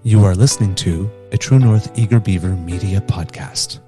You are listening to a True North Eager Beaver Media Podcast.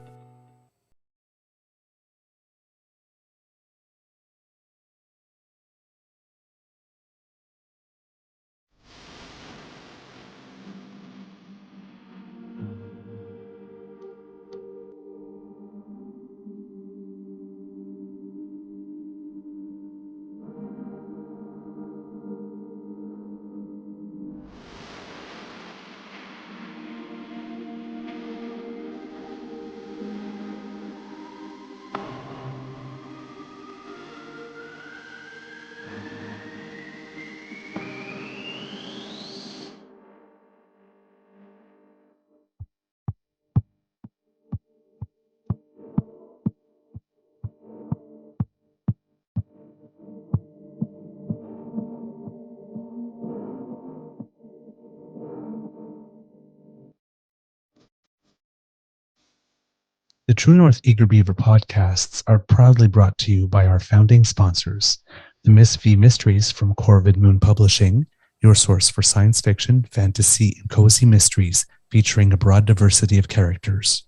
The True North Eager Beaver podcasts are proudly brought to you by our founding sponsors, the Miss V Mysteries from Corvid Moon Publishing, your source for science fiction, fantasy, and cozy mysteries featuring a broad diversity of characters.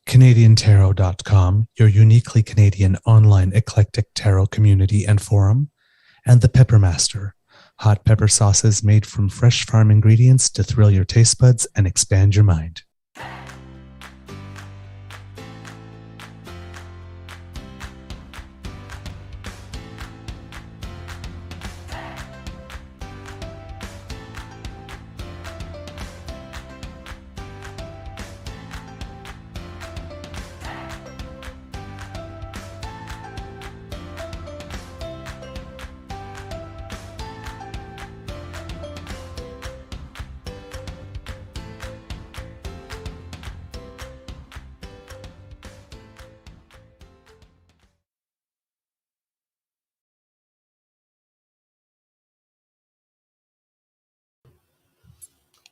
CanadianTarot.com, your uniquely Canadian online eclectic tarot community and forum, and the Peppermaster, hot pepper sauces made from fresh farm ingredients to thrill your taste buds and expand your mind.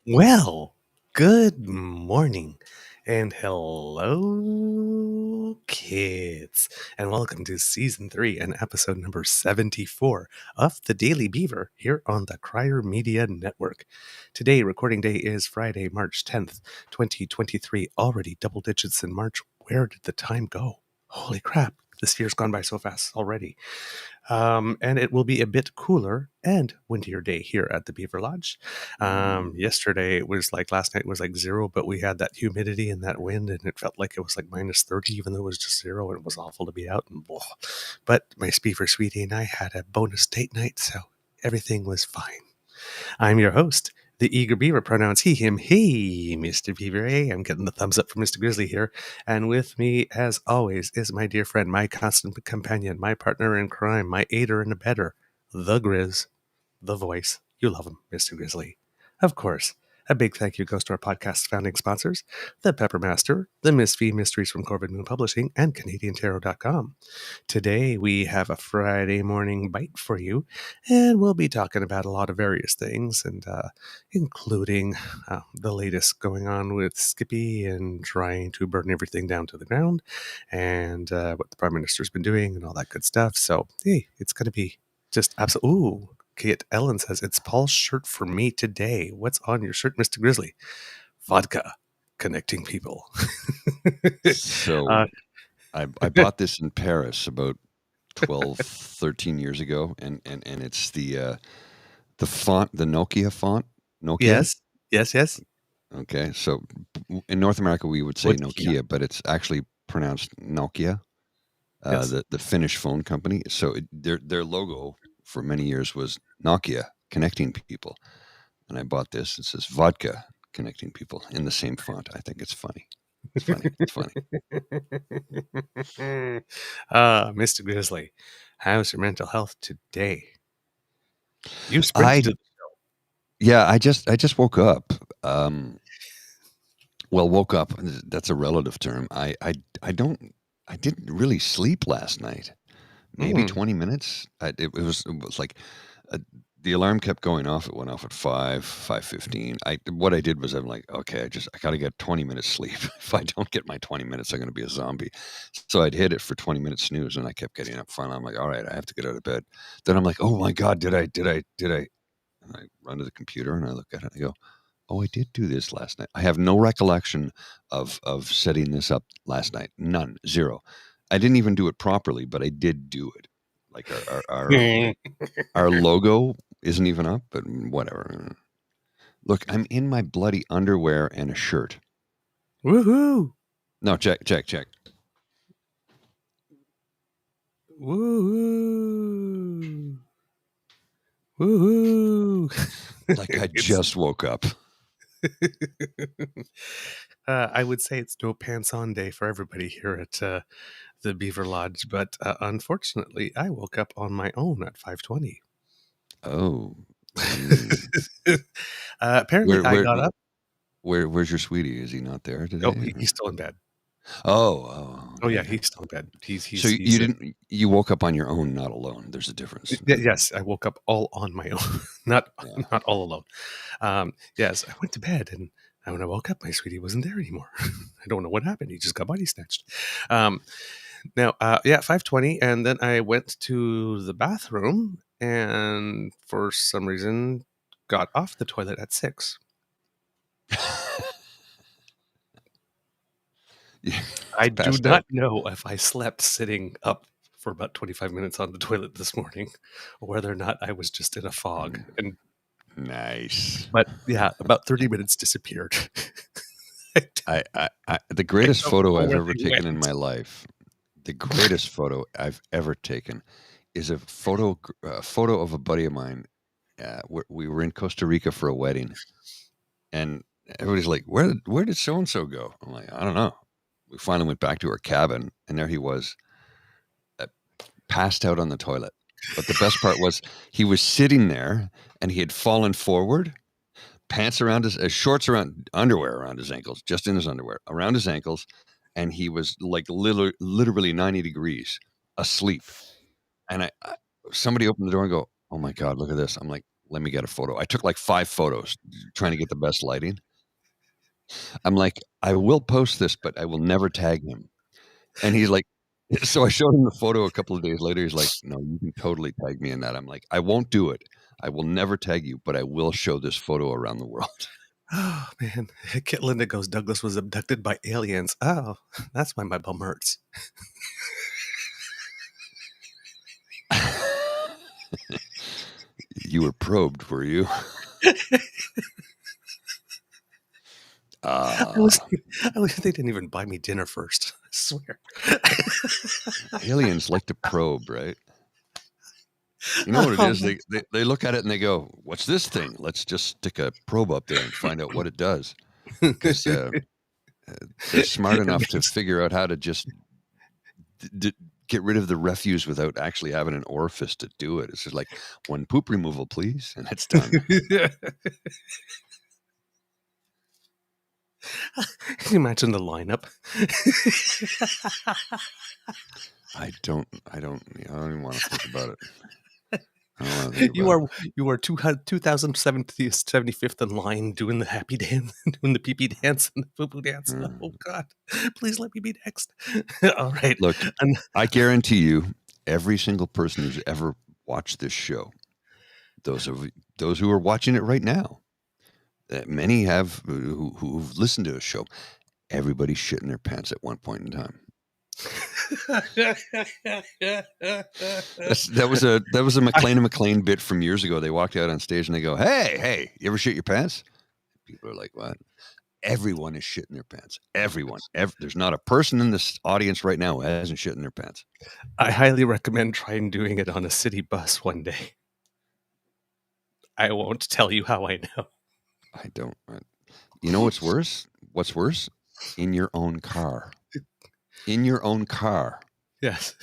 Well, good morning and hello, kids, and welcome to Season 3 and episode number 74 of the Daily Beaver here on the Crier Media Network. Today, recording day is Friday, March 10th, 2023, already double digits in March. Where did the time go? Holy crap, this year's gone by so fast already. And it will be a bit cooler and windier day here at the Beaver Lodge. Yesterday it was like, last night was like 0, but we had that humidity and that wind, and it felt like it was like minus 30, even though it was just 0, and it was awful to be out. And but my beaver sweetie and I had a bonus date night, so everything was fine. I'm your host, the Eager Beaver, pronouns he, him, he, Mr. Beaver. Hey, I'm getting the thumbs up from Mr. Grizzly here. And with me, as always, is my dear friend, my constant companion, my partner in crime, my aider and abettor, the Grizz, the voice. You love him, Mr. Grizzly. Of course. A big thank you goes to our podcast's founding sponsors, the Peppermaster, the Miss V Mysteries from Corvid Moon Publishing, and CanadianTarot.com. Today we have a Friday morning bite for you, and we'll be talking about a lot of various things, and including the latest going on with Skippy and trying to burn everything down to the ground, and what the Prime Minister's been doing and all that good stuff. So, hey, it's going to be just absolute. Ooh, Kate Ellen says, it's Paul's shirt for me today. What's on your shirt, Mr. Grizzly? Vodka. Connecting people. So I bought this in Paris about 12, 13 years ago, and it's the font, the Nokia font. Nokia? Yes. Okay, so in North America we would say What's Nokia, Kia? but it's actually pronounced Nokia, Yes. the Finnish phone company. So their logo for many years was Nokia, connecting people. And I bought this. It says vodka, connecting people, in the same font. I think it's funny. It's funny. Mr. Grizzly, how's your mental health today? You sprinted to the Yeah, I just woke up. Well, woke up. That's a relative term. I didn't really sleep last night. Maybe 20 minutes. It was like the alarm kept going off. It went off at 5:15. What I did was I'm like, okay, I got to get 20 minutes sleep. If I don't get my 20 minutes, I'm going to be a zombie. So I'd hit it for 20 minutes snooze, and I kept getting up. Finally, I'm like, all right, I have to get out of bed. Then I'm like, oh my God, did I? And I run to the computer and I look at it and I go, Oh, I did do this last night. I have no recollection of setting this up last night. None. Zero. I didn't even do it properly, but I did do it. Like our logo isn't even up, but whatever. Look, I'm in my bloody underwear and a shirt. Woohoo! No, check. Woohoo! Woohoo! Like I just woke up. I would say it's no pants on day for everybody here at the Beaver Lodge, but unfortunately, I woke up on my own at 5:20. Oh. Mm. Apparently, I got up. Where's your sweetie? Is he not there Oh, today? he's still in bed. Oh, Oh yeah, okay. he's still in bed. So you woke up on your own, not alone. There's a difference. Yes, I woke up all on my own, not Yeah. not all alone. Yes, I went to bed, and when I woke up, my sweetie wasn't there anymore. I don't know what happened. He just got body snatched. Now, 5:20, and then I went to the bathroom, and for some reason, got off the toilet at 6. Yeah, I do passed out. not know if I slept sitting up for about 25 minutes on the toilet this morning, or whether or not I was just in a fog. And Nice. but yeah, about 30 minutes disappeared. The greatest don't photo know I've where ever they taken in went. my life, the greatest photo I've ever taken is a photo of a buddy of mine. We were in Costa Rica for a wedding, and everybody's like, where did so and so go? I'm like, I don't know. We finally went back to our cabin, and there he was, uh, passed out on the toilet. But the best part was he was sitting there, and he had fallen forward, pants around his shorts around underwear around his ankles, just in his underwear around his ankles, and he was like literally 90 degrees asleep. And somebody opened the door and go, "Oh my god, look at this!" I'm like, "Let me get a photo." I took like 5 photos trying to get the best lighting. I'm like, "I will post this, but I will never tag him." And he's like, so I showed him the photo a couple of days later. He's like, "No, you can totally tag me in that." I'm like, "I won't do it. I will never tag you, but I will show this photo around the world." Oh man, Kit Linda goes, Douglas was abducted by aliens. Oh, that's why my bum hurts. You were probed, were you? I Uh, was, they didn't even buy me dinner first. I swear. aliens like to probe, right? You know what it is? They look at it and they go, "What's this thing? Let's just stick a probe up there and find out what it does." Because they're smart It enough to makes- figure out how to just get rid of the refuse without actually having an orifice to do it. It's just like, "One poop removal, please," and it's done. Can you imagine the lineup? I don't even want to think about it. I don't want to think You about are you are 2075th in line doing the happy dance, doing the pee pee dance and the poo poo dance. it. Oh God, please let me be next. All right, Look, and I guarantee you, every single person who's ever watched this show, those who are watching it right now, many have who've listened to a show. Everybody's shitting their pants at one point in time. That was a McLean and McLean bit from years ago. They walked out on stage and they go, "Hey, you ever shit your pants?" People are like, "What?" Everyone is shitting their pants. Everyone. There's not a person in this audience right now who hasn't shit in their pants. I highly recommend trying doing it on a city bus one day. I won't tell you how I know. I don't. You know what's worse? What's worse? In your own car. In your own car. Yes,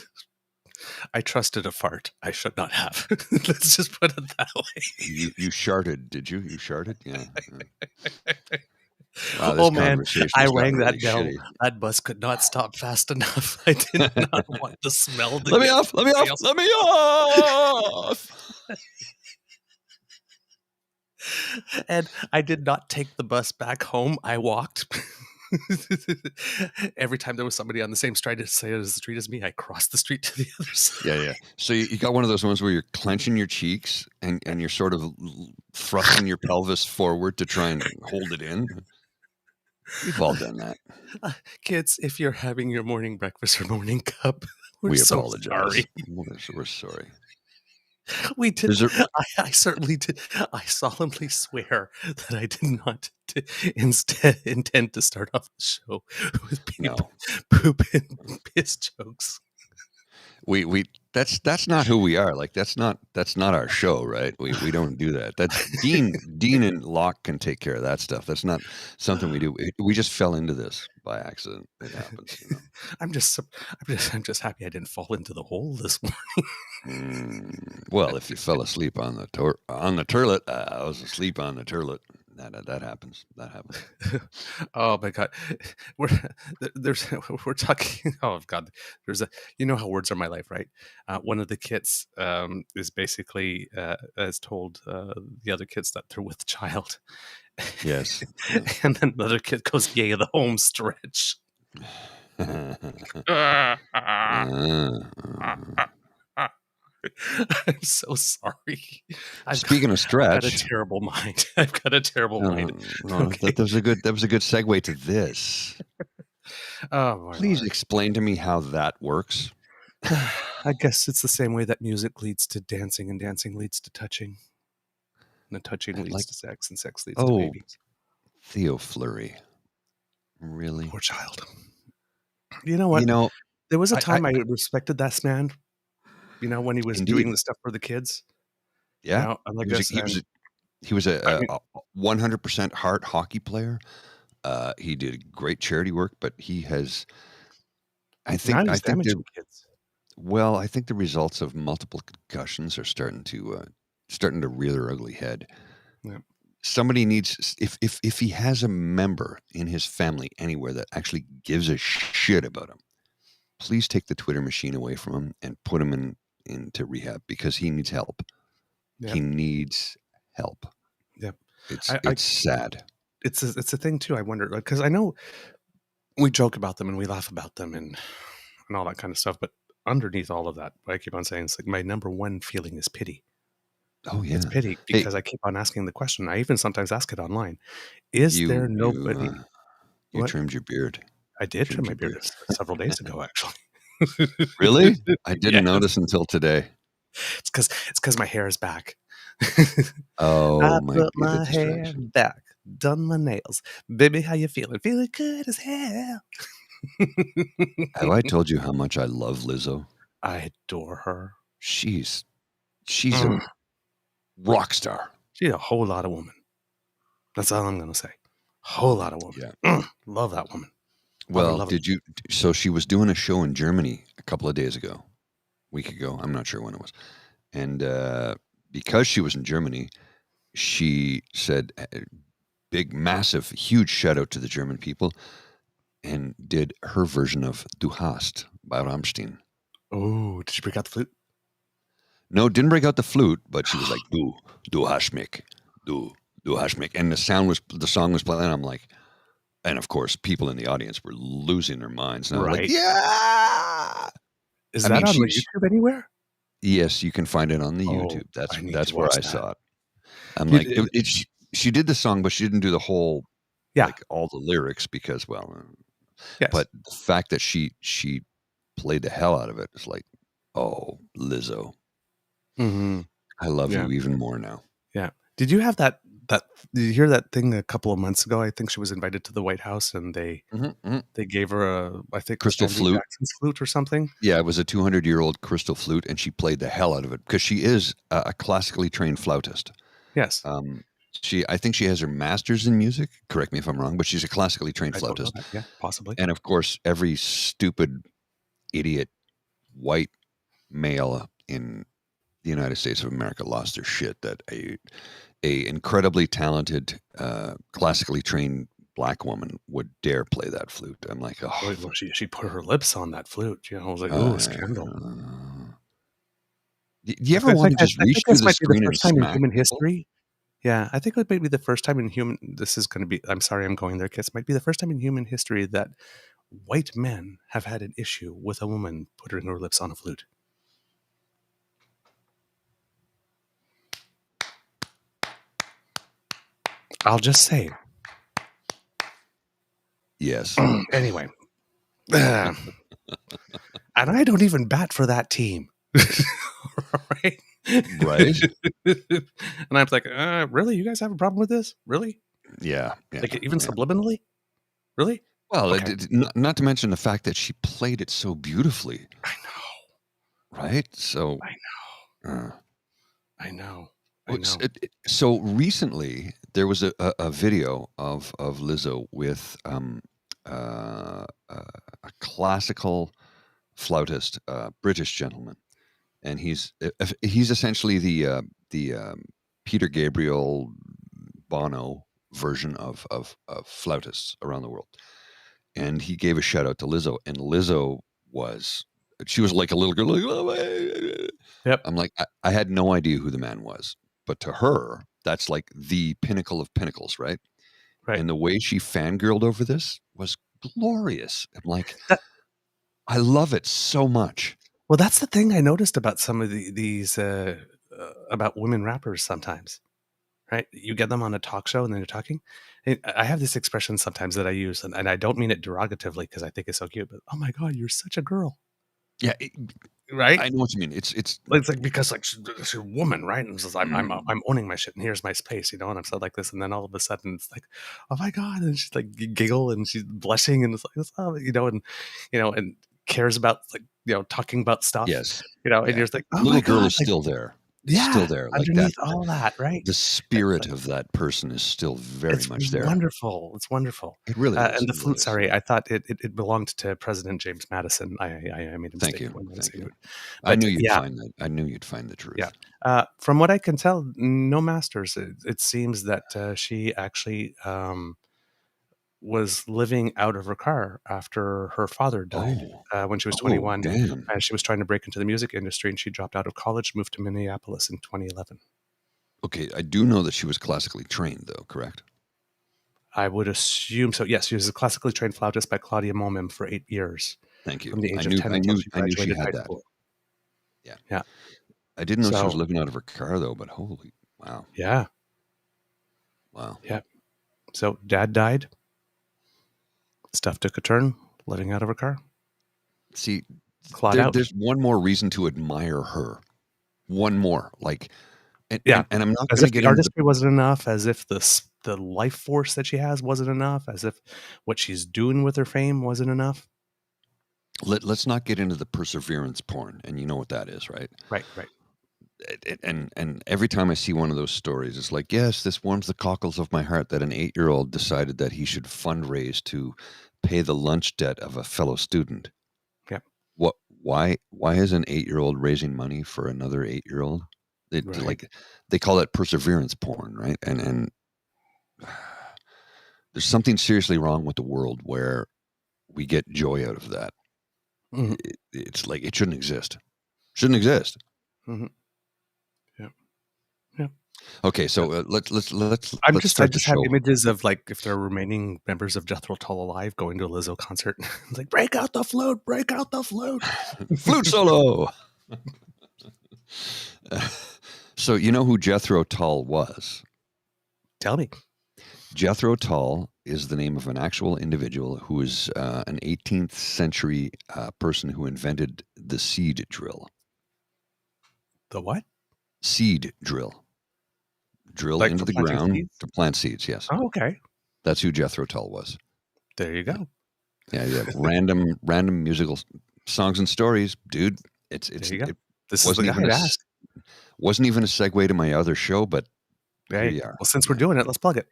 I trusted a fart. I should not have. Let's just put it that way. You sharted, did you? You sharted? Yeah. Wow, this Oh man, conversation I has gotten rang really that bell. shitty. That bus could not stop fast enough. I did not want the smell to Let me get off! to Let me everybody off! else. Let me off! And I did not take the bus back home. I walked. Every time there was somebody on the same side as the street as me, I crossed the street to the other side. Yeah. So you got one of those ones where you're clenching your cheeks and you're sort of thrusting your pelvis forward to try and hold it in. We've all done that. Kids, if you're having your morning breakfast or morning cup, we're We so apologize. sorry. We're sorry. We did. There's a I certainly did. I solemnly swear that I did not instead intend to start off the show with no. poop and piss jokes. We that's not who we are. Like that's not our show, right? We don't do that. That's Dean and Locke can take care of that stuff. That's not something we do. We just fell into this by accident. It happens, you know. I'm just happy I didn't fall into the hole this morning. Well, if you fell asleep on the toilet, I was asleep on the toilet. That happens. That happens. Oh my God, we're we're talking. Oh God, there's a how words are my life, right? One of the kids is basically has told the other kids that they're with child. Yes. And then the other kid goes, "Yay, the home stretch." I'm so sorry. Speaking of stretch, I've got a terrible mind. I've got a terrible mind. Okay. That was a good segue to this. Oh, please explain to me how that works. I guess it's the same way that music leads to dancing, and dancing leads to touching, and the touching leads to sex, and sex leads to babies. Theo Fleury, really? Poor child. You know what? There was a time I respected that man. When he was doing the stuff for the kids. Yeah, he was a 100% heart hockey player. He did great charity work, but he has. I think damaging kids. Well, I think the results of multiple concussions are starting to rear their ugly head. Yeah. Somebody needs if he has a member in his family anywhere that actually gives a shit about him, please take the Twitter machine away from him and put him into rehab because he needs help. Yep. He needs help. Yep. It's sad. It's a thing too. I wonder, because I know we joke about them and we laugh about them and all that kind of stuff, but underneath all of that, I keep on saying it's like my number one feeling is pity. Oh yeah, it's pity because I keep on asking the question. I even sometimes ask it online: Is there nobody? You trimmed your beard. I did trim my beard several days ago, actually. Really? I didn't notice until today. It's because my hair is back. Oh, I put my hair back, done my nails. Baby, how you feeling? Feeling good as hell. Have I told you how much I love Lizzo? I adore her. She's a rock star. She's a whole lot of woman. That's all I'm going to say. Whole lot of woman. Yeah. Love that woman. Well, so she was doing a show in Germany a couple of days ago, week ago. I'm not sure when it was. And because she was in Germany, she said big, massive, huge shout out to the German people and did her version of Du hast by Rammstein. Oh, did she break out the flute? No, didn't break out the flute, but she was like, du hast mich, du hast mich. And the song was playing. I'm like, and of course, people in the audience were losing their minds. And I was like, yeah. Is that on YouTube anywhere? Yes, you can find it on the YouTube. That's where I saw it. I'm like, she did the song, but she didn't do the whole, like all the lyrics because, yes. But the fact that she played the hell out of it is like, oh, Lizzo. Mm-hmm. I love you even more now. Yeah. Did you have that? Did you hear that thing a couple of months ago? I think she was invited to the White House and they gave her I think crystal flute or something. Yeah, it was a 200-year-old crystal flute, and she played the hell out of it because she is a classically trained flautist. Yes. I think she has her master's in music. Correct me if I'm wrong, but she's a classically trained flautist. Yeah, possibly. And of course, every stupid idiot white male in the United States of America lost their shit that a incredibly talented, classically trained black woman would dare play that flute. I'm like, oh, well, she put her lips on that flute. I was like, oh, scandal. Do you ever want to just reach through the screen and smack in human history? Yeah, I think it might be the first time in human. This is going to be. I'm sorry, I'm going there, kids. Might be the first time in human history that white men have had an issue with a woman putting her lips on a flute. I'll just say. Yes. Anyway, and I don't even bat for that team. Right? Right? And I'm like, really? You guys have a problem with this? Really? Yeah. Yeah. Like even Yeah. subliminally? Really? Well, Okay. not to mention the fact that she played it so beautifully, I know. right? So, I uh, I know. I Well, know. so recently there was a video of Lizzo with a classical flautist, British gentleman, and he's essentially the Peter Gabriel Bono version of flautists around the world. And he gave a shout out to Lizzo, and Lizzo was she was like a little girl, like, "Oh, Yep. I'm like, I had no idea who the man was, but to her, that's like the pinnacle of pinnacles, right? Right. And the way she fangirled over this was glorious. I'm like, That I love it so much. well, that's the thing I noticed about some of these about women rappers sometimes. Right? You get them on a talk show and then you're talking. I have this expression sometimes that I use, and I don't mean it derogatively because I think it's so cute. But oh my god, you're such a girl, Yeah, right? I know what you mean. It's It's like because like she's a woman, right? And it's just, mm, I'm owning my shit, and here's my space, and I'm so like this, and then all of a sudden it's like, oh my god, and she's like giggle and she's blushing, and it's like oh, and cares about like talking about stuff, yes, and yeah. you're just like The oh my little girl god, is like still there. It's still yeah, there. Like that. underneath all that, right? The It's spirit like of that person is still very it's much there. wonderful. It's wonderful. It really is. And the It really flute, is. sorry, I thought it belonged to President James Madison. I made a Thank mistake you. when I was Thank saying you. it. I But knew you'd yeah, find that. I knew you'd find the yeah. truth. From what I can tell, no masters. It seems that she actually was living out of her car after her father died Oh. when she was Oh, 21. damn. And she was trying to break into the music industry, and she dropped out of college, moved to Minneapolis in 2011. Okay, I do know that she was classically trained, though, correct? I would assume so. Yes, she was a classically trained flautist by Claudia Momim for 8 years, Thank you. from the I age of knew 10 I until knew she I knew she graduated had high that. school. Yeah. Yeah. I didn't know she was So, living out of her car, though, but holy wow. yeah. Wow. Yeah. So, dad died. Stuff took a turn, living out of her car. See, Clawed out. there's one more reason to admire her. One more. Like and Yeah. and, and I'm not As gonna if get the into the artistry wasn't enough, as if the life force that she has wasn't enough, as if what she's doing with her fame wasn't enough. let's not get into the perseverance porn, and you know what that is, right? Right, right. And every time I see one of those stories, it's like, yes, this warms the cockles of my heart that an 8-year-old decided that he should fundraise to pay the lunch debt of a fellow student. Yeah. What? Why is an 8-year-old raising money for another 8-year-old? It Right. like they call that perseverance porn, right? And there's something seriously wrong with the world where we get joy out of that. Mhm. It's like it shouldn't exist. Shouldn't exist. Mhm. Yeah. Yeah. Okay, Yeah. so let's I start the just have show. images of, like, if there are remaining members of Jethro Tull alive going to a Lizzo concert. It's like, "Break out the flute, break out the flute." Flute solo. So you know who Jethro Tull was? Tell me. Jethro Tull is the name of an actual individual who is an 18th century person who invented the seed drill. The what? Seed drill. Drill Like into for the planting ground seeds? to plant seeds. Yes, Oh, okay. that's who Jethro Tull was. There you Yeah, go. yeah, yeah. Random musical songs and stories, dude. There you go. It This is the wasn't guy even to ask. wasn't even a segue to my other show, but here Hey, you are. well, since we're Yeah. doing it, let's plug it.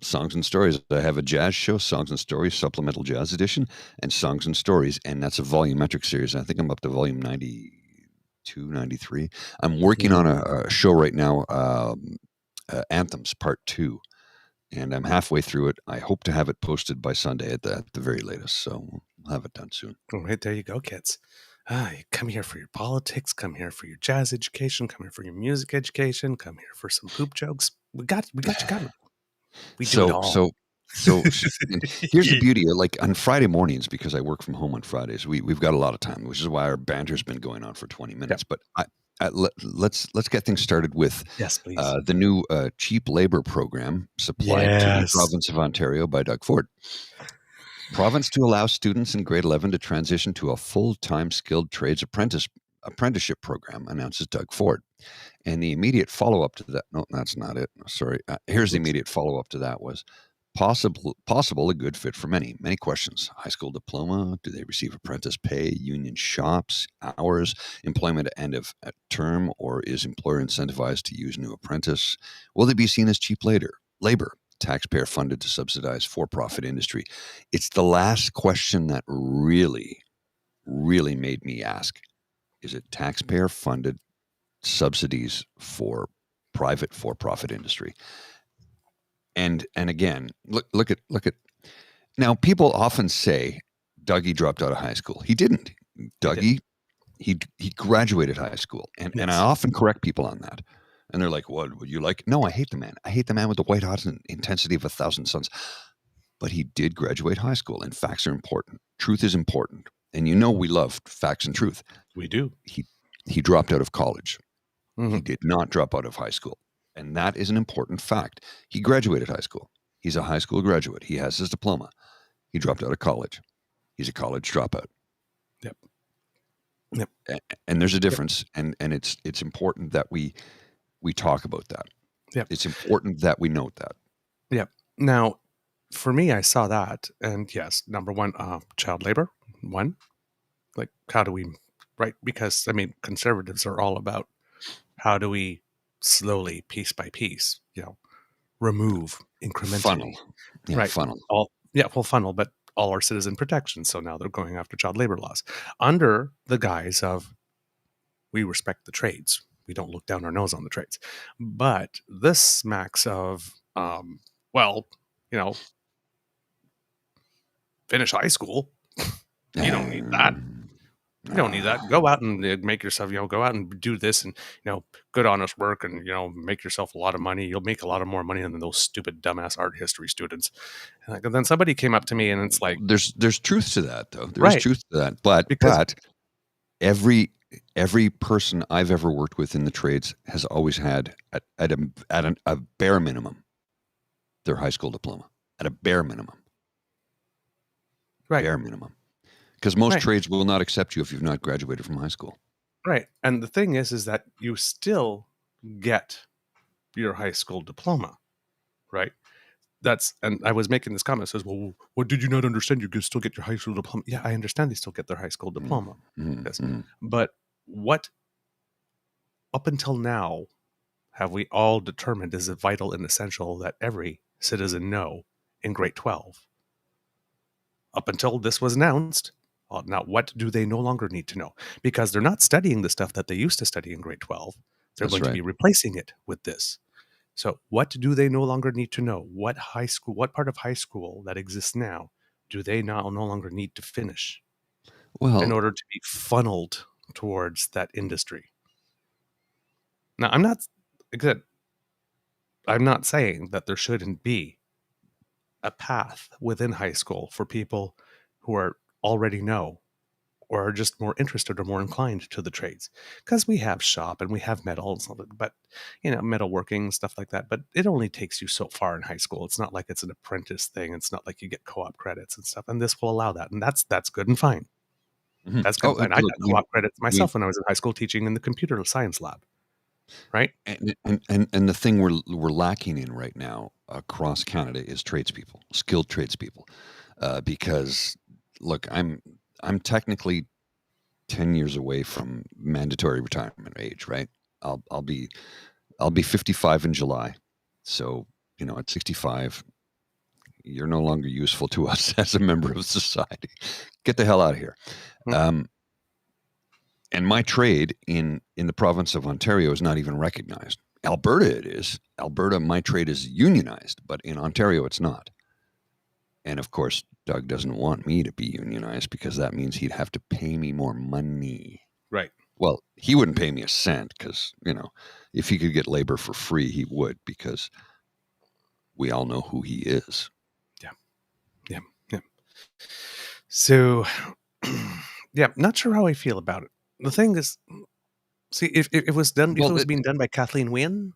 Songs and stories. I have a jazz show, Songs and Stories, supplemental jazz edition, and Songs and Stories, and that's a volumetric series. I think I'm up to volume 92, 93. I'm working on Mhm. a show right now, Anthems Part 2, and I'm halfway through it. I hope to have it posted by Sunday at the very latest, so we'll have it done soon. All right, there you go, kids. You come here for your politics, come here for your jazz education, come here for your music education, come here for some poop jokes. We got you covered. We do it So all. so so and here's the beauty, like, on Friday mornings, because I work from home on Fridays, we've got a lot of time, which is why our banter's been going on for 20 Yep. minutes, but let's get things started with, Yes, please. the new, cheap labor program supplied to the Yes. province of Ontario by Doug Ford. Province to allow students in grade 11 to transition to a full-time skilled trades apprenticeship program, announces Doug Ford. And the immediate follow-up to that, no, that's not it. Sorry. Here's the Oops. immediate follow-up to that was possible a good fit for many questions. High school diploma, do they receive apprentice pay, union shops, hours, employment at end of term, or is employer incentivized to use new apprentice? Will they be seen as cheap labor, taxpayer funded to subsidize for-profit industry? It's the last question that really made me ask, is it taxpayer funded subsidies for private for-profit industry? And again, look at now. People often say Dougie dropped out of high school. He didn't. He did. Dougie, he graduated high school, and I Yes. often correct people on that. And they're like, "What would you like?" No, I hate the man. I hate the man with the white hot intensity of 1,000 suns. But he did graduate high school, and facts are important. Truth is important, and we love facts and truth. We do. He dropped out of college. Mm-hmm. He did not drop out of high school. And that is an important fact. He graduated high school. He's a high school graduate. He has his diploma. He dropped out of college. He's a college dropout. Yep. Yep. And there's a difference. Yep. And it's important that we talk about that. Yep. It's important that we note that. Yep. Now, for me, I saw that. And yes, number one, child labor. One, like, how do we, right? Because, I mean, conservatives are all about how do we slowly, piece by piece, remove incrementally. Funnel. Yeah, right. Funnel. Funnel, but all our citizen protections. So now they're going after child labor laws under the guise of we respect the trades. We don't look down our nose on the trades. But this smacks of, finish high school. You don't need that. You don't need that. Go out and make yourself, go out and do this and, good honest work and, make yourself a lot of money. You'll make a lot of more money than those stupid dumbass art history students. And then somebody came up to me and it's like, there's truth to that though. There's right. truth to that. But every person I've ever worked with in the trades has always had at a bare minimum their high school diploma, at a bare minimum. Right. Bare minimum. Because most trades will not accept you if you've not graduated from high school. Right. And the thing is that you still get your high school diploma, right? And I was making this comment, says, well, what did you not understand? You can still get your high school diploma. Yeah, I understand they still get their high school diploma. Yes. But what, up until now, have we all determined is vital and essential that every citizen know in grade 12? Up until this was announced, now what do they no longer need to know? Because they're not studying the stuff that they used to study in grade 12. They're going to be replacing it with this. So what do they no longer need to know? What part of high school that exists now do they now no longer need to finish in order to be funneled towards that industry? Now, I'm not saying that there shouldn't be a path within high school for people who are already know or are just more interested or more inclined to the trades, because we have shop and we have metal and stuff, but metalworking, stuff like that. But it only takes you so far in high school. It's not like it's an apprentice thing. It's not like you get co-op credits and stuff. And this will allow that, and that's good and fine. Mm-hmm. That's good. And I got co-op credits myself when I was in high school teaching in the computer science lab. Right. And the thing we're lacking in right now across Canada is tradespeople, skilled tradespeople, because look, I'm technically 10 years away from mandatory retirement age, right? I'll be 55 in July. So, at 65, you're no longer useful to us as a member of society. Get the hell out of here. Mm-hmm. And my trade in the province of Ontario is not even recognized. Alberta, it is. Alberta, my trade is unionized, but in Ontario, it's not. And of course, Doug doesn't want me to be unionized because that means he'd have to pay me more money. Right. Well, he wouldn't pay me a cent because, if he could get labor for free, he would, because we all know who he is. Yeah. Yeah. Yeah. So, yeah, not sure how I feel about it. The thing is, see, if it was done, if it was being done by Kathleen Wynne,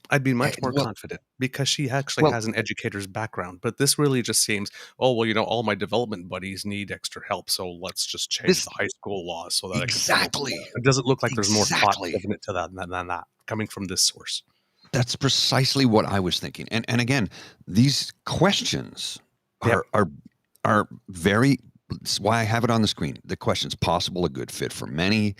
I'd be much more confident because she actually has an educator's background. But this really just seems, oh, well, all my development buddies need extra help, so let's just change the high school laws so that exactly. It doesn't look like there's more thought given it to that than that coming from this source. That's precisely what I was thinking. And again, these questions are very. That's why I have it on the screen. The questions: possible, a good fit for many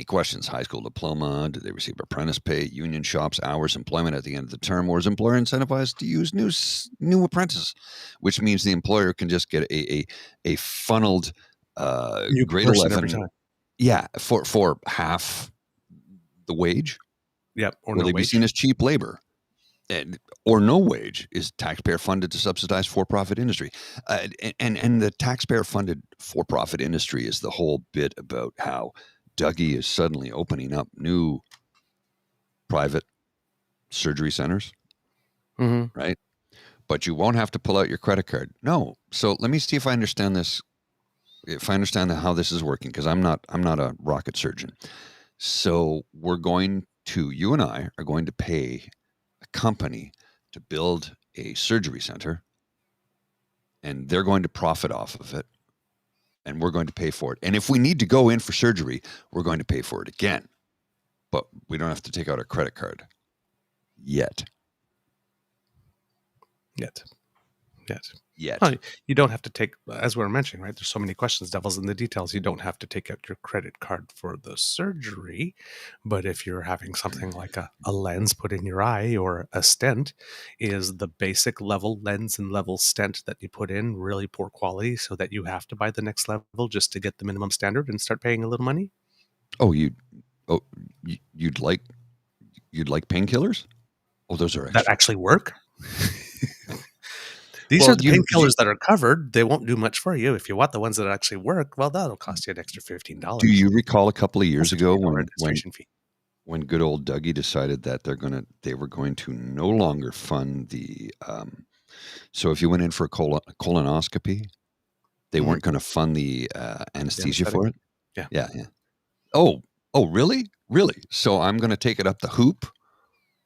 questions. High school diploma, do they receive apprentice pay, union shops, hours, employment at the end of the term, or is employer incentivized to use new apprentices, which means the employer can just get a funneled New grade person 11, every time. Yeah, for half the wage. Yep, or will no they wage. be seen as cheap labor? Or no wage is taxpayer funded to subsidize for-profit industry. And the taxpayer funded for-profit industry is the whole bit about how Dougie is suddenly opening up new private surgery centers, right? But you won't have to pull out your credit card. No. So let me see if I understand this. If I understand how this is working, because I'm not a rocket surgeon. So you and I are going to pay a company to build a surgery center, and they're going to profit off of it, and we're going to pay for it. And if we need to go in for surgery, we're going to pay for it again. But we don't have to take out our credit card yet. Well, you don't have to take, as we were mentioning, right? There's so many questions, devils in the details. You don't have to take out your credit card for the surgery. But if you're having something like a lens put in your eye or a stent, is the basic level lens and level stent that you put in really poor quality so that you have to buy the next level just to get the minimum standard and start paying a little money? You'd like painkillers? Oh, those are extra. That actually work? These are the painkillers that are covered. They won't do much for you. If you want the ones that actually work, well, that'll cost you an extra $15. Do you recall a couple of years ago when good old Dougie decided that they were going to no longer fund the so if you went in for a colonoscopy, they weren't going to fund the anesthesia for it? Yeah. Oh, really? Really? So I'm going to take it up the hoop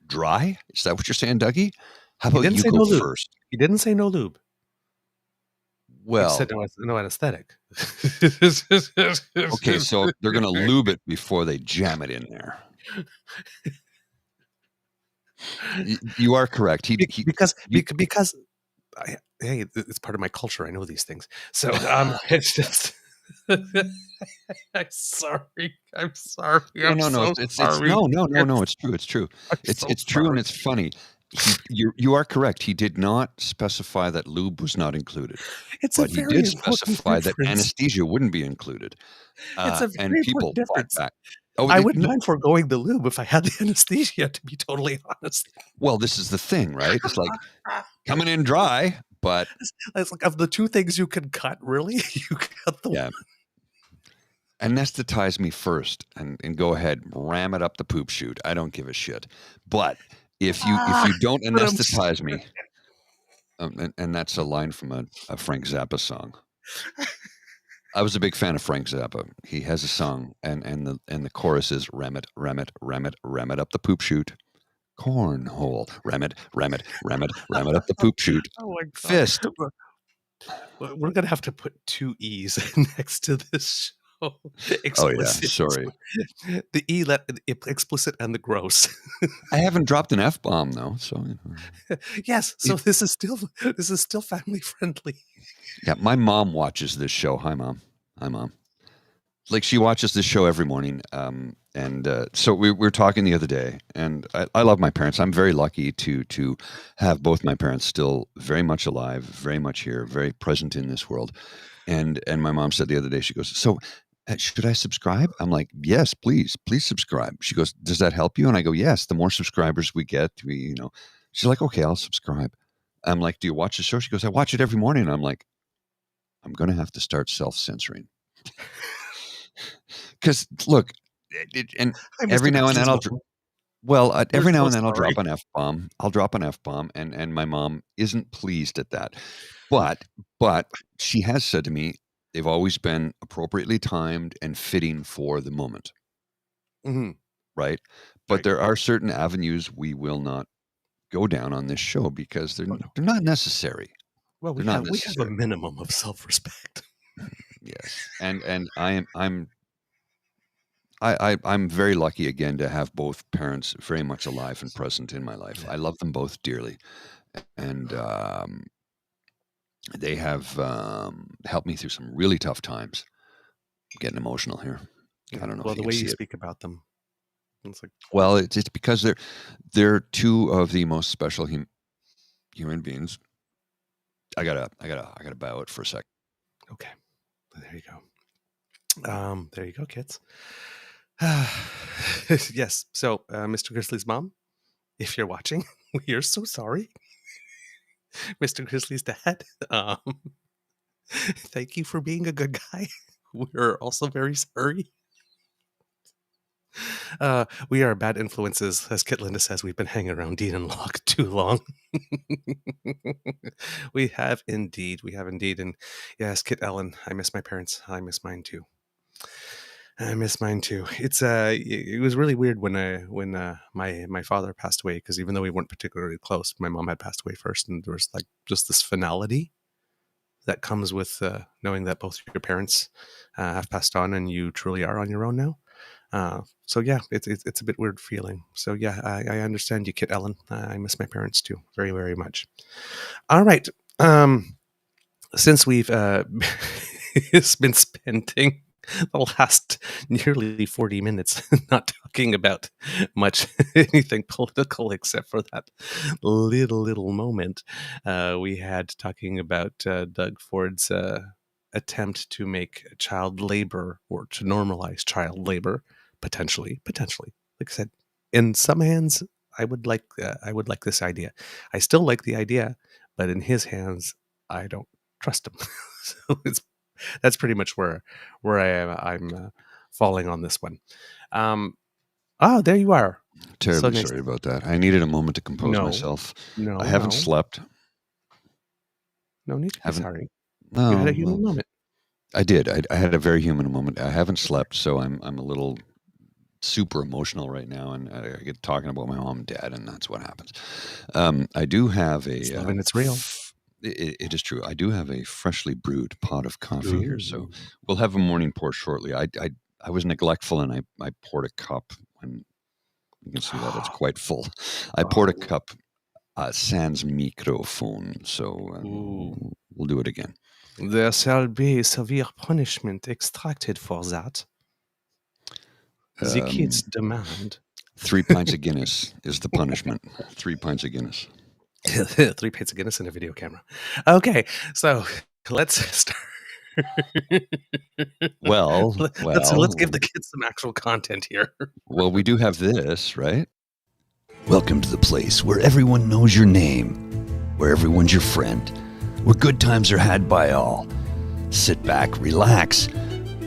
dry? Is that what you're saying, Dougie? How about you go first? He didn't say no lube. Well, he said no anesthetic. Okay, so they're going to lube it before they jam it in there. You are correct. Because hey, it's part of my culture. I know these things. So it's just. I'm sorry. No, it's true. It's true. It's true, and it's funny. You are correct. He did not specify that lube was not included, but he did specify that anesthesia wouldn't be included. It's a very important difference. I wouldn't mind foregoing the lube if I had the anesthesia, to be totally honest. Well, this is the thing, right? It's like coming in dry, but it's like of the two things you can cut, really, you cut the one. Anesthetize me first and go ahead, ram it up the poop chute. I don't give a shit. But if you don't anesthetize me, and that's a line from a Frank Zappa song. I was a big fan of Frank Zappa. He has a song, and the chorus is ram it up the poop chute. Cornhole, ram it up the poop chute. Oh my God. Fist. We're gonna have to put 2 E's next to this show. Explicit. Oh yeah, sorry. The E, explicit, and the gross. I haven't dropped an F-bomb though, so yes. So this is still family friendly. Yeah, my mom watches this show. Hi, Mom. Like, she watches this show every morning. So we were talking the other day, and I love my parents. I'm very lucky to have both my parents still very much alive, very much here, very present in this world. And my mom said the other day, she goes, so should I subscribe? I'm like, yes, please subscribe. She goes, does that help you? And I go, yes, the more subscribers we get, she's like, okay, I'll subscribe. I'm like, "Do you watch the show?" She goes, "I watch it every morning." I'm like, "I'm gonna have to start self-censoring." Because look, and Hi, every Mr. now and then Grizzly's I'll mom. We're every now so and then I'll sorry. drop an F-bomb. I'll drop an F-bomb, and my mom isn't pleased at that. But she has said to me, they've always been appropriately timed and fitting for the moment, Mhm. right? But Right. there are certain avenues we will not go down on this show because Oh, no. they're not necessary. Well, They're not we have a necessary. minimum of self-respect. Yes. And I'm very lucky again to have both parents very much alive and present in my life. Yeah. I love them both dearly, and they have helped me through some really tough times. I'm getting emotional here. I Yeah. don't know Well, if you the can way you see it. speak about them, it's like, Well, it's because they're two of the most special human beings. I gotta bow it for a sec. okay, there you go. There you go, kids. Yes. So, Mr. Grizzly's mom, if you're watching, we are so sorry. Mr. Grizzly's dad, thank you for being a good guy. We're also very sorry. We are bad influences. As Kit Linda says, we've been hanging around Dean and Locke too long. We have indeed. We have indeed. And yes, Kit Ellen, I miss my parents. I miss mine too. I miss mine too. It was really weird when my father passed away, because even though we weren't particularly close, my mom had passed away first, and there was like just this finality that comes with knowing that both your parents have passed on and you truly are on your own now. So yeah, it's a bit weird feeling. So yeah, I understand you, Kit Ellen. I miss my parents too, very very much. All right. Since we've been spending the last nearly 40 minutes not talking about much anything political except for that little moment we had talking about Doug Ford's attempt to make child labor, or to normalize child labor, potentially, like I said, in some hands, I would like this idea. I still like the idea, but in his hands, I don't trust him. So that's pretty much where I am. I'm falling on this one. Um, oh, there you are. So Terribly nice. sorry about that. I needed a moment to compose No, myself. I no, haven't no, slept. no need to be Haven't. sorry. You had a No, human well, moment. I did. I had a very human moment. I haven't slept, so I'm a little super emotional right now, and I get talking about my mom and dad, and that's what happens. I do have It's a. love and it's real. It is true. I do have a freshly brewed pot of coffee here, so Ooh. we'll have a morning pour shortly. I was neglectful, and I poured a cup, and you can see that it's quite full. I poured a Oh, cup sans microphone, so ooh. we'll do it again. There shall be severe punishment extracted for that. The kids Um, demand 3 pints of Guinness is the punishment. 3 pints of Guinness. 3 pints of Guinness and a video camera. Okay, so let's start. Well, Let's give well, the kids some actual content here. well, we do have this, right? Welcome to the place where everyone knows your name, where everyone's your friend, where good times are had by all. Sit back, relax,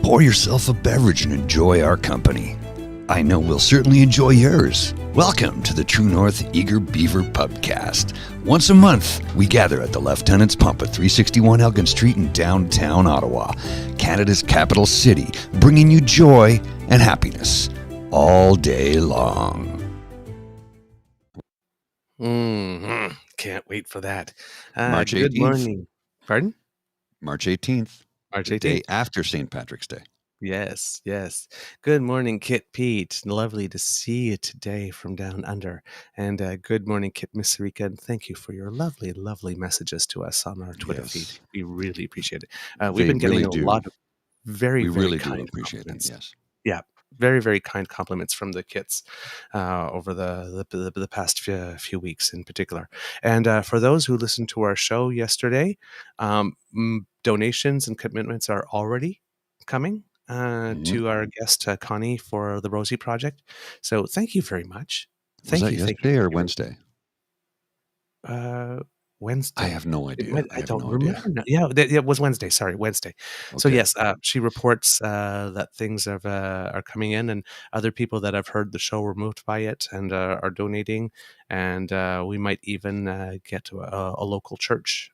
pour yourself a beverage and enjoy our company. I know we'll certainly enjoy yours. Welcome to the True North Eager Beaver Pubcast. Once a month, we gather at the Lieutenant's Pump at 361 Elgin Street in downtown Ottawa, Canada's capital city, bringing you joy and happiness all day long. Can't wait for that. March Good 18th. morning. Pardon? March 18th, March the day 18th. after St. Patrick's Day. Yes, yes. Good morning, Kit Pete. Lovely to see you today from down under. And good morning, Kit Miss Rika. And thank you for your lovely, lovely messages to us on our Twitter feed. Yes, We really appreciate it. We've they been getting really a do. lot of very, We very really do kind appreciate them. compliments. Yes. Yeah, very, very kind compliments from the kits over the past few weeks in particular. And for those who listened to our show yesterday, donations and commitments are already coming Mhm. to our guest Connie for the Rosie Project. So thank you very much. Was Thank that you, yesterday or thank you. Wednesday? Uh, Wednesday. I have no idea. I I have don't no idea. remember now. Yeah, it was Wednesday. Sorry, Wednesday. So Okay. yes, she reports that things are coming in, and other people that have heard the show were moved by it and are donating, and we might even get a local church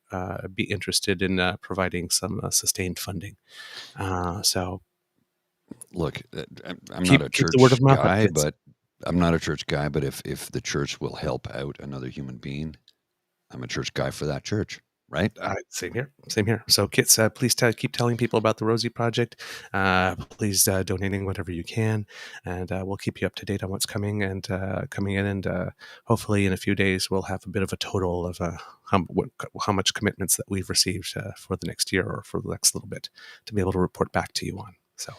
be interested in providing some sustained funding. So Look, I'm not keep a the word church of mouth up, guy, kids. but I'm not a church guy. But if the church will help out another human being, I'm a church guy for that church, right? Same here. Same here. So, kids, please keep telling people about the Rosie Project. Please donating whatever you can, and we'll keep you up to date on what's coming and coming in. And hopefully, in a few days, we'll have a bit of a total of how much commitments that we've received for the next year or for the next little bit to be able to report back to you on. So,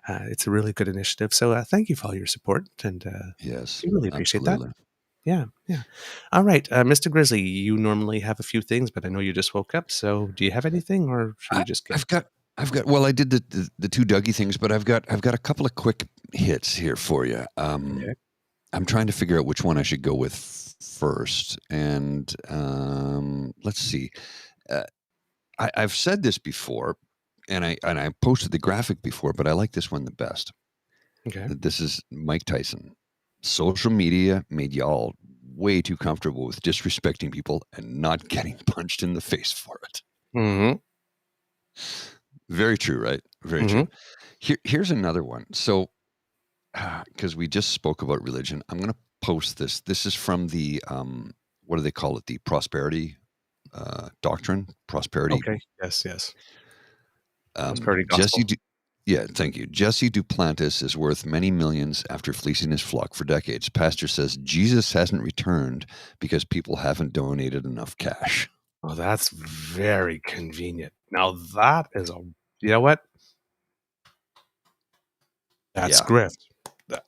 it's a really good initiative. So, thank you for all your support, and Yes, we really appreciate that. absolutely. Yeah, yeah. All right, Mr. Grizzly, you normally have a few things, but I know you just woke up. So, do you have anything, or should we just get? I've got. Well, I did the two Dougie things, but I've got a couple of quick hits here for you. Okay. I'm trying to figure out which one I should go with first, and let's see. I've said this before, and I posted the graphic before, but I like this one the best. Okay. This is Mike Tyson. Social media made y'all way too comfortable with disrespecting people and not getting punched in the face for it. Mm-hmm. Very true, right? Very true. Here's another one. So, because we just spoke about religion, I'm going to post this. This is from the what do they call it? The prosperity doctrine. Prosperity. Okay. Yes. Prosperity Jesse. gospel. Yeah, thank you. Jesse Duplantis is worth many millions after fleecing his flock for decades. Pastor says Jesus hasn't returned because people haven't donated enough cash. Oh, that's very convenient. Now that is you know what? That's Yeah. grift.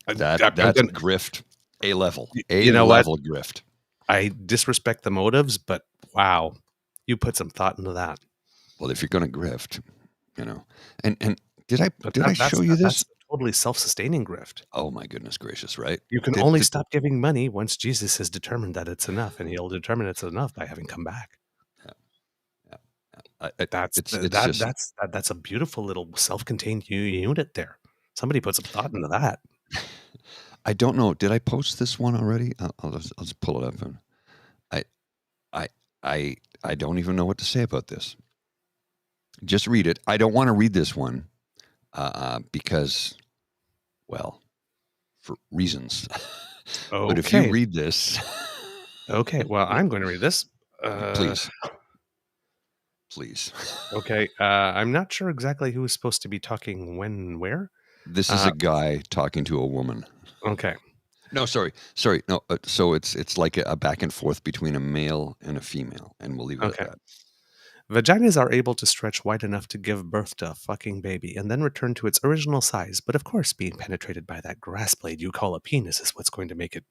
That's grift. A level. You know what? Grift. I disrespect the motives, but wow, you put some thought into that. Well, if you're going to grift, and did I show you this? That's totally self-sustaining grift. Oh my goodness gracious! Right? You can only stop giving money once Jesus has determined that it's enough, and He'll determine it's enough by having come back. That's a beautiful little self-contained unit there. Somebody put some thought into that. I don't know. Did I post this one already? I'll just pull it up. And I don't even know what to say about this. Just read it. I don't want to read this one because, well, for reasons. Okay. But if you read this, okay. Well, I'm going to read this. Please. Okay. I'm not sure exactly who is supposed to be talking when and where. This is a guy talking to a woman. Okay. No, sorry. No, so it's like a back and forth between a male and a female, and we'll leave it at that. Vaginas are able to stretch wide enough to give birth to a fucking baby and then return to its original size. But of course, being penetrated by that grass blade you call a penis is what's going to make it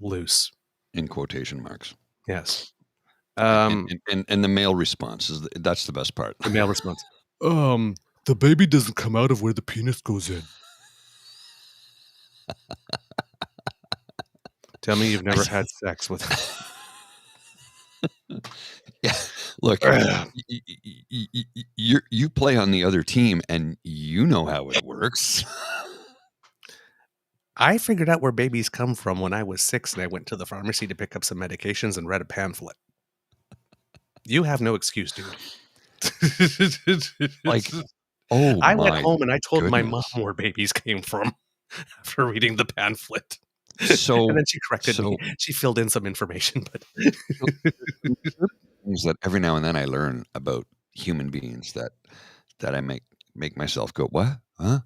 loose. In quotation marks. Yes. And the male response that's the best part. The male response. The baby doesn't come out of where the penis goes in. Tell me you've never had sex with. Yeah, look, you play on the other team, and you know how it works. I figured out where babies come from when I was 6, and I went to the pharmacy to pick up some medications and read a pamphlet. You have no excuse, dude. Like, oh, I went home and I told my mom goodness. where babies came from after reading the pamphlet. So, and then she corrected me. She filled in some information, but things that every now and then I learn about human beings that I make myself go, what? Huh?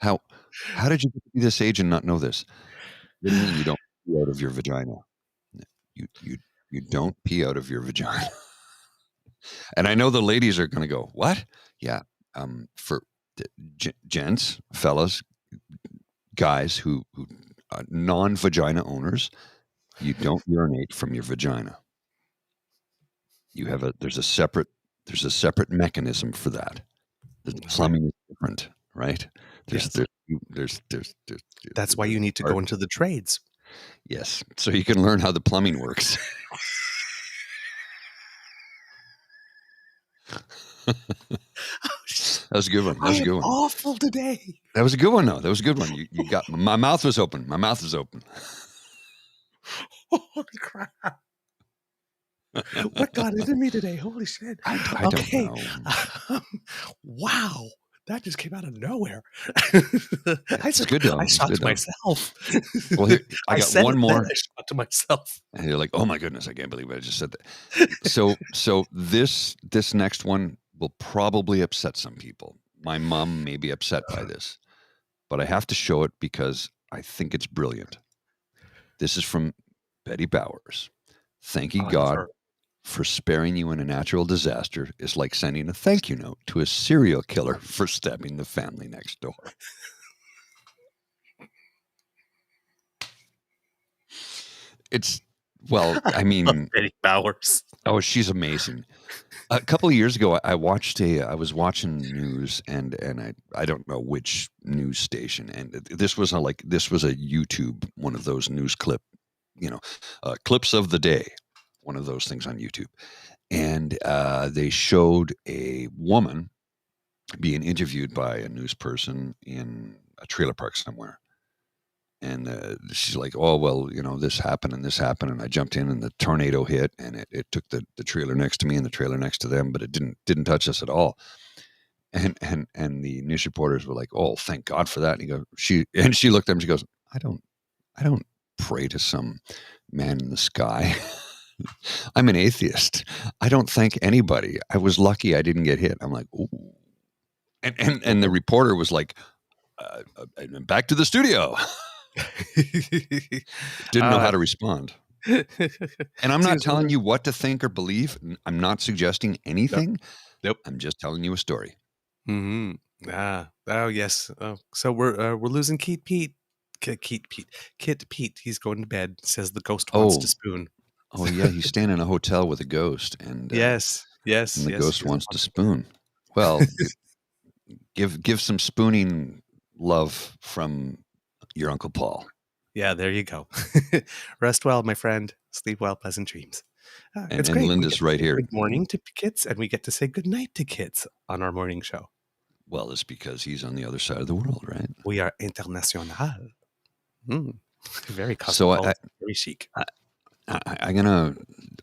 How did you get to be this age and not know this? You don't pee out of your vagina. You don't pee out of your vagina. And I know the ladies are going to go, what? Yeah. For gents, fellas, guys who non-vagina owners, you don't urinate from your vagina. There's a separate mechanism for that. The plumbing is different, right? That's why you need to go into the trades. Yes, so you can learn how the plumbing works. That was a good one. That was a good one. Awful today. That was a good one, though. That was a good one. You got my mouth was open. My mouth was open. Holy crap. What got into me today? Holy shit. I don't know. Wow. That just came out of nowhere. It's good, though. I It's shot good, to though. myself. Well, here, I got said one it, more. then I shot to myself. And you're like, oh my goodness, I can't believe I just said that. So this next one will probably upset some people. My mom may be upset by this, but I have to show it because I think it's brilliant. This is from Betty Bowers. Thank you, God, for sparing you in a natural disaster is like sending a thank you note to a serial killer for stabbing the family next door. It's, well, I mean, Betty Bowers. Oh, she's amazing. A couple of years ago, I was watching news, and I don't know which news station, and this was a YouTube, one of those news clips of the day, one of those things on YouTube, and they showed a woman being interviewed by a news person in a trailer park somewhere. And she's like, oh, well, this happened and this happened. And I jumped in and the tornado hit and it took the trailer next to me and the trailer next to them, but it didn't touch us at all. And the news reporters were like, oh, thank God for that. And she looked at him, she goes, I don't pray to some man in the sky. I'm an atheist. I don't thank anybody. I was lucky I didn't get hit. I'm like, ooh. And the reporter was like, back to the studio. Didn't know how to respond. And I'm not telling you what to think or believe. I'm not suggesting anything. Nope. I'm just telling you a story. Mm-hmm. Oh yes. So we're losing Kit Pete. He's going to bed. Says the ghost wants to spoon. Oh yeah, he's staying in a hotel with a ghost, and yes, and the ghost wants to spoon. Well, give some spooning love from your Uncle Paul. Yeah, there you go. Rest well, my friend. Sleep well, pleasant dreams. It's great. Linda's right here. Good morning to kids, and we get to say good night to kids on our morning show. Well, it's because he's on the other side of the world, right? We are international. Very cosmopolitan, very chic. I'm gonna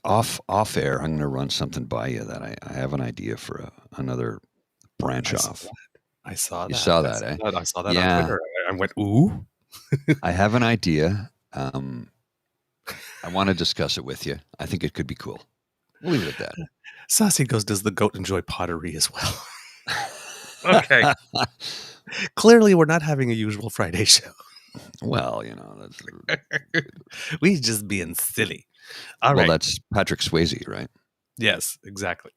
off air. I'm gonna run something by you that I have an idea for another branch off. I saw that. You saw that, eh? I saw that on Twitter. I went, ooh. I have an idea. I want to discuss it with you. I think it could be cool. We'll leave it at that. Saucy goes, does the goat enjoy pottery as well? Okay. Clearly, we're not having a usual Friday show. Well, that's we just being silly. All right. That's Patrick Swayze, right? Yes, exactly.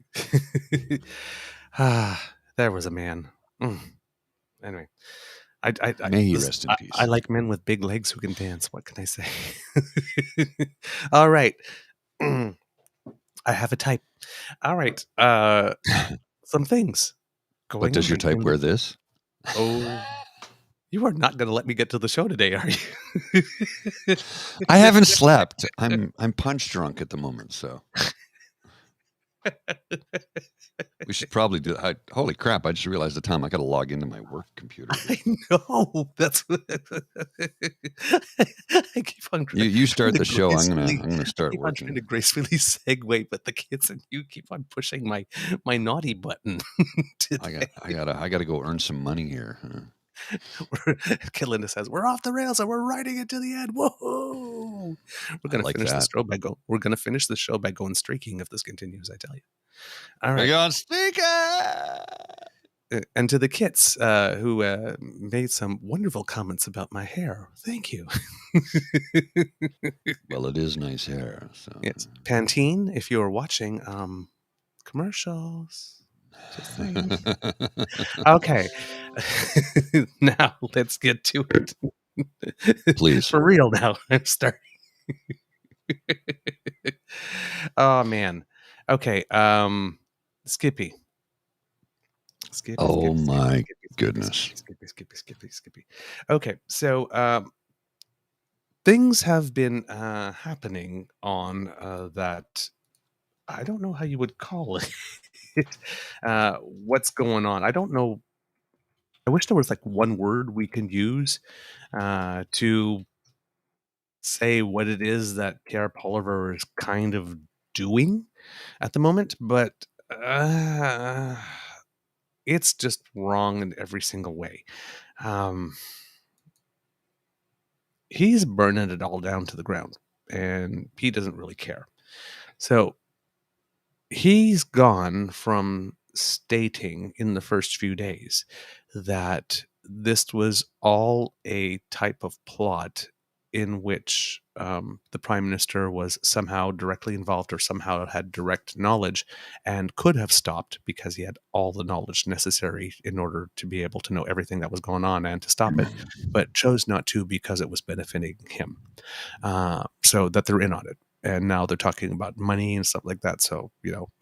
There was a man. Anyway, May he rest in peace. I like men with big legs who can dance. What can I say? All right. I have a type. All right. Some things. But does your type wear this? Oh, you are not going to let me get to the show today, are you? I haven't slept. I'm punch drunk at the moment, so we should probably do that. Holy crap! I just realized the time. I got to log into my work computer. I know. That's what I keep on. You start the show. I'm gonna start working. I'm trying to gracefully segue, but the kids and you keep on pushing my naughty button. I gotta go earn some money here. Linda says we're off the rails and we're riding it to the end. Whoa! We're gonna finish the show by going. We're gonna finish the show by going streaking if this continues. I tell you. All right, we're going streaking. And to the kits who made some wonderful comments about my hair, thank you. Well, it is nice hair. So yes, Pantene. If you are watching, commercials. Just saying. Okay. Now let's get to it. Please. For real now. I'm starting. Oh man. Okay. Skippy. Oh my goodness. Skippy. Okay. So things have been happening on that. I don't know how you would call it. What's going on? I don't know. I wish there was like one word we can use to say what it is that Pierre Poliver is kind of doing at the moment, but uh, it's just wrong in every single way. Um, he's burning it all down to the ground, and he doesn't really care. So he's gone from stating in the first few days that this was all a type of plot in which the prime minister was somehow directly involved or somehow had direct knowledge and could have stopped because he had all the knowledge necessary in order to be able to know everything that was going on and to stop it, but chose not to because it was benefiting him. So that they're in on it. And now they're talking about money and stuff like that. So,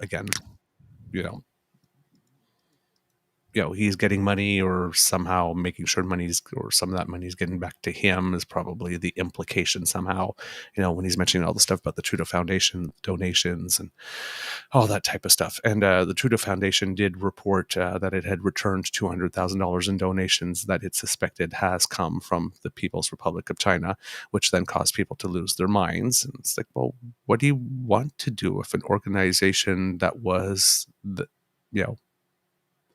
again, you know, he's getting money or somehow making sure some of that money is getting back to him is probably the implication somehow, when he's mentioning all the stuff about the Trudeau Foundation donations and all that type of stuff. And the Trudeau Foundation did report that it had returned $200,000 in donations that it suspected has come from the People's Republic of China, which then caused people to lose their minds. And it's like, well, what do you want to do if an organization that was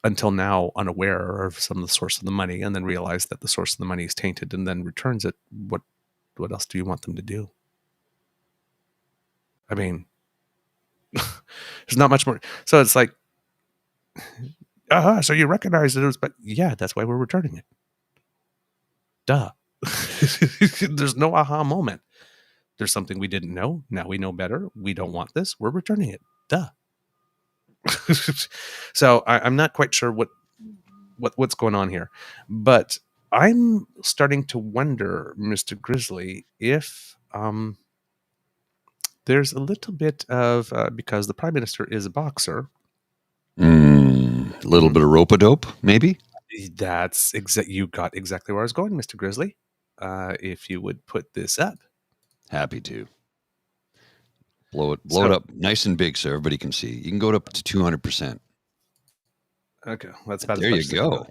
until now unaware of some of the source of the money and then realize that the source of the money is tainted and then returns it? What else do you want them to do? I mean, there's not much more. So it's like, so you recognize it, but yeah, that's why we're returning it. Duh. There's no aha moment. There's something we didn't know. Now we know better. We don't want this. We're returning it. Duh. So I'm not quite sure what's going on here, but I'm starting to wonder, Mr. Grizzly, if there's a little bit of because the prime minister is a boxer. A little bit of rope-a-dope, maybe. That's you got exactly where I was going, Mr. Grizzly. If you would put this up. Happy to. Blow it up nice and big so everybody can see. You can go up to 200%. Okay, that's about there you go.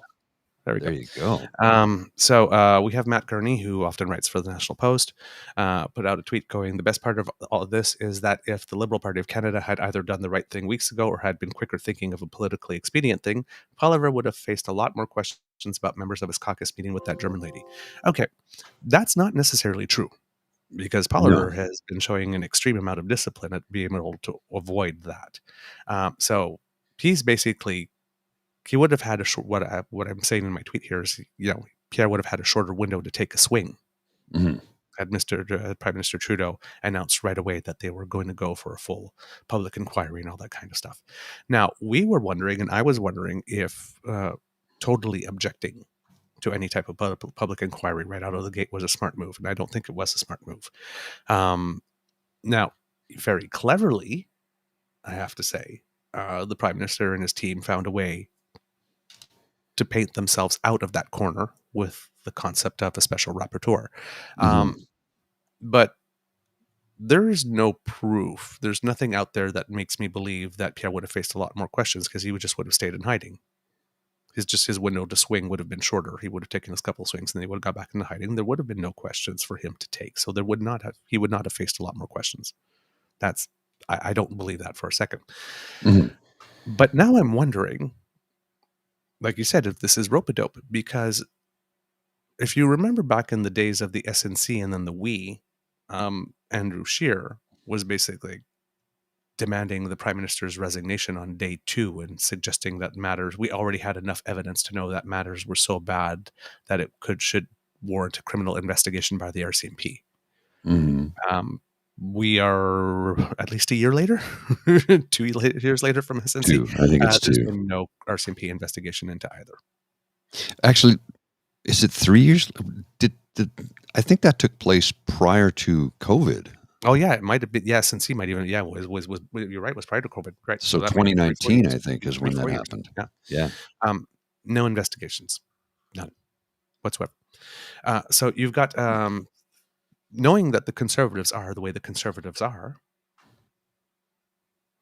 There we go. There you go. So we have Matt Gurney, who often writes for the National Post, put out a tweet going, the best part of all of this is that if the Liberal Party of Canada had either done the right thing weeks ago or had been quicker thinking of a politically expedient thing, Poliver would have faced a lot more questions about members of his caucus meeting with that German lady. Okay, that's not necessarily true, because Poliver has been showing an extreme amount of discipline at being able to avoid that. So he's basically... he would have had a short. What I'm saying in my tweet here is, Pierre would have had a shorter window to take a swing. Mm-hmm. Had Prime Minister Trudeau announced right away that they were going to go for a full public inquiry and all that kind of stuff. Now we were wondering, and I was wondering, if totally objecting to any type of public inquiry right out of the gate was a smart move, and I don't think it was a smart move. Now, very cleverly, I have to say, the Prime Minister and his team found a way to paint themselves out of that corner with the concept of a special rapporteur. But there is no proof. There's nothing out there that makes me believe that Pierre would have faced a lot more questions, because he would have stayed in hiding. His window to swing would have been shorter. He would have taken his couple of swings and they would have got back into hiding. There would have been no questions for him to take. So he would not have faced a lot more questions. I don't believe that for a second. But now I'm wondering, like you said, if this is rope-a-dope, because if you remember back in the days of the SNC and then the we, Andrew Scheer was basically demanding the Prime Minister's resignation on day 2 and suggesting that we already had enough evidence to know that matters were so bad that it should warrant a criminal investigation by the RCMP. We are at least a year later, 2 years later from SNC. I think it's 2. There's been no RCMP investigation into either. Actually, is it 3 years? I think that took place prior to COVID. Oh yeah, it might have been. Yeah, SNC might even. Yeah, was you're right? Was prior to COVID, right? So 2019, I think, is when that happened. Yeah. No investigations, none whatsoever. So you've got knowing that the Conservatives are the way the Conservatives are,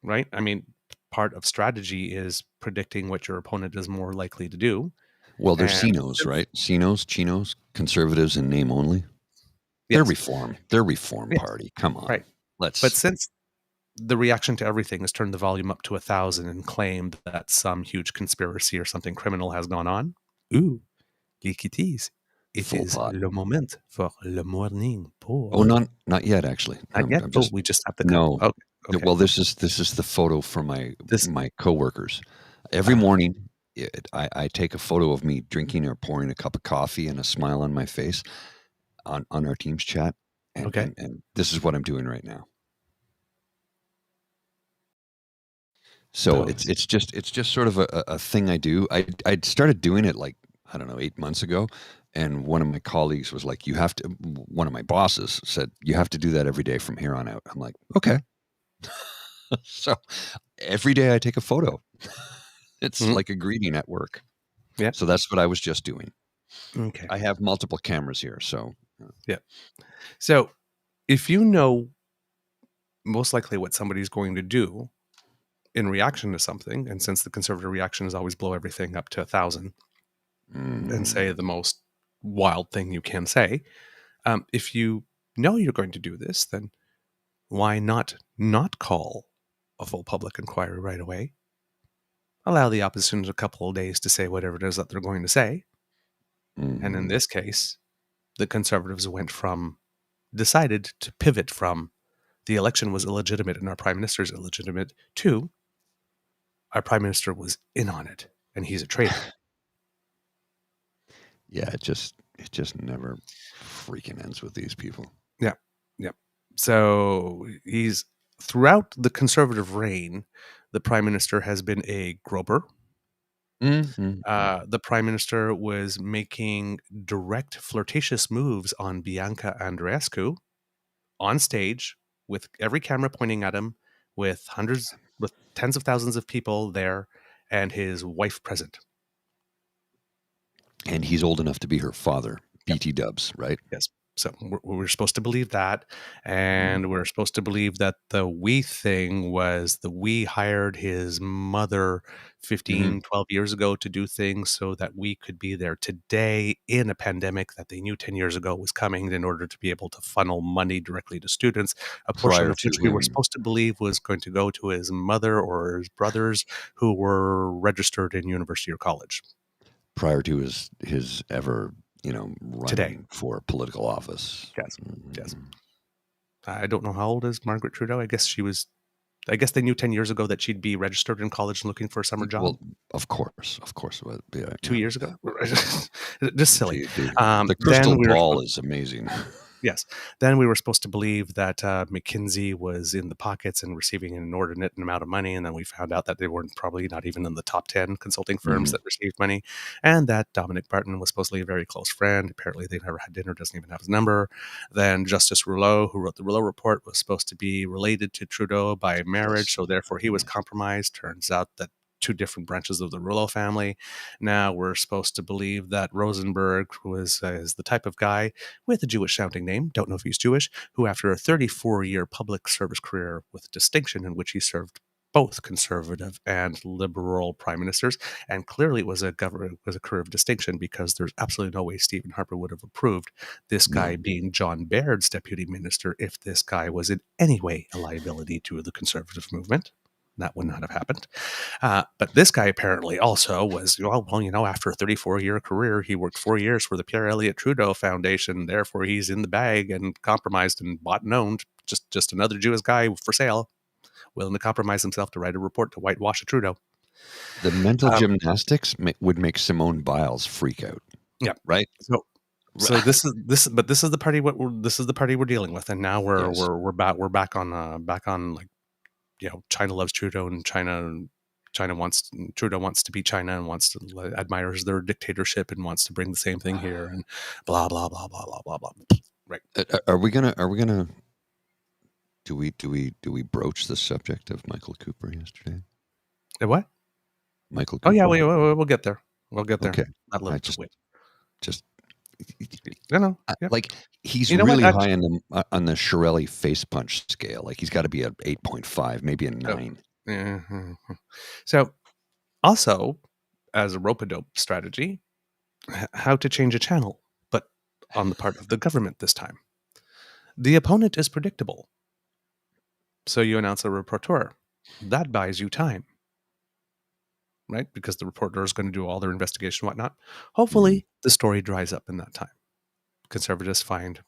right? I mean, part of strategy is predicting what your opponent is more likely to do. Well, they're And CINOs, right? CINOs, Chinos, conservatives in name only. They're yes, reform. They're reform yes, party. Come on. right. But since the reaction to everything is turn the volume up to 1,000 and claim that some huge conspiracy or something criminal has gone on, ooh, geekities. It Full is pot. le moment for le morning pour. Oh, not yet, actually. Not yet? I'm just We just have the cup. no. Okay. Well, this is the photo from my coworkers. Every morning, I take a photo of me drinking or pouring a cup of coffee and a smile on my face on our team's chat, and this is what I'm doing right now. So it's just sort of a thing I do. I started doing it like, I don't know, 8 months ago, and one of my colleagues was like, one of my bosses said, you have to do that every day from here on out. I'm like, okay. So every day I take a photo. It's like a greeting at work. Yeah. So that's what I was just doing. Okay. I have multiple cameras here, so yeah. So if you know most likely what somebody's going to do in reaction to something, and since the conservative reaction is always blow everything up to 1,000 and say the most wild thing you can say, if you know you're going to do this, then why not call a full public inquiry right away? Allow the opposition a couple of days to say whatever it is that they're going to say. And in this case, the conservatives decided to pivot from the election was illegitimate and our prime minister is illegitimate to our prime minister was in on it and he's a traitor. Yeah, it just never freaking ends with these people. Yeah. So he's throughout the conservative reign, the prime minister has been a groper. The prime minister was making direct flirtatious moves on Bianca Andreescu on stage with every camera pointing at him, with tens of thousands of people there, and his wife present. And he's old enough to be her father, BT Dubs, right? Yes. So we're supposed to believe that. And we're supposed to believe that the we thing was the we hired his mother 15, 12 years ago to do things so that we could be there today in a pandemic that they knew 10 years ago was coming in order to be able to funnel money directly to students, a portion of which we were supposed to believe was going to go to his mother or his brothers who were registered in university or college. Prior to his ever, running for political office. Yes. I don't know how old is Margaret Trudeau. I guess they knew 10 years ago that she'd be registered in college and looking for a summer job. Well, of course. Yeah, 2 years ago. Just silly. The crystal ball is amazing. Yes. Then we were supposed to believe that McKinsey was in the pockets and receiving an inordinate amount of money. And then we found out that they weren't probably not even in the top 10 consulting firms that received money. And that Dominic Barton was supposedly a very close friend. Apparently they never had dinner, doesn't even have his number. Then Justice Rouleau, who wrote the Rouleau Report, was supposed to be related to Trudeau by marriage. So therefore he was compromised. Turns out that two different branches of the Rouleau family. Now we're supposed to believe that Rosenberg is the type of guy with a Jewish sounding name, don't know if he's Jewish, who after a 34-year public service career with distinction in which he served both conservative and liberal prime ministers, and clearly it was a career of distinction because there's absolutely no way Stephen Harper would have approved this guy being John Baird's deputy minister if this guy was in any way a liability to the conservative movement. That would not have happened. But this guy apparently also was, after a 34-year career, he worked 4 years for the Pierre Elliott Trudeau Foundation. Therefore, he's in the bag and compromised and bought and owned. Just another Jewish guy for sale, willing to compromise himself to write a report to whitewash a Trudeau. The mental gymnastics would make Simone Biles freak out. Yeah. Right. So this is the party. This is the party we're dealing with, and now we're back on like. China loves Trudeau, and Trudeau wants to be China and admires their dictatorship and wants to bring the same thing here and blah blah blah blah blah blah blah. Right? Are we gonna? Do we broach the subject of Michael Cooper yesterday? What? Michael Cooper. Oh yeah, we'll get there. Okay. Just. No. Like he's really high on the Shirelli face punch scale. Like he's got to be at 8.5, maybe a 9. Mhm. So, also, as a rope-a-dope strategy, how to change a channel, but on the part of the government this time. The opponent is predictable, so you announce a reporter. That buys you time, right? Because the reporter is going to do all their investigation and whatnot. Hopefully, the story dries up in that time. Conservatives find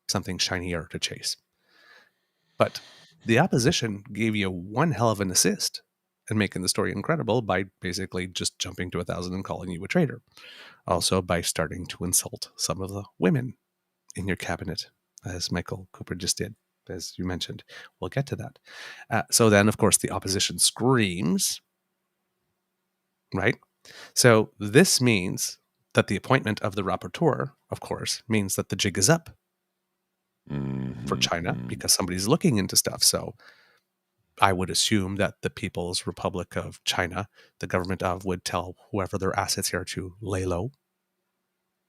something shinier to chase. But the opposition gave you one hell of an assist and making the story incredible by basically just jumping to 1,000 and calling you a traitor. Also, by starting to insult some of the women in your cabinet, as Michael Cooper just did, as you mentioned. We'll get to that. So then, of course, the opposition screams, right? So this means that the appointment of the rapporteur, of course, means that the jig is up for China because somebody's looking into stuff. So I would assume that the People's Republic of China, the government of, would tell whoever their assets here to lay low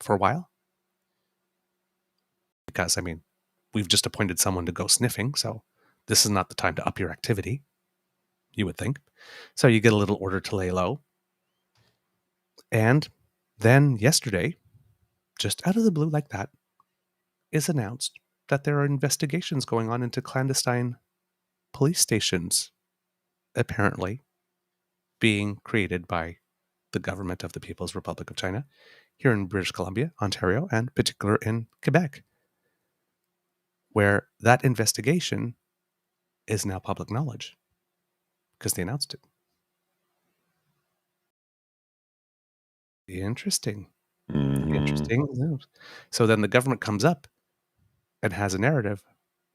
for a while. Because, I mean, we've just appointed someone to go sniffing, so this is not the time to up your activity, you would think. So you get a little order to lay low. And then yesterday, just out of the blue like that, is announced that there are investigations going on into clandestine police stations, apparently being created by the government of the People's Republic of China here in British Columbia, Ontario, and particular in Quebec, where that investigation is now public knowledge because they announced it. Interesting. Interesting news. So then the government comes up and has a narrative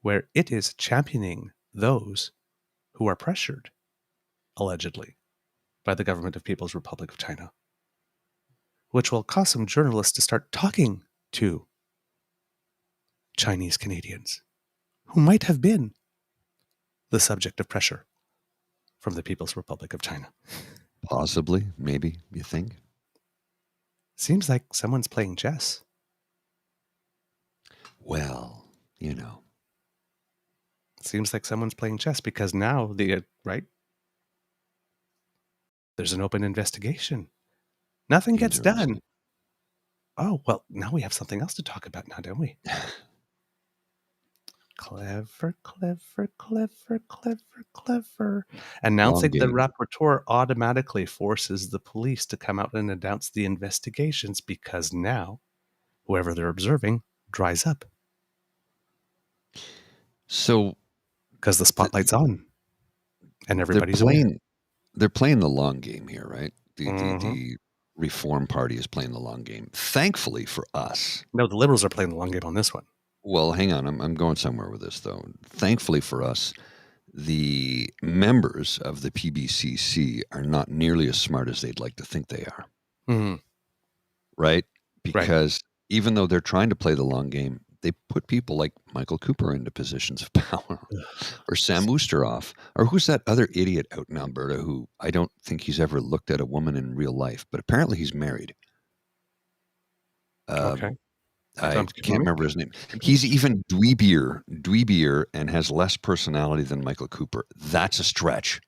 where it is championing those who are pressured, allegedly, by the government of People's Republic of China, which will cause some journalists to start talking to Chinese Canadians who might have been the subject of pressure from the People's Republic of China. Possibly, maybe, you think? Seems like someone's playing chess. Well, you know. Seems like someone's playing chess because now right? There's an open investigation. Nothing gets done. Oh, well, now we have something else to talk about now, don't we? Clever, clever, clever, clever, clever. Announcing the rapporteur automatically forces the police to come out and announce the investigations because now whoever they're observing dries up. So, because the spotlight's on and everybody's they're playing the long game here, right? The Reform Party is playing the long game. Thankfully for us. No, the Liberals are playing the long game on this one. Well, hang on. I'm going somewhere with this, though. Thankfully for us, the members of the PBCC are not nearly as smart as they'd like to think they are. Mm-hmm. Right? Because even though they're trying to play the long game, they put people like Michael Cooper into positions of power, or Sam Oosteroff, or who's that other idiot out in Alberta who I don't think he's ever looked at a woman in real life, but apparently he's married. Okay. I can't remember his name. He's even dweebier and has less personality than Michael Cooper. That's a stretch.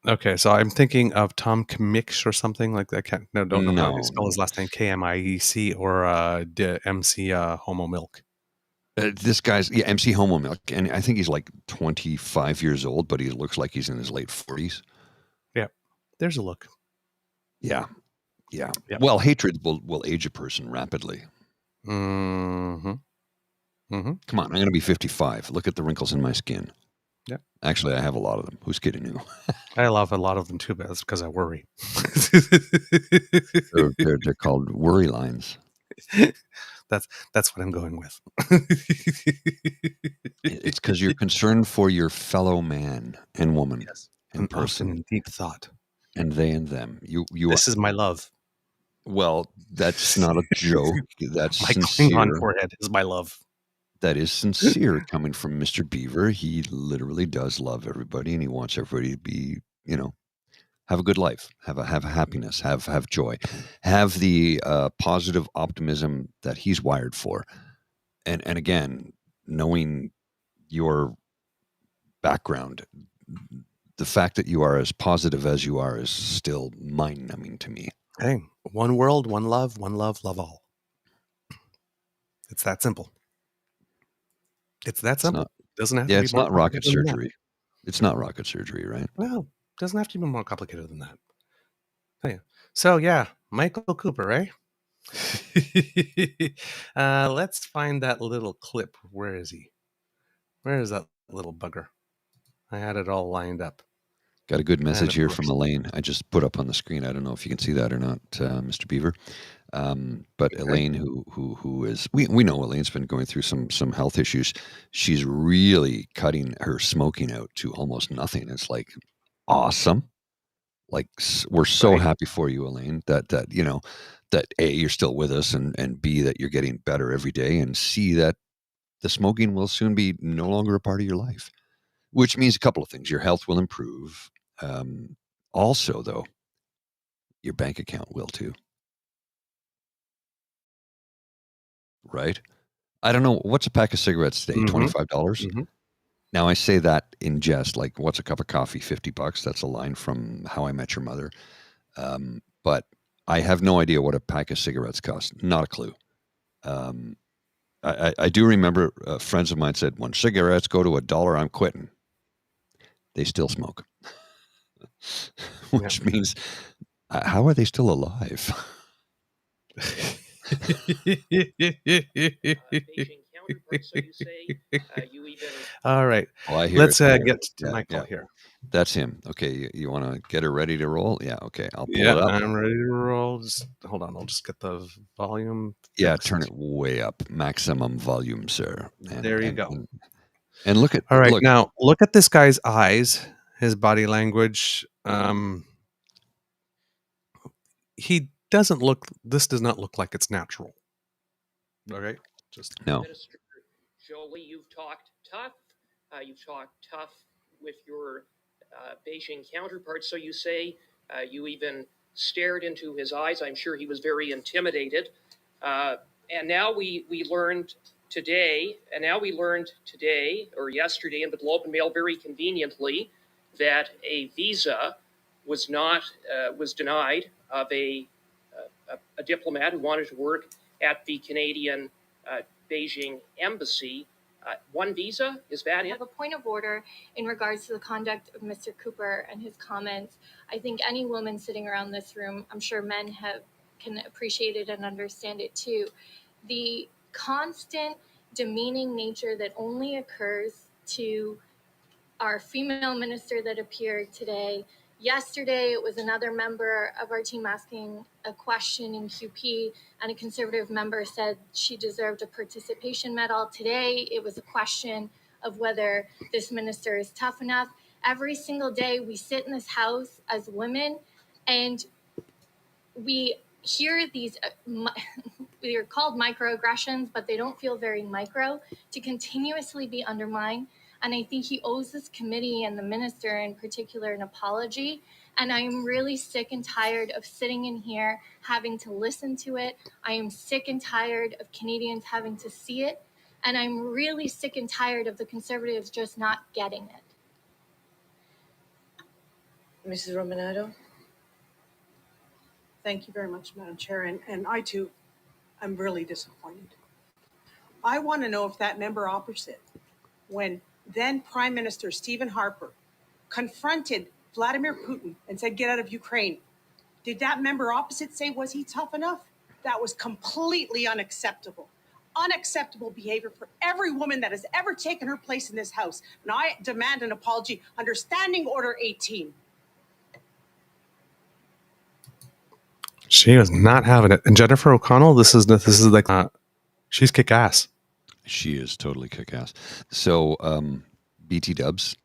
Okay, so I'm thinking of Tom Kmiec or something like that. Don't know how to spell his last name. Kmiec or MC Homo Milk. This guy's MC Homo Milk, and I think he's like 25 years old, but he looks like he's in his late 40s. Yeah, there's a look. Yeah. Well, hatred will age a person rapidly. Mm-hmm. Mm-hmm. Come on, I'm going to be 55. Look at the wrinkles in my skin. Yeah. Actually, I have a lot of them. Who's kidding you? I love a lot of them too, but that's because I worry. They're called worry lines. That's what I'm going with. It's because you're concerned for your fellow man and woman and person. Often in deep thought. And they and them. This is my love. Well, that's not a joke. That's my sincere. Klingon forehead is my love. That is sincere coming from Mr. Beaver. He literally does love everybody, and he wants everybody to be, have a good life, have a happiness, have joy, have the positive optimism that he's wired for. And again, knowing your background, the fact that you are as positive as you are is still mind-numbing to me. Hey, one world, one love, love all. It's that simple. It's that simple. Doesn't have to be It's more not rocket complicated than that. surgery. It's not rocket surgery, right? No, doesn't have to be more complicated than that. Hey. So yeah, Michael Cooper, eh? Let's find that little clip. Where is he? Where is that little bugger? I had it all lined up. Got a good message here from course. Elaine. I just put up on the screen. I don't know if you can see that or not, Mr. Beaver. But Okay. Elaine, who is we know Elaine's been going through some health issues. She's really cutting her smoking out to almost nothing. It's like awesome. Like we're so Right. happy for you, Elaine. That you know that A, you're still with us, and B, that you're getting better every day, and C, that the smoking will soon be no longer a part of your life. Which means a couple of things. Your health will improve. Also, though, your bank account will too. Right? I don't know. What's a pack of cigarettes today? $25? Mhm. Now, I say that in jest, like, what's a cup of coffee? $50? That's a line from How I Met Your Mother. But I have no idea what a pack of cigarettes costs. Not a clue. I do remember friends of mine said, when cigarettes go to $1, I'm quitting. They still smoke. Which means, how are they still alive? All right. Oh, I hear Let's it. get to Michael here. That's him. Okay, you want to get her ready to roll? Yeah, okay. I'll pull Yeah, it up. I'm ready to roll. Just hold on. I'll just get the volume Yeah, fixed. turn it way up. Maximum volume, sir. There you go. And look at All right, now look at this guy's eyes, his body language. He doesn't look. This does not look like it's natural. Okay, just no. Minister Jolie, you've talked tough. You've talked tough with your Beijing counterpart. So you say you even stared into his eyes. I'm sure he was very intimidated. And now we learned today, or yesterday in the Globe and Mail, very conveniently, that a visa was denied of a diplomat who wanted to work at the Canadian Beijing embassy. One visa, is that I have a point of order in regards to the conduct of Mr. Cooper and his comments. I think any woman sitting around this room, I'm sure men can appreciate it and understand it too. The constant demeaning nature that only occurs to our female minister that appeared today. Yesterday, it was another member of our team asking a question in QP, and a Conservative member said she deserved a participation medal. Today, it was a question of whether this minister is tough enough. Every single day, we sit in this house as women, and we hear these, they're called microaggressions, but they don't feel very micro, to continuously be undermined. And I think he owes this committee and the minister in particular an apology. And I am really sick and tired of sitting in here having to listen to it. I am sick and tired of Canadians having to see it. And I'm really sick and tired of the Conservatives just not getting it. Mrs. Romanado? Thank you very much, Madam Chair. And I, too, am really disappointed. I want to know if that member opposite, when then Prime Minister Stephen Harper confronted Vladimir Putin and said, get out of Ukraine, did that member opposite say, was he tough enough? That was completely unacceptable. Unacceptable behavior for every woman that has ever taken her place in this House. And I demand an apology under Standing Order 18. she is not having it. And Jennifer O'Connell, this is like she's kick ass. She is totally kick-ass. So, BT Dubs,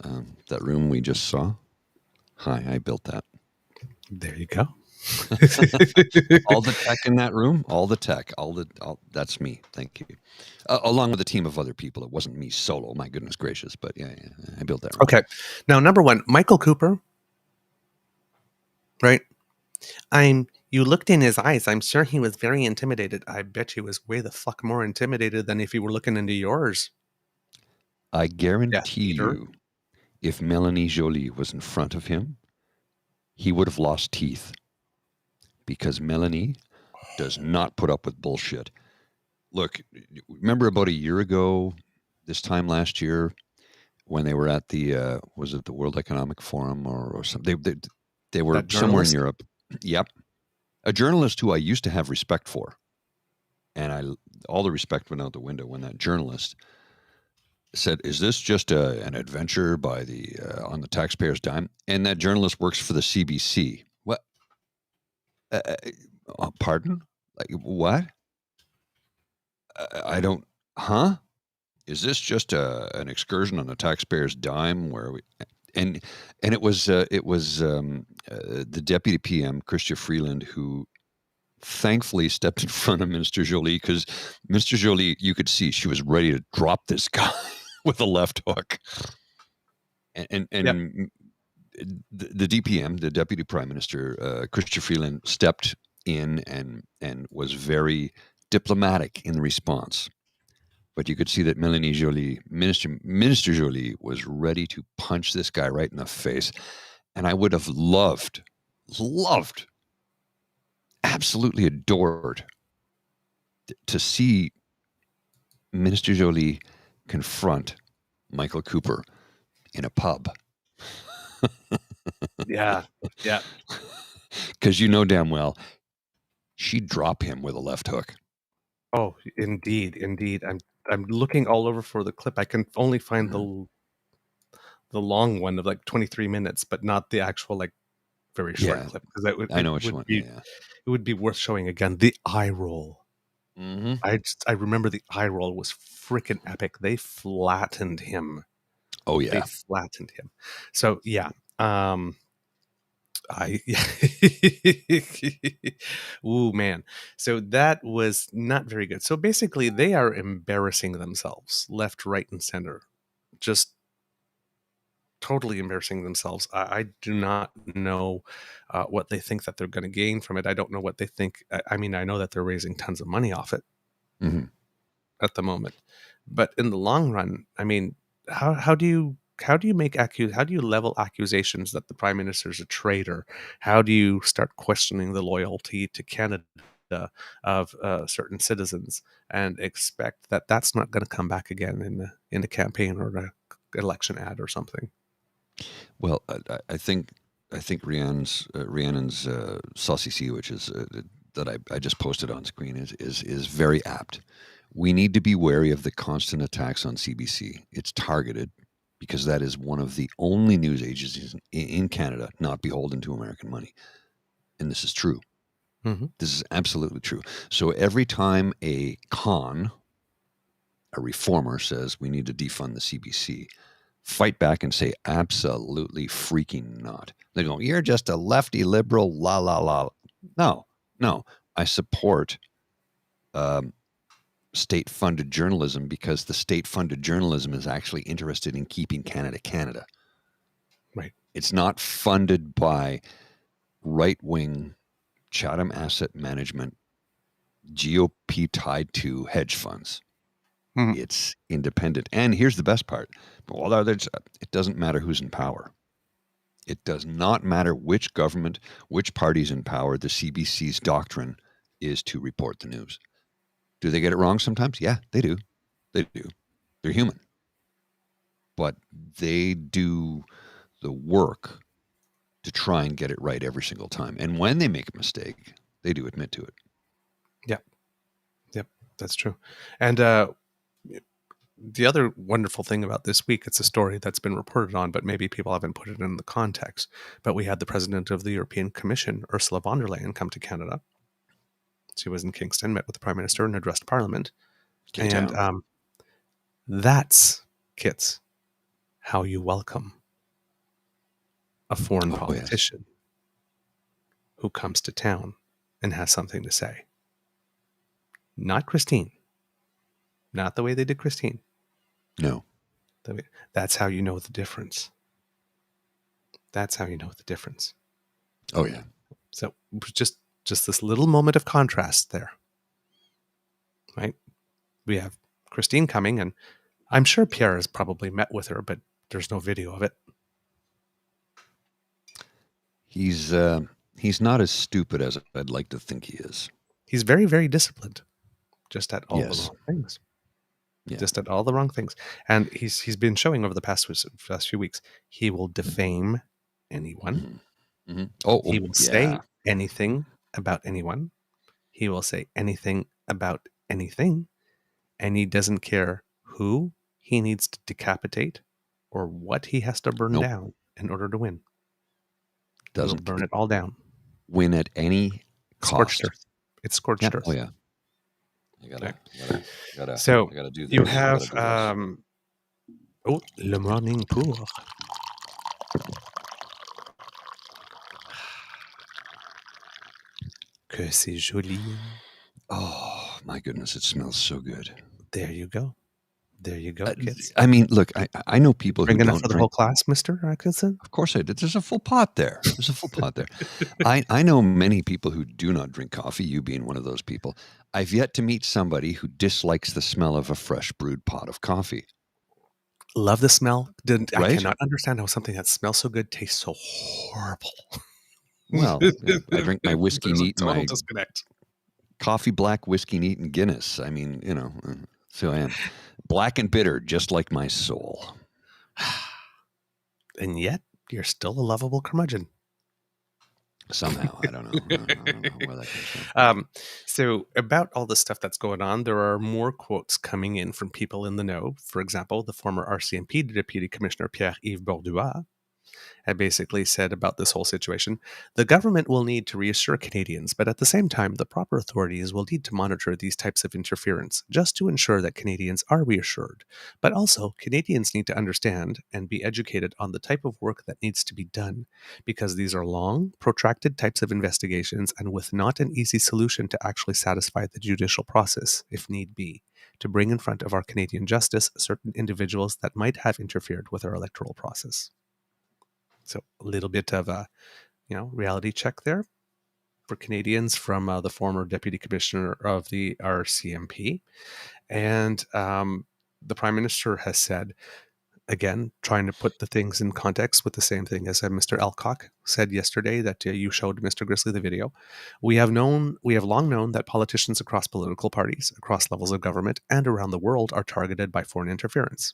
that room we just saw. Hi, I built that. There you go. All the tech in that room, all that's me. Thank you. Along with a team of other people. It wasn't me solo. My goodness gracious. But yeah, I built that room. Okay. Now, number one, Michael Cooper, right? You looked in his eyes. I'm sure he was very intimidated. I bet he was way the fuck more intimidated than if he were looking into yours. I guarantee you, if Melanie Joly was in front of him, he would have lost teeth, because Melanie does not put up with bullshit. Look, remember about a year ago, this time last year, when they were at the was it the World Economic Forum or something? They were That somewhere in journalist? Europe. Yep, a journalist who I used to have respect for, and all the respect went out the window when that journalist said, "Is this just an adventure by the on the taxpayer's dime?" And that journalist works for the CBC. What? Pardon? Like what? I don't. Huh? Is this just an excursion on the taxpayer's dime where we? And it was the deputy PM, Christian Freeland, who thankfully stepped in front of Minister Joly, because Minister Joly, you could see she was ready to drop this guy with a left hook. And Yep. the DPM, the Deputy Prime Minister, Christian Freeland, stepped in and was very diplomatic in the response. But you could see that Melanie Joly, Minister Joly, was ready to punch this guy right in the face. And I would have loved, absolutely adored to see Minister Joly confront Michael Cooper in a pub. Yeah. Because you know damn well she'd drop him with a left hook. Oh, indeed. I'm looking all over for the clip. I can only find the long one of like 23 minutes, but not the actual like very short clip, because I know what you want. It would be worth showing again. The eye roll. Mm-hmm. I remember the eye roll was freaking epic. They flattened him. Oh yeah, they flattened him. So yeah, ooh man. So that was not very good. So basically, they are embarrassing themselves left, right, and center. Just totally embarrassing themselves. I do not know what they think that they're going to gain from it. I don't know what they think. I mean, I know that they're raising tons of money off it at the moment, but in the long run, I mean, how do you level accusations that the prime minister is a traitor? How do you start questioning the loyalty to Canada of certain citizens and expect that that's not going to come back again in a campaign or an election ad or something? Well, I think Rhiannon's saucy sea, which is that I just posted on screen, is very apt. We need to be wary of the constant attacks on CBC. It's targeted because that is one of the only news agencies in Canada not beholden to American money, and this is true. Mm-hmm. This is absolutely true. So every time a reformer says we need to defund the CBC, fight back and say, absolutely freaking not. They go, you're just a lefty liberal, la, la, la. No. I support state-funded journalism because the state-funded journalism is actually interested in keeping Canada. Right. It's not funded by right-wing Chatham Asset Management, GOP tied to hedge funds. Mm-hmm. It's independent. And here's the best part. Well, it doesn't matter who's in power. It does not matter which government, which party's in power. The CBC's doctrine is to report the news. Do they get it wrong sometimes? Yeah, they do. They're human. But they do the work to try and get it right every single time. And when they make a mistake, they do admit to it. Yep, that's true. And the other wonderful thing about this week, it's a story that's been reported on, but maybe people haven't put it in the context. But we had the president of the European Commission, Ursula von der Leyen, come to Canada. She was in Kingston, met with the prime minister and addressed Parliament. And that's, Kits, how you welcome a foreign politician who comes to town and has something to say. Not Christine. Not the way they did Christine. No. That's how you know the difference. That's how you know the difference. Oh, yeah. So just this little moment of contrast there. Right? We have Christine coming, and I'm sure Pierre has probably met with her, but there's no video of it. He's not as stupid as I'd like to think he is. He's very, very disciplined, just at all the Yes. wrong things. Yeah. Just at all the wrong things. And he's been showing over the past few weeks, he will defame anyone. Mm-hmm. Oh, He will say anything about anyone. He will say anything about anything. And he doesn't care who he needs to decapitate or what he has to burn down in order to win. Doesn't He'll burn it all down. Win at any cost. Scorched earth. It's scorched earth. Oh yeah. I gotta do this. You have le morning pour. Que c'est joli. Oh my goodness, it smells so good. There you go. There you go, kids. I mean, look, I know people who Bringing don't enough for the drink. whole class, Mr. Atkinson? Of course I did. There's a full pot there. I know many people who do not drink coffee, you being one of those people. I've yet to meet somebody who dislikes the smell of a fresh brewed pot of coffee. Love the smell. Right? I cannot understand how something that smells so good tastes so horrible. Well, I drink my whiskey neat and my disconnect. coffee black, whiskey neat, and Guinness. I mean, so I am. Black and bitter, just like my soul. And yet, you're still a lovable curmudgeon. Somehow. I don't know. I don't know where that comes from. So about all the stuff that's going on, there are more quotes coming in from people in the know. For example, the former RCMP Deputy Commissioner Pierre-Yves Bourdois had basically said about this whole situation, the government will need to reassure Canadians, but at the same time, the proper authorities will need to monitor these types of interference just to ensure that Canadians are reassured. But also, Canadians need to understand and be educated on the type of work that needs to be done, because these are long, protracted types of investigations and with not an easy solution to actually satisfy the judicial process, if need be, to bring in front of our Canadian justice certain individuals that might have interfered with our electoral process. So a little bit of a, reality check there for Canadians from the former Deputy Commissioner of the RCMP. And the Prime Minister has said, again, trying to put the things in context with the same thing as Mr. Alcock said yesterday that you showed Mr. Grizzly the video. We have long known that politicians across political parties, across levels of government, and around the world are targeted by foreign interference.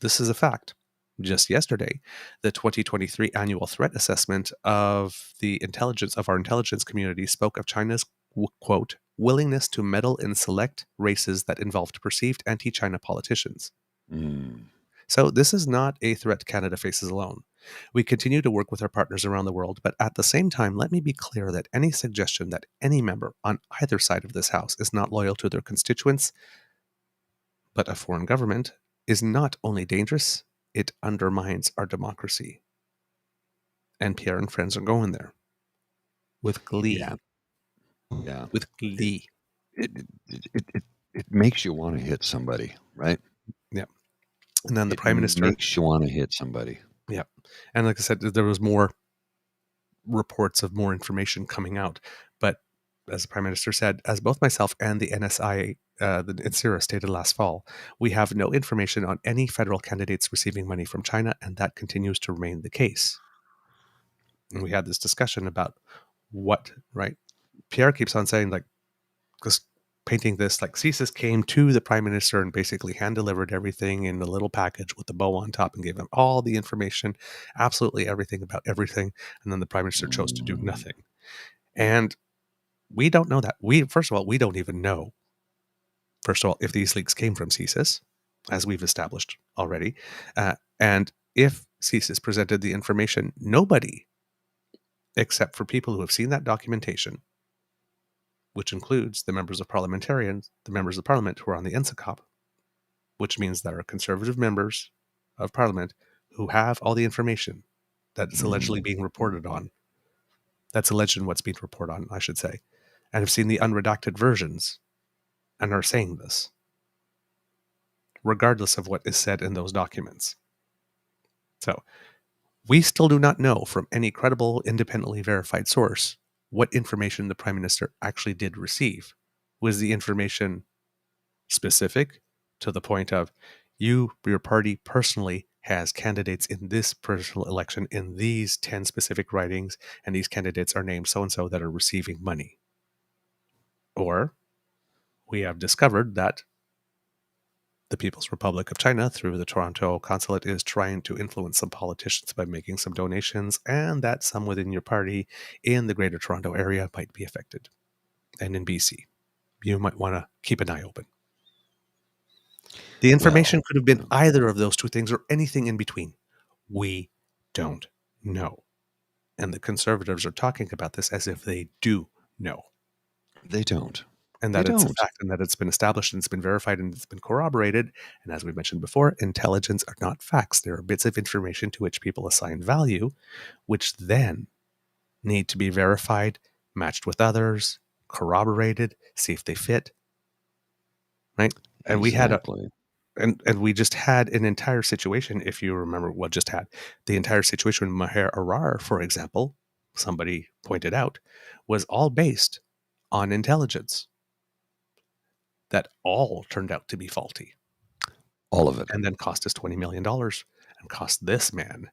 This is a fact. Just yesterday, the 2023 annual threat assessment of our intelligence community spoke of China's, quote, willingness to meddle in select races that involved perceived anti-China politicians. So this is not a threat Canada faces alone. We continue to work with our partners around the world, but at the same time, let me be clear that any suggestion that any member on either side of this house is not loyal to their constituents, but a foreign government, is not only dangerous, it undermines our democracy. And Pierre and friends are going there with glee. Yeah. With glee. It makes you want to hit somebody, right? Yeah. And then the Prime Minister makes you want to hit somebody. Yeah. And like I said, there was more reports of more information coming out. But as the Prime Minister said, as both myself and the NSI, the NSIRA stated last fall, we have no information on any federal candidates receiving money from China, and that continues to remain the case. And we had this discussion about what, right? Pierre keeps on saying, like, just painting this, like, CSIS came to the Prime Minister and basically hand-delivered everything in a little package with a bow on top and gave him all the information, absolutely everything about everything, and then the Prime Minister chose to do nothing. And we don't know that. First of all, we don't even know, first of all, if these leaks came from CSIS, as we've established already. And if CSIS presented the information, nobody, except for people who have seen that documentation, which includes the members of Parliament who are on the NSICOP, which means there are conservative members of Parliament who have all the information that's allegedly being reported on. That's alleged in what's being reported on, I should say, and have seen the unredacted versions and are saying this, regardless of what is said in those documents. So, we still do not know from any credible, independently verified source what information the Prime Minister actually did receive. Was the information specific to the point of your party personally has candidates in this personal election in these 10 specific ridings, and these candidates are named so-and-so that are receiving money. Or we have discovered that the People's Republic of China, through the Toronto consulate, is trying to influence some politicians by making some donations, and that some within your party in the Greater Toronto area might be affected. And in BC, you might want to keep an eye open. The information could have been either of those two things or anything in between. We don't know. And the Conservatives are talking about this as if they do know. They don't. And that it's a fact, and that it's been established, and it's been verified, and it's been corroborated. And as we mentioned before, intelligence are not facts. There are bits of information to which people assign value, which then need to be verified, matched with others, corroborated, see if they fit. Right? And Exactly. we just had an entire situation, if you remember what just had, the entire situation with Maher Arar, for example, somebody pointed out, was all based on intelligence. That all turned out to be faulty. All of it. And then cost us $20 million and cost this man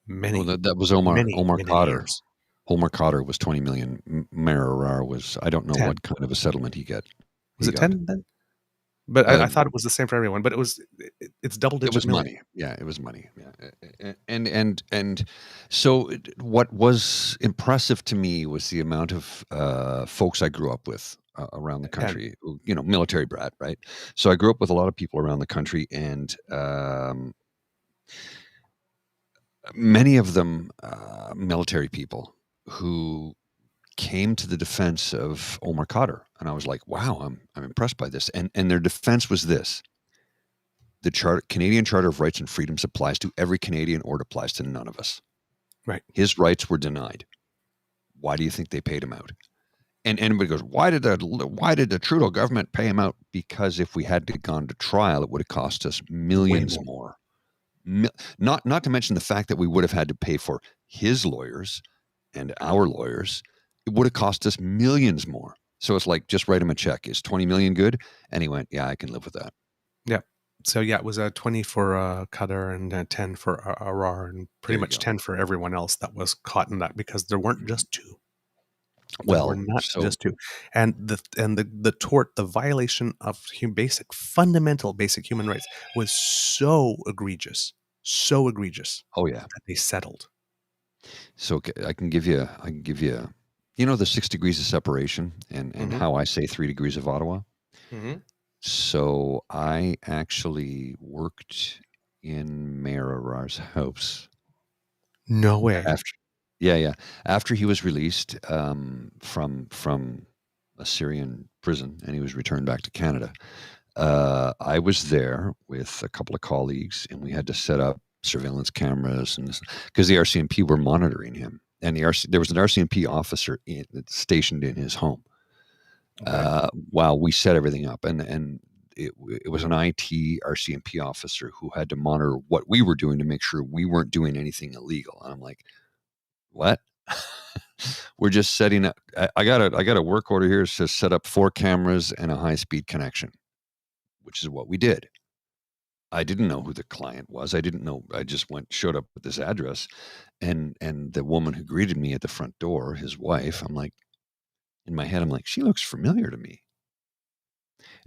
many, that was Omar many Khadr. years. Omar Khadr was 20 million. Maher Arar was, I don't know 10. what kind of a settlement he got. Was it 10 then? But I thought it was the same for everyone. But it's double digit. It was million. money. Yeah, it was money. Yeah, and so what was impressive to me was the amount of folks I grew up with around the country. You know, military brat, right? So I grew up with a lot of people around the country, and many of them military people who came to the defense of Omar Khadr, and I was like, wow, I'm impressed by this. And their defense was this: the Canadian Charter of Rights and Freedoms applies to every Canadian, or it applies to none of us. Right. His rights were denied. Why do you think they paid him out? And everybody goes, why did the Trudeau government pay him out? Because if we had gone to trial, it would have cost us millions more. Not to mention the fact that we would have had to pay for his lawyers and our lawyers. It would have cost us millions more. So it's like, just write him a check. Is 20 million good? And he went, yeah, I can live with that. Yeah. So yeah, it was 20 for Khadr and 10 for Arar, and pretty much 10 for everyone else that was caught in that, because there weren't just two. Well, we're not just two. And the tort, the violation of fundamental basic human rights was so egregious. Oh yeah, that they settled. So I can give you, you know, the 6 degrees of separation, and how I say 3 degrees of Ottawa. Mm-hmm. So I actually worked in Mayor Arar's house. No way. After he was released from a Syrian prison, and he was returned back to Canada, I was there with a couple of colleagues, and we had to set up surveillance cameras, and because the RCMP were monitoring him, and there was an RCMP officer stationed in his home while we set everything up, and it was an IT RCMP officer who had to monitor what we were doing to make sure we weren't doing anything illegal. And I'm like, what? We're just setting up. I got a work order here to set up 4 cameras and a high-speed connection, which is what we did. I didn't know who the client was. I didn't know. I just showed up with this address, and the woman who greeted me at the front door, his wife, I'm like, in my head, I'm like, she looks familiar to me.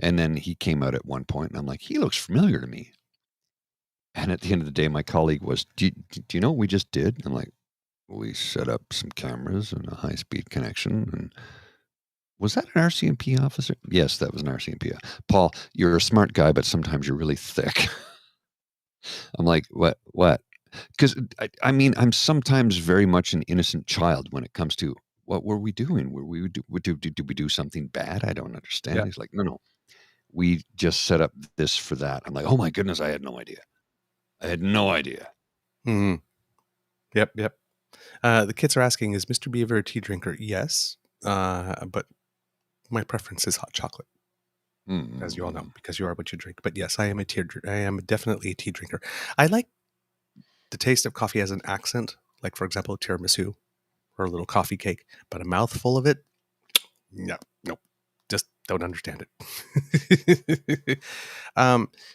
And then he came out at one point, and I'm like, he looks familiar to me. And at the end of the day, my colleague was, do you know what we just did? I'm like, we set up some cameras and a high-speed connection. And was that an RCMP officer? Yes, that was an RCMP. Paul, you're a smart guy, but sometimes you're really thick. I'm like, what? Because, I mean, I'm sometimes very much an innocent child when it comes to, what were we doing? Did we do something bad? I don't understand. Yeah. He's like, no. We just set up this for that. I'm like, oh my goodness, I had no idea. Mm-hmm. Yep. The kids are asking, is Mr. Beaver a tea drinker? Yes. But my preference is hot chocolate. As you all know, because you are what you drink. But yes, I am definitely a tea drinker. I like the taste of coffee as an accent, like, for example, tiramisu or a little coffee cake, but a mouthful of it, no, just don't understand it.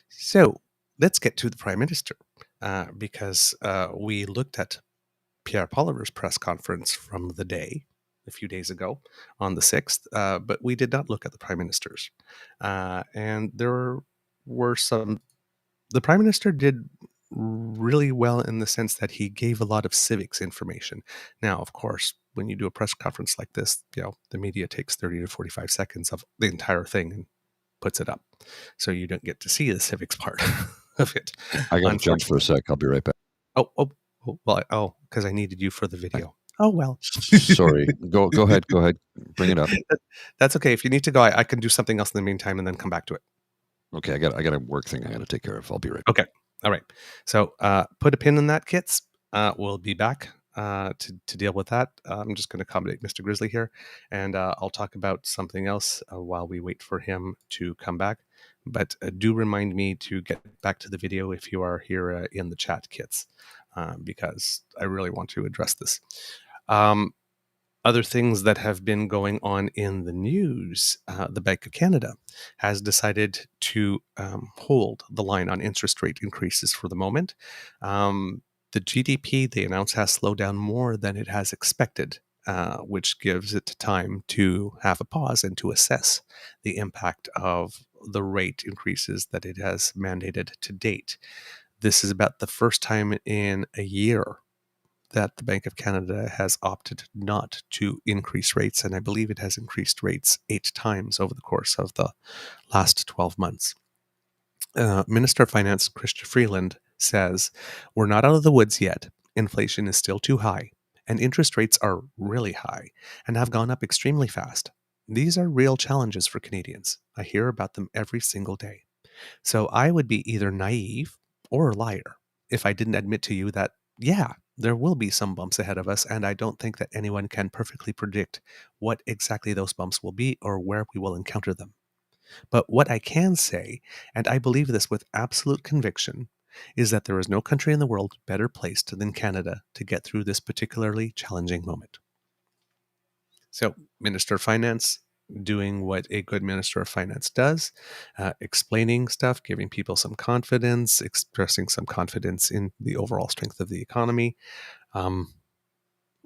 So let's get to the Prime Minister. because we looked at Pierre Poilievre's press conference from the day, a few days ago, on the 6th, but we did not look at the Prime Minister's. And there were some... The Prime Minister did really well in the sense that he gave a lot of civics information. Now, of course, when you do a press conference like this, the media takes 30 to 45 seconds of the entire thing and puts it up. So you don't get to see the civics part of it. I got to jump for a sec. I'll be right back. Because I needed you for the video. Oh, well. Sorry. Go ahead. Bring it up. That's okay. If you need to go, I can do something else in the meantime and then come back to it. Okay, I got a work thing I got to take care of. I'll be right back. Okay. All right. So put a pin in that, kits. We'll be back to deal with that. I'm just going to accommodate Mr. Grizzly here, and I'll talk about something else while we wait for him to come back. But do remind me to get back to the video if you are here in the chat, kits, because I really want to address this. Other things that have been going on in the news, the Bank of Canada has decided to hold the line on interest rate increases for the moment. The GDP, they announced, has slowed down more than it has expected, which gives it time to have a pause and to assess the impact of the rate increases that it has mandated to date. This is about the first time in a year that the Bank of Canada has opted not to increase rates, and I believe it has increased rates 8 times over the course of the last 12 months. Minister of Finance Chrystia Freeland says, "We're not out of the woods yet. Inflation is still too high, and interest rates are really high and have gone up extremely fast. These are real challenges for Canadians. I hear about them every single day. So I would be either naive or a liar if I didn't admit to you that, yeah, there will be some bumps ahead of us, and I don't think that anyone can perfectly predict what exactly those bumps will be or where we will encounter them. But what I can say, and I believe this with absolute conviction, is that there is no country in the world better placed than Canada to get through this particularly challenging moment." So, Minister of Finance doing what a good Minister of Finance does, explaining stuff, giving people some confidence, expressing some confidence in the overall strength of the economy.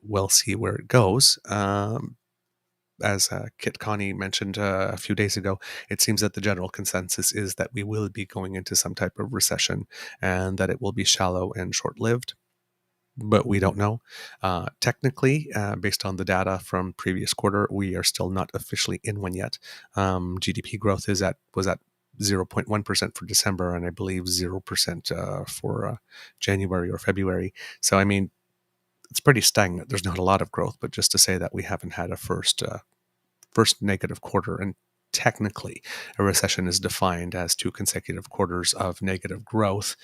We'll see where it goes. As Kit Connie mentioned a few days ago, it seems that the general consensus is that we will be going into some type of recession and that it will be shallow and short-lived. But we don't know. Technically, based on the data from previous quarter, we are still not officially in one yet. GDP growth was at 0.1% for December, and I believe 0% for January or February. So, I mean, it's pretty stagnant. There's not a lot of growth, but just to say that we haven't had a first negative quarter, and technically a recession is defined as 2 consecutive quarters of negative growth.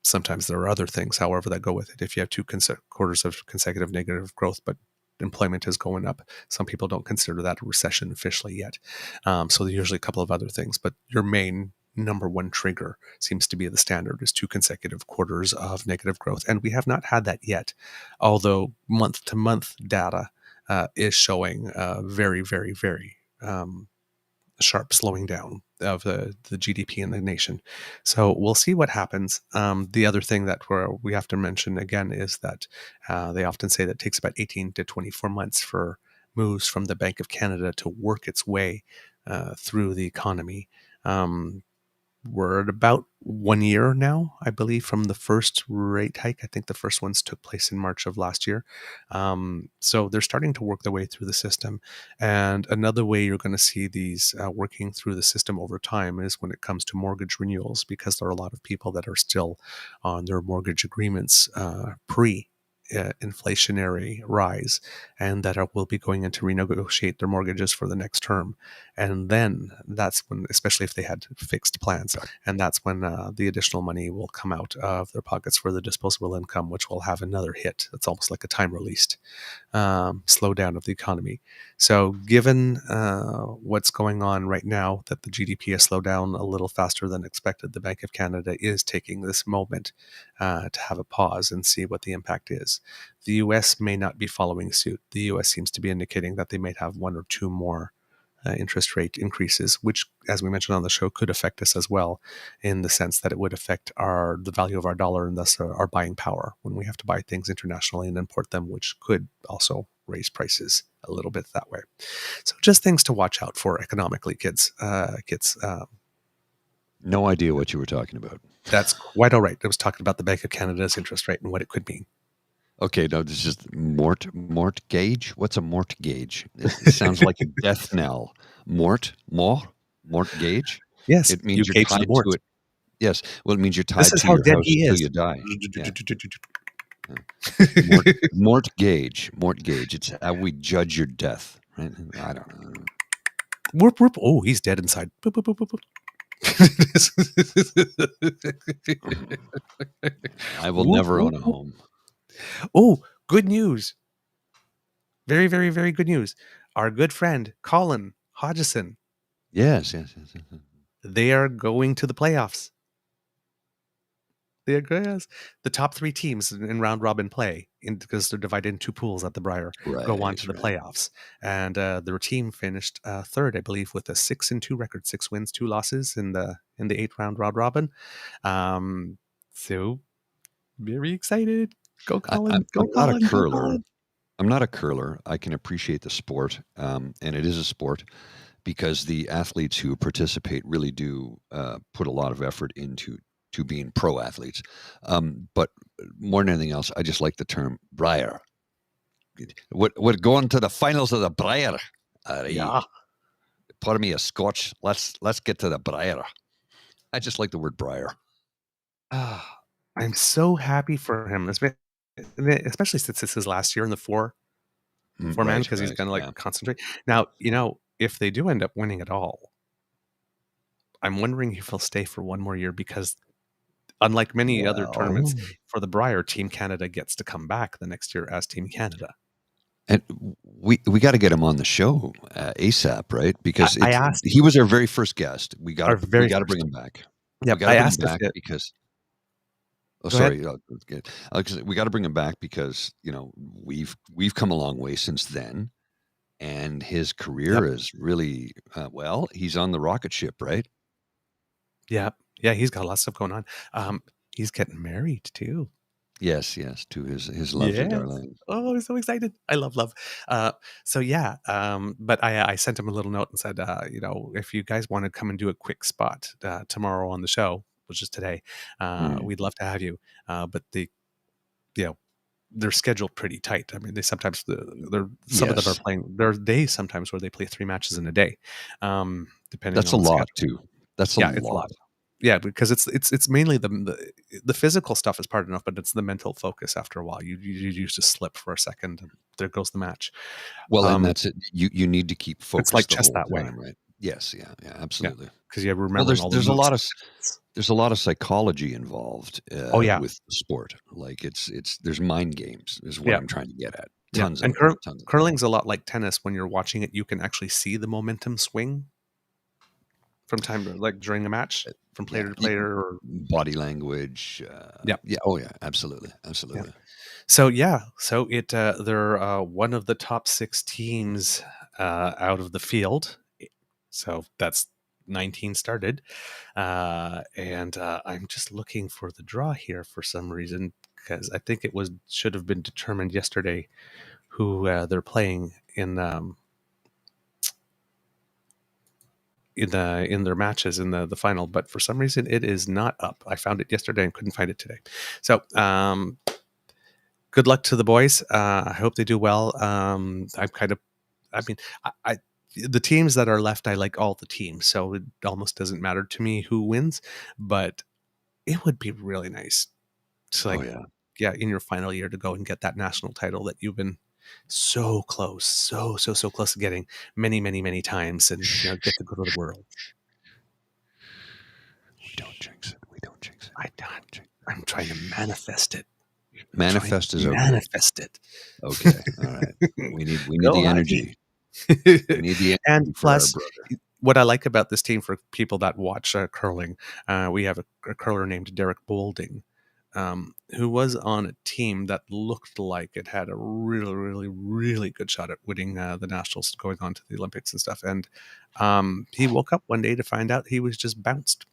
Sometimes there are other things, however, that go with it. If you have 2 quarters of consecutive negative growth, but employment is going up, some people don't consider that a recession officially yet. So there's usually a couple of other things, but your main number one trigger seems to be the standard is 2 consecutive quarters of negative growth. And we have not had that yet, although month to month data is showing very, very, very sharp slowing down of the GDP in the nation. So we'll see what happens. The other thing that we have to mention again is that they often say that it takes about 18 to 24 months for moves from the Bank of Canada to work its way through the economy. We're at about 1 year now, I believe, from the first rate hike. I think the first ones took place in March of last year. So they're starting to work their way through the system. And another way you're going to see these working through the system over time is when it comes to mortgage renewals, because there are a lot of people that are still on their mortgage agreements inflationary rise, and that will be going in to renegotiate their mortgages for the next term. And then that's when, especially if they had fixed plans, and that's when the additional money will come out of their pockets for the disposable income, which will have another hit. It's almost like a time-released slowdown of the economy. So given what's going on right now, that the GDP has slowed down a little faster than expected, the Bank of Canada is taking this moment to have a pause and see what the impact is. The U.S. may not be following suit. The U.S. seems to be indicating that they might have 1 or 2 more interest rate increases, which, as we mentioned on the show, could affect us as well, in the sense that it would affect the value of our dollar and thus our buying power when we have to buy things internationally and import them, which could also raise prices a little bit that way. So just things to watch out for economically, kids. No idea what you were talking about. That's quite all right. I was talking about the Bank of Canada's interest rate and what it could mean. Okay, no, this is mortgage. What's a mortgage? It sounds like a death knell. Mortgage. Yes, It means you you're cage the tied mort. to it. Yes, well, it means you're This tied is to how your dead house he until is. you die. Mortgage. It's how we judge your death, right? I don't know. Whoop, whoop. Oh, he's dead inside. Boop, boop, boop, boop, boop. I will Whoop, never whoop, own a whoop. home. Oh, good news. Very, very, very good news. Our good friend, Colin Hodgson, Yes. they are going to the playoffs. The top 3 teams in round robin play, because they're divided into 2 pools at the Briar, go on to the playoffs. And their team finished third, I believe, with a 6-2 record, 6 wins, 2 losses in the 8th round robin. So very excited. Go Colin! Go I'm not Colin! a Go curler. Colin! I'm not a curler. I can appreciate the sport, and it is a sport because the athletes who participate really do put a lot of effort into being pro athletes. But more than anything else, I just like the term Briar. We're going to the finals of the Briar. Yeah. Pour me a scotch. Let's get to the Briar. I just like the word Briar. I'm so happy for him, especially since this is his last year in the four man, because he's going to concentrate. Now, if they do end up winning it all, I'm wondering if he'll stay for one more year, because unlike many other tournaments for the Briar, Team Canada gets to come back the next year as Team Canada. And we got to get him on the show ASAP, right? Because I asked, he was our very first guest. We got to bring him back. Yeah, I asked him back because. Oh, Go sorry. We got to bring him back because we've come a long way since then, and his career is really he's on the rocket ship, right? Yeah, he's got a lot of stuff going on. He's getting married too. Yes, to his lovely darling. Oh, I'm so excited! I love. So yeah, but I sent him a little note and said, if you guys want to come and do a quick spot tomorrow on the show, which is today, we'd love to have you. But they're scheduled pretty tight. I mean, they sometimes some of them are playing. There are days sometimes where they play 3 matches in a day, depending. That's on a the lot schedule. too. That's a lot. Yeah, because it's mainly the physical stuff is part enough, but it's the mental focus. After a while, you used to slip for a second, and there goes the match. Well, and that's it. You need to keep focused. It's like chess that way, right? Yes, absolutely. Because you remember there's a lot of psychology involved. With sport, like there's mind games is what I'm trying to get at. Tons of curling's a lot like tennis. When you're watching it, you can actually see the momentum swing from time to during a match, from player to player, or body language. Absolutely. Yeah. So they're one of the top 6 teams out of the field. So that's 19 started, and I'm just looking for the draw here for some reason, because I think should have been determined yesterday who they're playing in their matches in the final, but for some reason it is not up. I found it yesterday and couldn't find it today. So good luck to the boys. I hope they do well. The teams that are left, I like all the teams, so it almost doesn't matter to me who wins, but it would be really nice to in your final year to go and get that national title that you've been so close, so close to getting many, many, many times, and get to go to the world. We don't jinx it. I don't. I'm trying to manifest it. Manifest is okay. Manifest it. Okay. All right. We need the energy. We need the energy. And plus, what I like about this team, for people that watch curling, we have a curler named Derek Boulding, who was on a team that looked like it had a really, really, really good shot at winning the nationals, going on to the Olympics and stuff. And he woke up one day to find out he was just bounced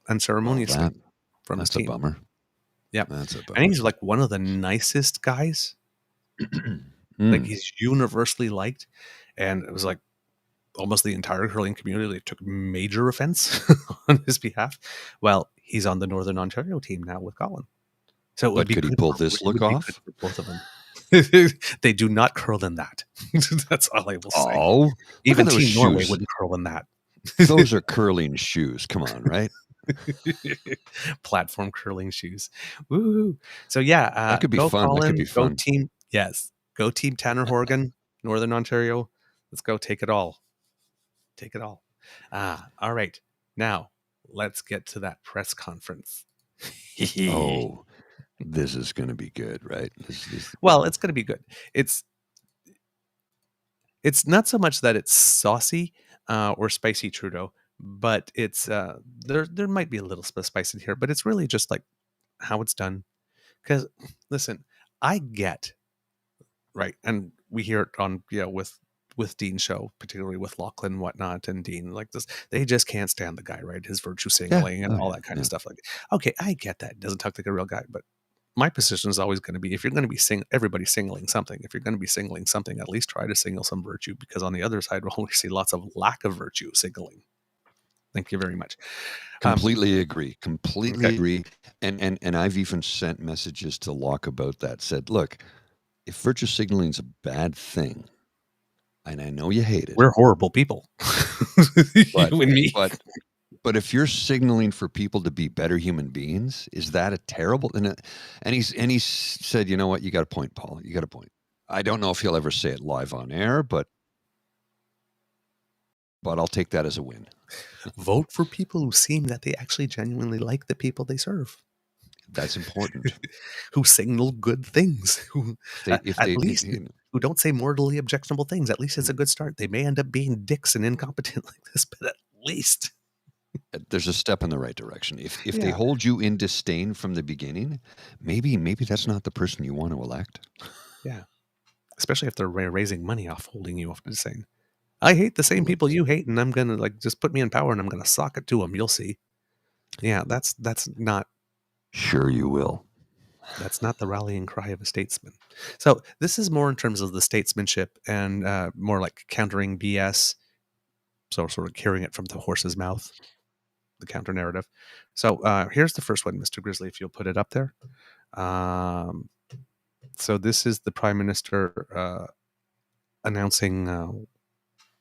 unceremoniously from his That's a team. bummer. Yeah, That's a bummer. and he's like one of the nicest guys. Like he's universally liked, and it was like almost the entire curling community took major offense on his behalf. Well, he's on the Northern Ontario team now with Colin. So it would be could he good pull for- this it look would be off? good for both of them. They do not curl in that. That's all I will say. Oh, Even look at those Team Norway shoes. wouldn't curl in that. Those are curling shoes. Come on, right? Platform curling shoes. Woo! So yeah, That could be go fun. Colin, That could be go fun. team. Yes, go team Tanner Horgan, Northern Ontario. Let's go take it all. Take it all. All right. Now let's get to that press conference. Oh, this is going to be good, right? Well, it's going to be good. It's not so much that it's saucy or spicy, Trudeau, but it's there might be a little spice in here, but it's really just like how it's done. Because listen, I get right, and we hear it on with Dean's show, particularly with Lachlan and whatnot, and Dean like this, they just can't stand the guy, right? His virtue signaling and all that kind of stuff. Like, okay, I get that. It doesn't talk like a real guy, but my position is always going to be, if you're going to be everybody singling something, if you're going to be singling something, at least try to signal some virtue, because on the other side, we'll only see lots of lack of virtue signaling. Thank you very much. Completely agree. Completely agree. And I've even sent messages to Locke about that. Said, look, if virtue signaling is a bad thing, and I know you hate it, we're horrible people. But, you and me. But if you're signaling for people to be better human beings, is that a terrible? And he said, you know what, you got a point, Paul. You got a point. I don't know if he'll ever say it live on air, but I'll take that as a win. Vote for people who seem that they actually genuinely like the people they serve. That's important. Who signal good things. Who who don't say mortally objectionable things. At least it's a good start. They may end up being dicks and incompetent like this, but at least there's a step in the right direction. If they hold you in disdain from the beginning, maybe that's not the person you want to elect. Yeah, especially if they're raising money off holding you off to disdain. I hate the same people you hate, and I'm gonna just put me in power, and I'm gonna sock it to them. You'll see. Yeah, that's not. Sure, you will. That's not the rallying cry of a statesman. So this is more in terms of the statesmanship and more like countering BS. So sort of carrying it from the horse's mouth, the counter narrative. So here's the first one, Mr. Grizzly, if you'll put it up there. So this is the Prime Minister announcing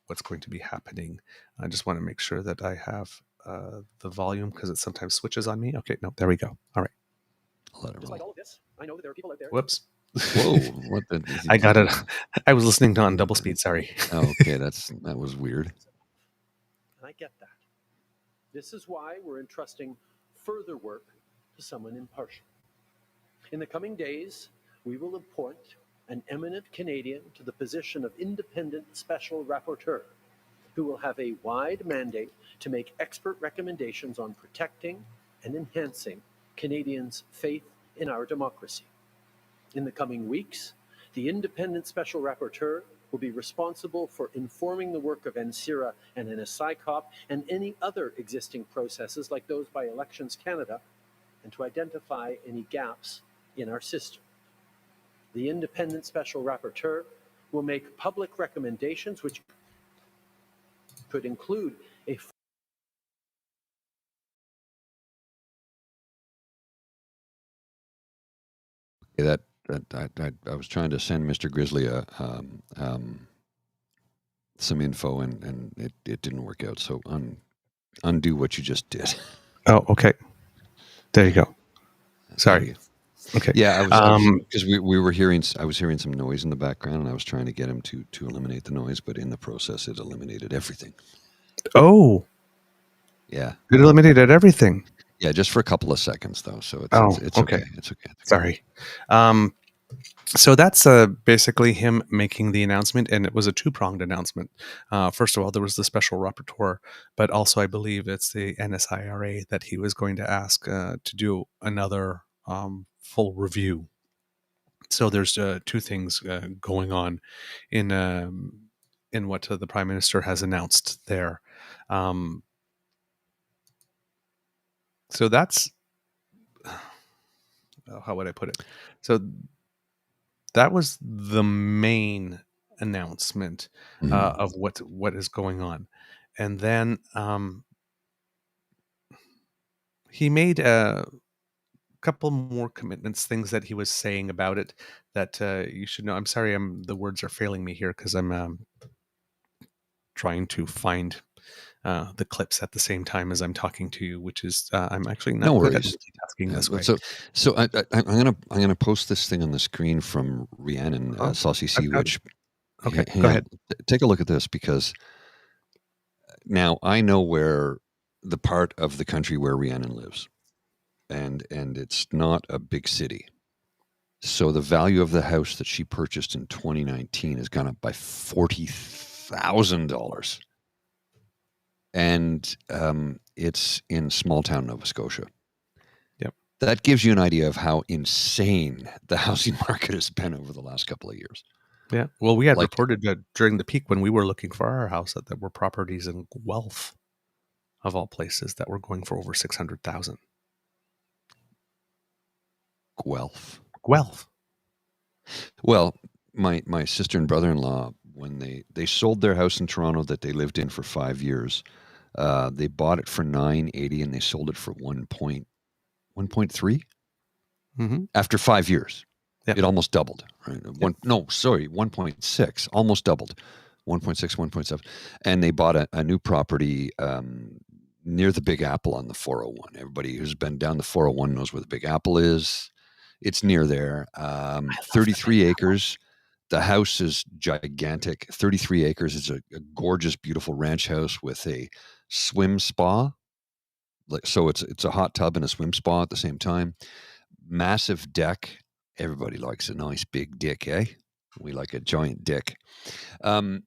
what's going to be happening. I just want to make sure that I have the volume, because it sometimes switches on me. Okay, no, there we go. All right. Despite all of this, I know that there are people out there. Whoops. Whoa! What the? I got it. I was listening to on double speed. Sorry. Oh, okay, that was weird. And I get that. This is why we're entrusting further work to someone impartial. In the coming days, we will appoint an eminent Canadian to the position of independent special rapporteur, who will have a wide mandate to make expert recommendations on protecting and enhancing Canadians' faith in our democracy. In the coming weeks, the independent special rapporteur will be responsible for informing the work of NSIRA and NSICOP and any other existing processes like those by Elections Canada, and to identify any gaps in our system. The independent special rapporteur will make public recommendations which could include a that I was trying to send Mr. Grizzly some info, and it didn't work out. So undo what you just did. Oh, okay. There you go. Sorry. Okay. Yeah, I was because we were hearing. I was hearing some noise in the background, and I was trying to get him to eliminate the noise, but in the process, it eliminated everything. Oh. Yeah. It eliminated everything. Yeah, just for a couple of seconds, though. So it's okay. It's okay. Sorry. So that's basically him making the announcement, and it was a two-pronged announcement. First of all, there was the special rapporteur, but also I believe it's the NSIRA that he was going to ask to do another full review. So there's two things going on in what the Prime Minister has announced there. So that's how would I put it? So that was the main announcement of what is going on, and then he made a couple more commitments, things that he was saying about it that you should know. I'm sorry, the words are failing me here because I'm trying to find the clips at the same time as I'm talking to you, which is I'm actually not No good at worries. multitasking this way. So I'm gonna post this thing on the screen from Rhiannon Saucy Sea Witch. Okay, Hang go on. ahead. Take a look at this, because now I know where the part of the country where Rhiannon lives, and it's not a big city. So the value of the house that she purchased in 2019 has gone up by $40,000, and it's in small town Nova Scotia. Yep. That gives you an idea of how insane the housing market has been over the last couple of years. Yeah. Well, we had Like- reported that during the peak when we were looking for our house that there were properties in Guelph, of all places, that were going for over 600,000. Guelph. Well, my sister and brother-in-law, when they sold their house in Toronto that they lived in for 5 years, they bought it for $980 and they sold it for 1.3 Mm-hmm. after 5 years. Yep. It almost doubled. Right? 1.6, almost doubled. 1.6, 1.7, and they bought a new property near the Big Apple on the 401. Everybody who's been down the 401 knows where the Big Apple is. It's near there. 33 acres. The house is gigantic. 33 acres. It's a gorgeous, beautiful ranch house with a swim spa. So it's a hot tub and a swim spa at the same time. Massive deck. Everybody likes a nice big dick, eh? We like a giant dick. 33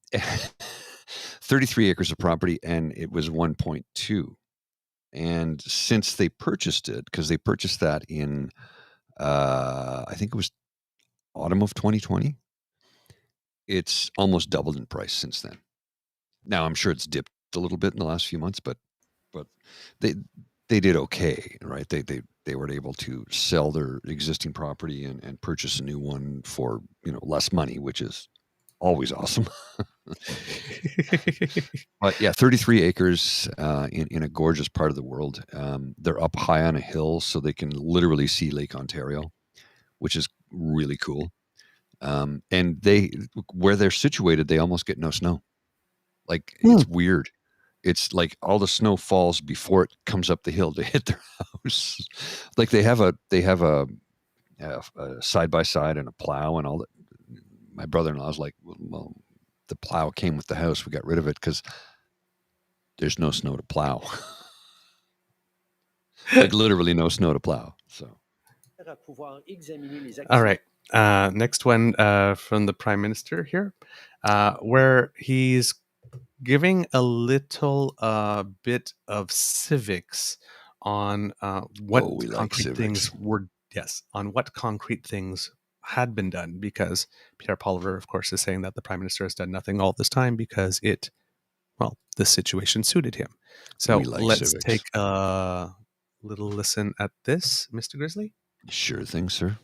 acres of property, and it was 1.2. And since they purchased it, because they purchased that in, I think it was autumn of 2020, it's almost doubled in price since then. Now, I'm sure it's dipped a little bit in the last few months, but they did okay, right? They were able to sell their existing property and purchase a new one for less money, which is always awesome. But yeah, 33 acres in a gorgeous part of the world. They're up high on a hill, so they can literally see Lake Ontario, which is really cool. And where they're situated, they almost get no snow. Like, it's weird. It's like all the snow falls before it comes up the hill to hit their house. Like they have a side by side and a plow and all that. My brother-in-law was like, well, the plow came with the house. We got rid of it because there's no snow to plow. Like literally no snow to plow. So. All right. Next one from the Prime Minister here, where he's giving a little bit of civics on what concrete things were. Yes, on what concrete things had been done, because Pierre Poilievre, of course, is saying that the Prime Minister has done nothing all this time because the situation suited him. So let's civics. take a little listen at this, Mr. Grizzly. Sure thing, sir.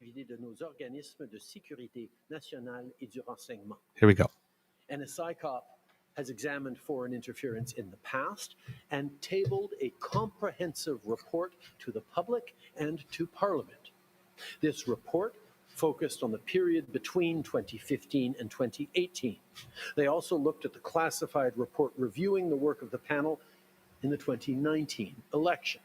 Here we go. NSICOP has examined foreign interference in the past and tabled a comprehensive report to the public and to Parliament. This report focused on the period between 2015 and 2018. They also looked at the classified report reviewing the work of the panel in the 2019 election.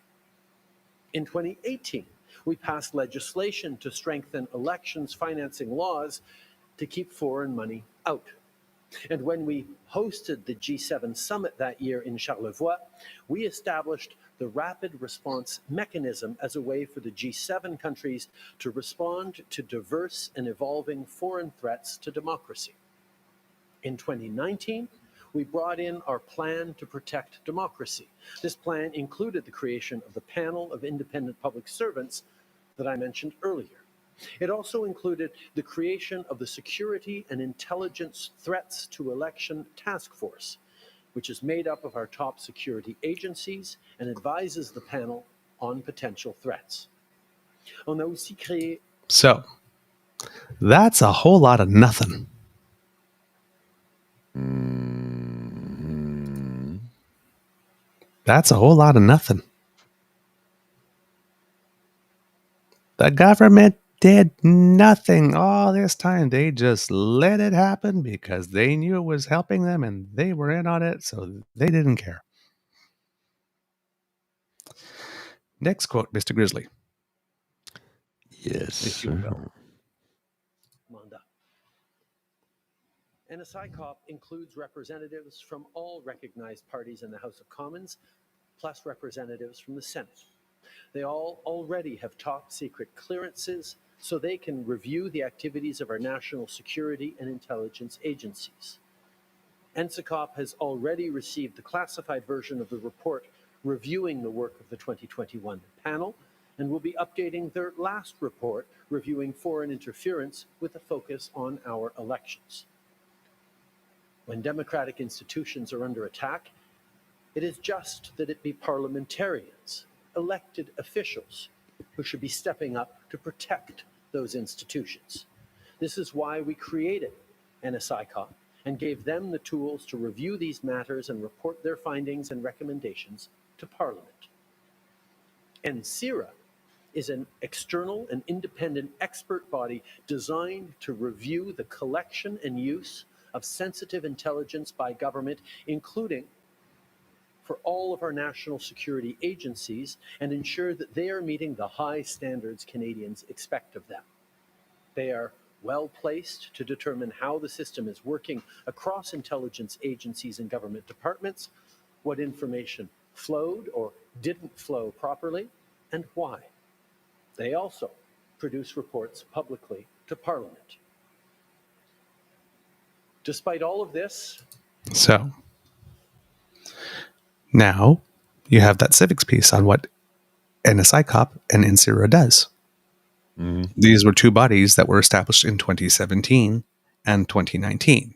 In 2018, we passed legislation to strengthen elections financing laws to keep foreign money out. And when we hosted the G7 summit that year in Charlevoix, we established the Rapid Response Mechanism as a way for the G7 countries to respond to diverse and evolving foreign threats to democracy. In 2019, we brought in our plan to protect democracy. This plan included the creation of the panel of independent public servants that I mentioned earlier. It also included the creation of the Security and Intelligence Threats to Election Task Force, which is made up of our top security agencies and advises the panel on potential threats. On a aussi créé. So, that's a whole lot of nothing. Mm-hmm. That's a whole lot of nothing. The government did nothing all this time. They just let it happen because they knew it was helping them and they were in on it, so they didn't care. Next quote, Mr. Grizzly. Yes, If you will. Mandat. NSICOP includes representatives from all recognized parties in the House of Commons, plus representatives from the Senate. They all already have top secret clearances, so they can review the activities of our national security and intelligence agencies. NSICOP has already received the classified version of the report reviewing the work of the 2021 panel, and will be updating their last report reviewing foreign interference with a focus on our elections. When democratic institutions are under attack, it is just that it be parliamentarians, elected officials, who should be stepping up to protect those institutions. This is why we created NSICOP and gave them the tools to review these matters and report their findings and recommendations to Parliament. NCIRA is an external and independent expert body designed to review the collection and use of sensitive intelligence by government, including for all of our national security agencies, and ensure that they are meeting the high standards Canadians expect of them. They are well placed to determine how the system is working across intelligence agencies and government departments, what information flowed or didn't flow properly, and why. They also produce reports publicly to Parliament. Despite all of this, So, now you have that civics piece on what NSICOP and NCIRA does. Mm-hmm. These were two bodies that were established in 2017 and 2019,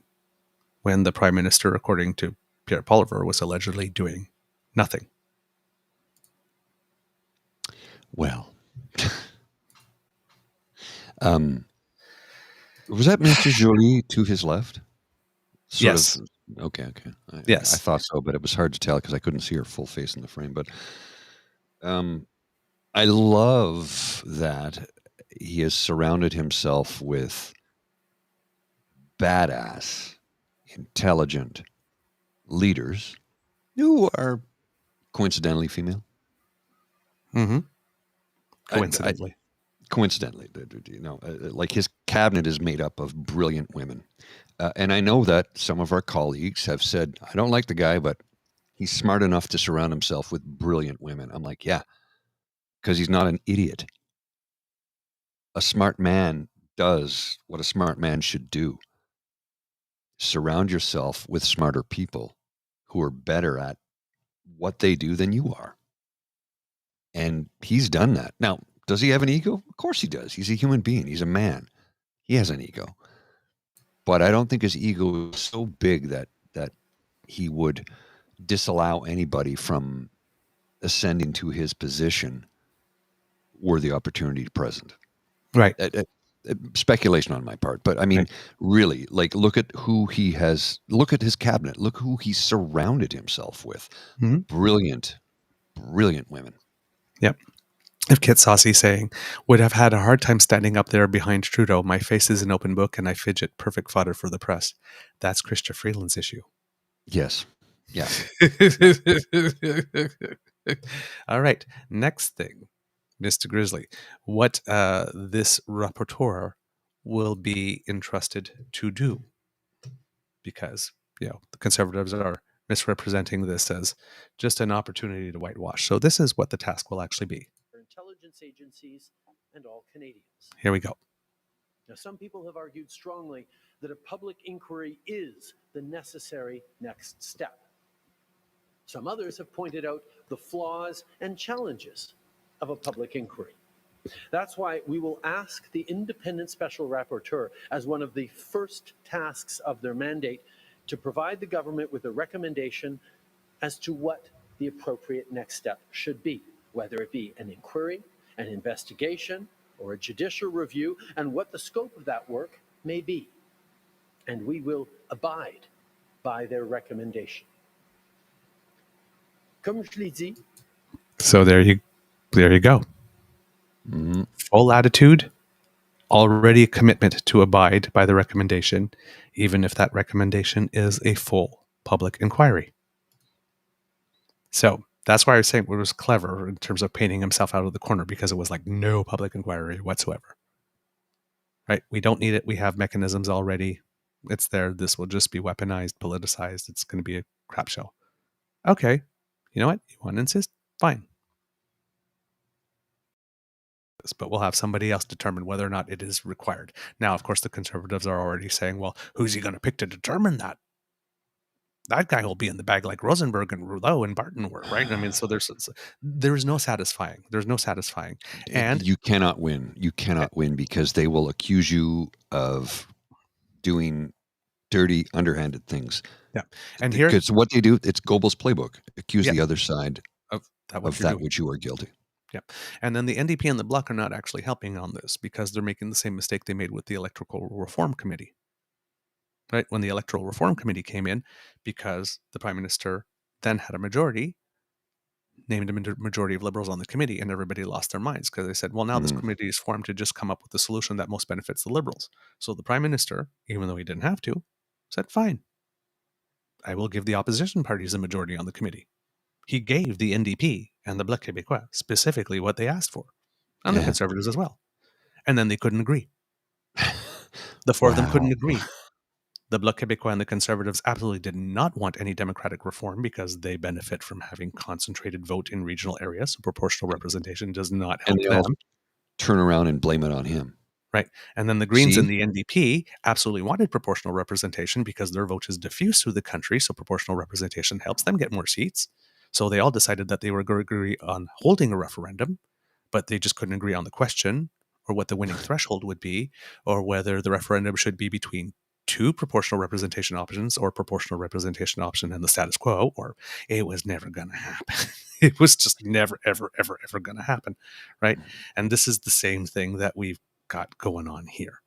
when the Prime Minister, according to Pierre Poilievre, was allegedly doing nothing. Well, was that Mr. Joly to his left? Yes. Okay. Yes. I thought so, but it was hard to tell because I couldn't see her full face in the frame. But I love that he has surrounded himself with badass, intelligent leaders who are coincidentally female. Mm-hmm. Coincidentally. Coincidentally, like his cabinet is made up of brilliant women. And I know that some of our colleagues have said, I don't like the guy, but he's smart enough to surround himself with brilliant women. I'm like, yeah, because he's not an idiot. A smart man does what a smart man should do. Surround yourself with smarter people who are better at what they do than you are. And he's done that. Now, does he have an ego? Of course he does. He's a human being. He's a man. He has an ego. But I don't think his ego is so big that he would disallow anybody from ascending to his position were the opportunity present. Right. Speculation on my part, but I mean, really, like, look at his cabinet. Look who he surrounded himself with. Mm-hmm. Brilliant women. Yep. If Kit Saucy saying, would have had a hard time standing up there behind Trudeau. My face is an open book and I fidget, perfect fodder for the press. That's Chrystia Freeland's issue. Yes. Yeah. All right. Next thing, Mr. Grizzly, what this rapporteur will be entrusted to do. Because, the Conservatives are misrepresenting this as just an opportunity to whitewash. So this is what the task will actually be. for intelligence agencies and all Canadians. Here we go. Now, some people have argued strongly that a public inquiry is the necessary next step. Some others have pointed out the flaws and challenges of a public inquiry. That's why we will ask the independent special rapporteur, as one of the first tasks of their mandate, to provide the government with a recommendation as to what the appropriate next step should be, whether it be an inquiry, an investigation, or a judicial review, and what the scope of that work may be. And we will abide by their recommendation. Comme je l'ai dit, So there you go. Mhm. Full attitude, already a commitment to abide by the recommendation, even if that recommendation is a full public inquiry. So that's why I was saying it was clever in terms of painting himself out of the corner, because it was like no public inquiry whatsoever. Right? We don't need it. We have mechanisms already. It's there. This will just be weaponized, politicized. It's going to be a crap show. Okay. You know what? You want to insist? Fine. But we'll have somebody else determine whether or not it is required. Now, of course, the Conservatives are already saying, well, who's he going to pick to determine that? That guy will be in the bag like Rosenberg and Rouleau and Barton were, right? I mean, so there's no satisfying. There's no satisfying. And you cannot win. You cannot win because they will accuse you of doing dirty, underhanded things. Yeah. And here, because what they do, it's Goebbels' playbook. Accuse Yeah. the other side of that which you are guilty. Yeah. And then the NDP and the Bloc are not actually helping on this because they're making the same mistake they made with the Electoral Reform Committee. Right? When the Electoral Reform Committee came in, because the Prime Minister then had a majority, named a majority of Liberals on the committee, and everybody lost their minds because they said, well, now this committee is formed to just come up with the solution that most benefits the Liberals. So the Prime Minister, even though he didn't have to, said, fine, I will give the opposition parties a majority on the committee. He gave the NDP and the Bloc Québécois specifically what they asked for, and the Conservatives as well. And then they couldn't agree. The four of them couldn't agree. The Bloc Québécois and the Conservatives absolutely did not want any democratic reform because they benefit from having concentrated vote in regional areas. So proportional representation does not help them. Turn around and blame it on him. Right. And then the Greens and the NDP absolutely wanted proportional representation because their vote is diffuse through the country. So proportional representation helps them get more seats. So they all decided that they were going to agree on holding a referendum, but they just couldn't agree on the question or what the winning threshold would be, or whether the referendum should be between two proportional representation options or proportional representation option and the status quo, or it was never going to happen. It was just never, ever, ever, ever going to happen. Right. And this is the same thing that we've got going on here.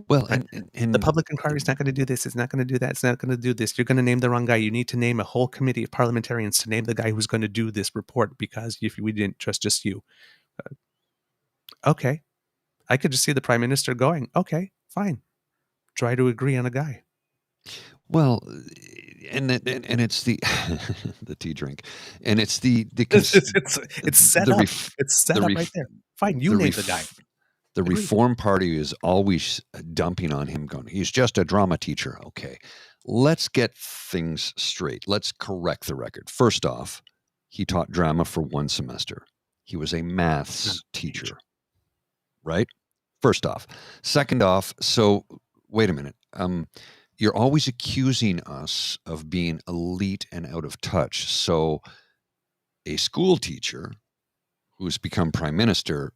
Well, right? And the public inquiry is not going to do this. It's not going to do that. It's not going to do this. You're going to name the wrong guy. You need to name a whole committee of parliamentarians to name the guy who's going to do this report because if we didn't trust just you. Okay. I could just see the Prime Minister going, okay, fine. Try to agree on a guy. Well, and it's the the tea drink, and it's it's set up. It's set up right there. Fine, you name the guy. The Reform Party is always dumping on him, going, he's just a drama teacher. Okay, let's get things straight. Let's correct the record. First off, he taught drama for one semester. He was a maths teacher, right? First off. Second off, so wait a minute. You're always accusing us of being elite and out of touch. So a school teacher who's become prime minister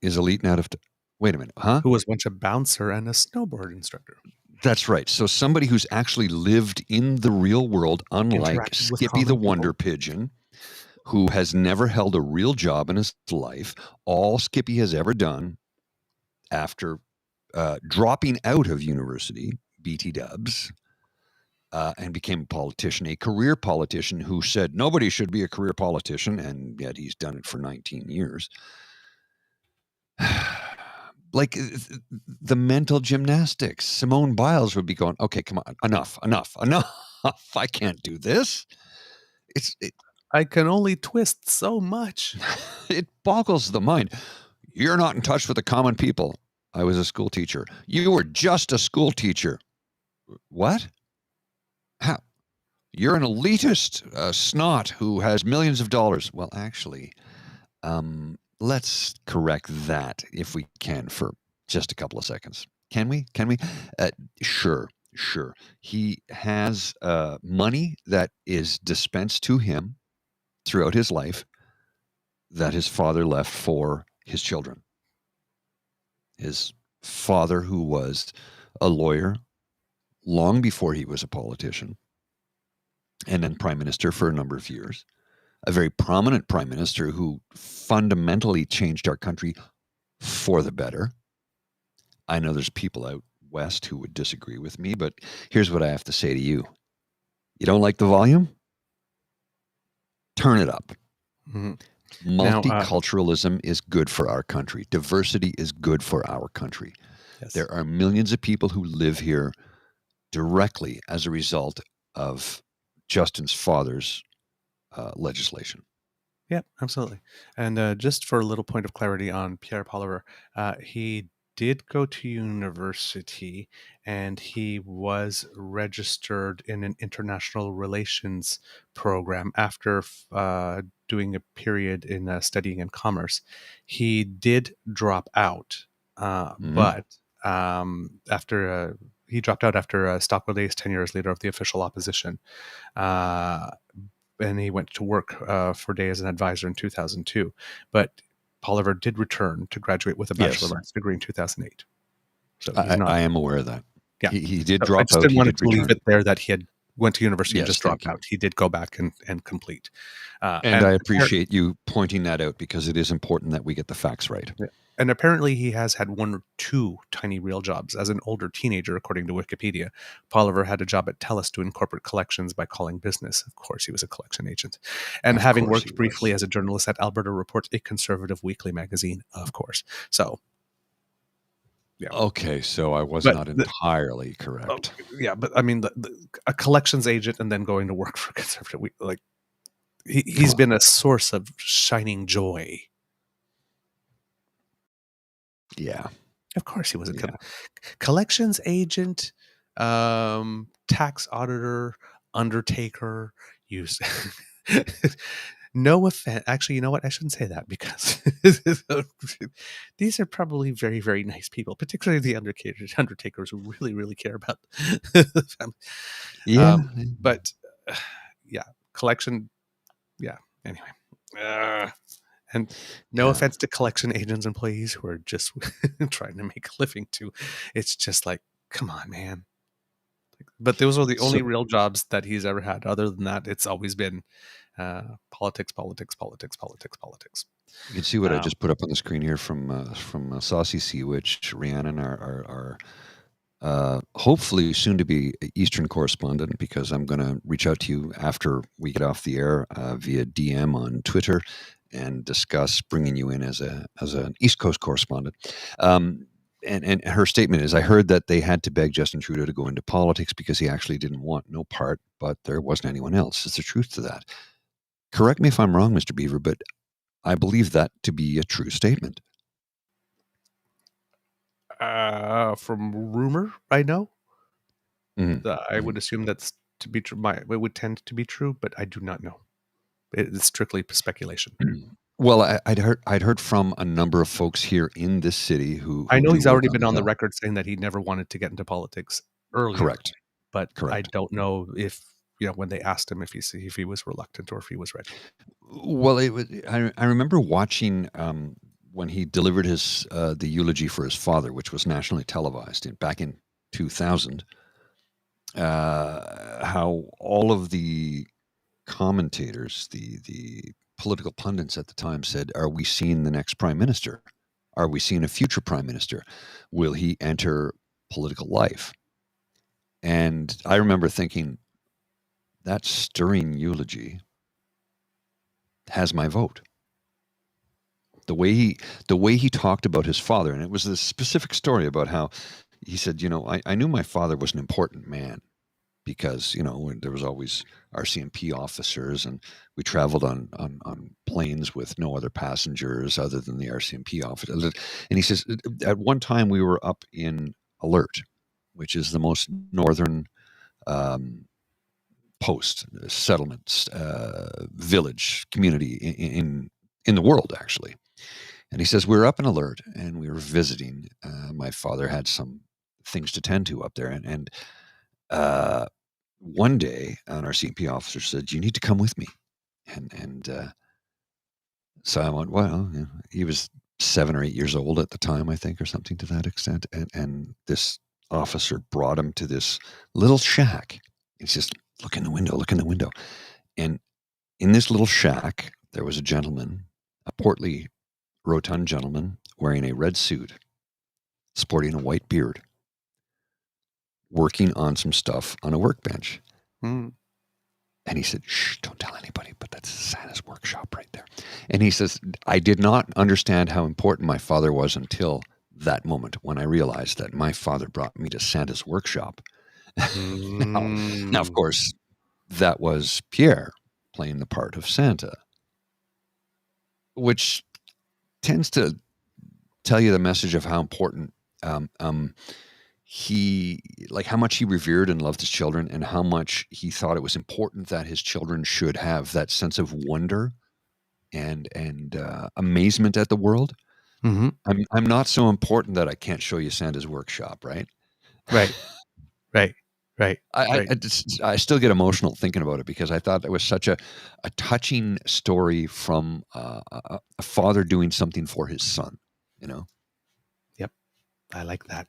is elite and out of touch. Wait a minute, huh? Who was once a bouncer and a snowboard instructor. That's right. So somebody who's actually lived in the real world, unlike Skippy the Wonder Pigeon, who has never held a real job in his life. All Skippy has ever done after dropping out of university, BT dubs, and became a politician, a career politician who said nobody should be a career politician, and yet he's done it for 19 years. Like the mental gymnastics. Simone Biles would be going, okay, come on, enough. I can't do this. I can only twist so much. It boggles the mind. You're not in touch with the common people. I was a school teacher. You were just a school teacher. What? How? You're an elitist snot who has millions of dollars. Well, actually, let's correct that if we can for just a couple of seconds. Can we? Sure. He has money that is dispensed to him throughout his life that his father left for his children. His father, who was a lawyer long before he was a politician, and then prime minister for a number of years, a very prominent prime minister who fundamentally changed our country for the better. I know there's people out west who would disagree with me, but here's what I have to say to you. You don't like the volume? Turn it up. Mhm. Multiculturalism is good for our country. Diversity is good for our country. Yes. There are millions of people who live here directly as a result of Justin's father's legislation. Yeah, absolutely. And just for a little point of clarity on Pierre Poliver, he did go to university and he was registered in an international relations program after doing a period in studying in commerce. He did drop out, but after he dropped out after Stockwell Day's tenure as leader of the official opposition. And he went to work for Day as an advisor in 2002. But Poliver did return to graduate with a Bachelor of Arts degree in 2008. So he's not. I am aware of that. Yeah. He did So drop out. I just didn't He want did to leave return. it there that he had went to university and Yes, just dropped thank you. out. He did go back and complete. And I appreciate you pointing that out because it is important that we get the facts right. Yeah. And apparently he has had one or two tiny real jobs. As an older teenager, according to Wikipedia, Poliver had a job at TELUS doing corporate collections by calling business. Of course, he was a collection agent. And Of having course worked he briefly was. as a journalist at Alberta Report, a conservative weekly magazine, of course. So, yeah. Okay, so I was But not entirely correct. Yeah, but I mean, a collections agent and then going to work for a conservative week, like he's been a source of shining joy. Yeah. Of course he was a collections agent, tax auditor, undertaker, use no offense. Actually, you know what? I shouldn't say that because these are probably very, very nice people, particularly the undertakers who really, really care about the family. Yeah. But yeah, collection. Yeah. Anyway. And no offense to collection agents, employees who are just trying to make a living too. It's just like, come on, man. But those are the only real jobs that he's ever had. Other than that, it's always been politics. You can see what I just put up on the screen here from Saucy Sea, which Rhiannon, our hopefully soon to be Eastern correspondent, because I'm going to reach out to you after we get off the air via DM on Twitter and discuss bringing you in as an East Coast correspondent. And her statement is, I heard that they had to beg Justin Trudeau to go into politics because he actually didn't want no part, but there wasn't anyone else. Is there truth to that? Correct me if I'm wrong, Mr. Beaver, but I believe that to be a true statement. From rumor, I know. Mm-hmm. I would assume that's to be true. It would tend to be true, but I do not know. It's strictly speculation. Well, I'd heard from a number of folks here in this city who I know do he's work already on been the on the Hill. record saying that he never wanted to get into politics earlier. Correct. But I Correct. don't know if when they asked him if he was reluctant or if he was ready. Well, I remember watching when he delivered his the eulogy for his father, which was nationally televised back in 2000. How all of the commentators, the political pundits at the time said, "Are we seeing the next prime minister? Are we seeing a future prime minister? Will he enter political life?" And I remember thinking, that stirring eulogy has my vote. The way he talked about his father, and it was this specific story about how he said, I knew my father was an important man because, there was always RCMP officers and we traveled on planes with no other passengers other than the RCMP officers. And he says, at one time we were up in Alert, which is the most northern post, settlements, village, community in the world, actually. And he says, we were up in Alert and we were visiting. My father had some things to tend to up there. And one day, our CP officer said, you need to come with me. And so I went, well, he was 7 or 8 years old at the time, I think, or something to that extent. And this officer brought him to this little shack. He says, look in the window, look in the window. And in this little shack, there was a gentleman, a portly, rotund gentleman, wearing a red suit, sporting a white beard, working on some stuff on a workbench. Mm. And he said, shh, don't tell anybody, but that's Santa's workshop right there. And he says, I did not understand how important my father was until that moment when I realized that my father brought me to Santa's workshop. Now, of course, that was Pierre playing the part of Santa, which tends to tell you the message of how important he, like how much he revered and loved his children, and how much he thought it was important that his children should have that sense of wonder and amazement at the world. Mm-hmm. I'm not so important that I can't show you Santa's workshop, right? Right. I still get emotional thinking about it because I thought it was such a touching story from a father doing something for his son, you know? Yep. I like that.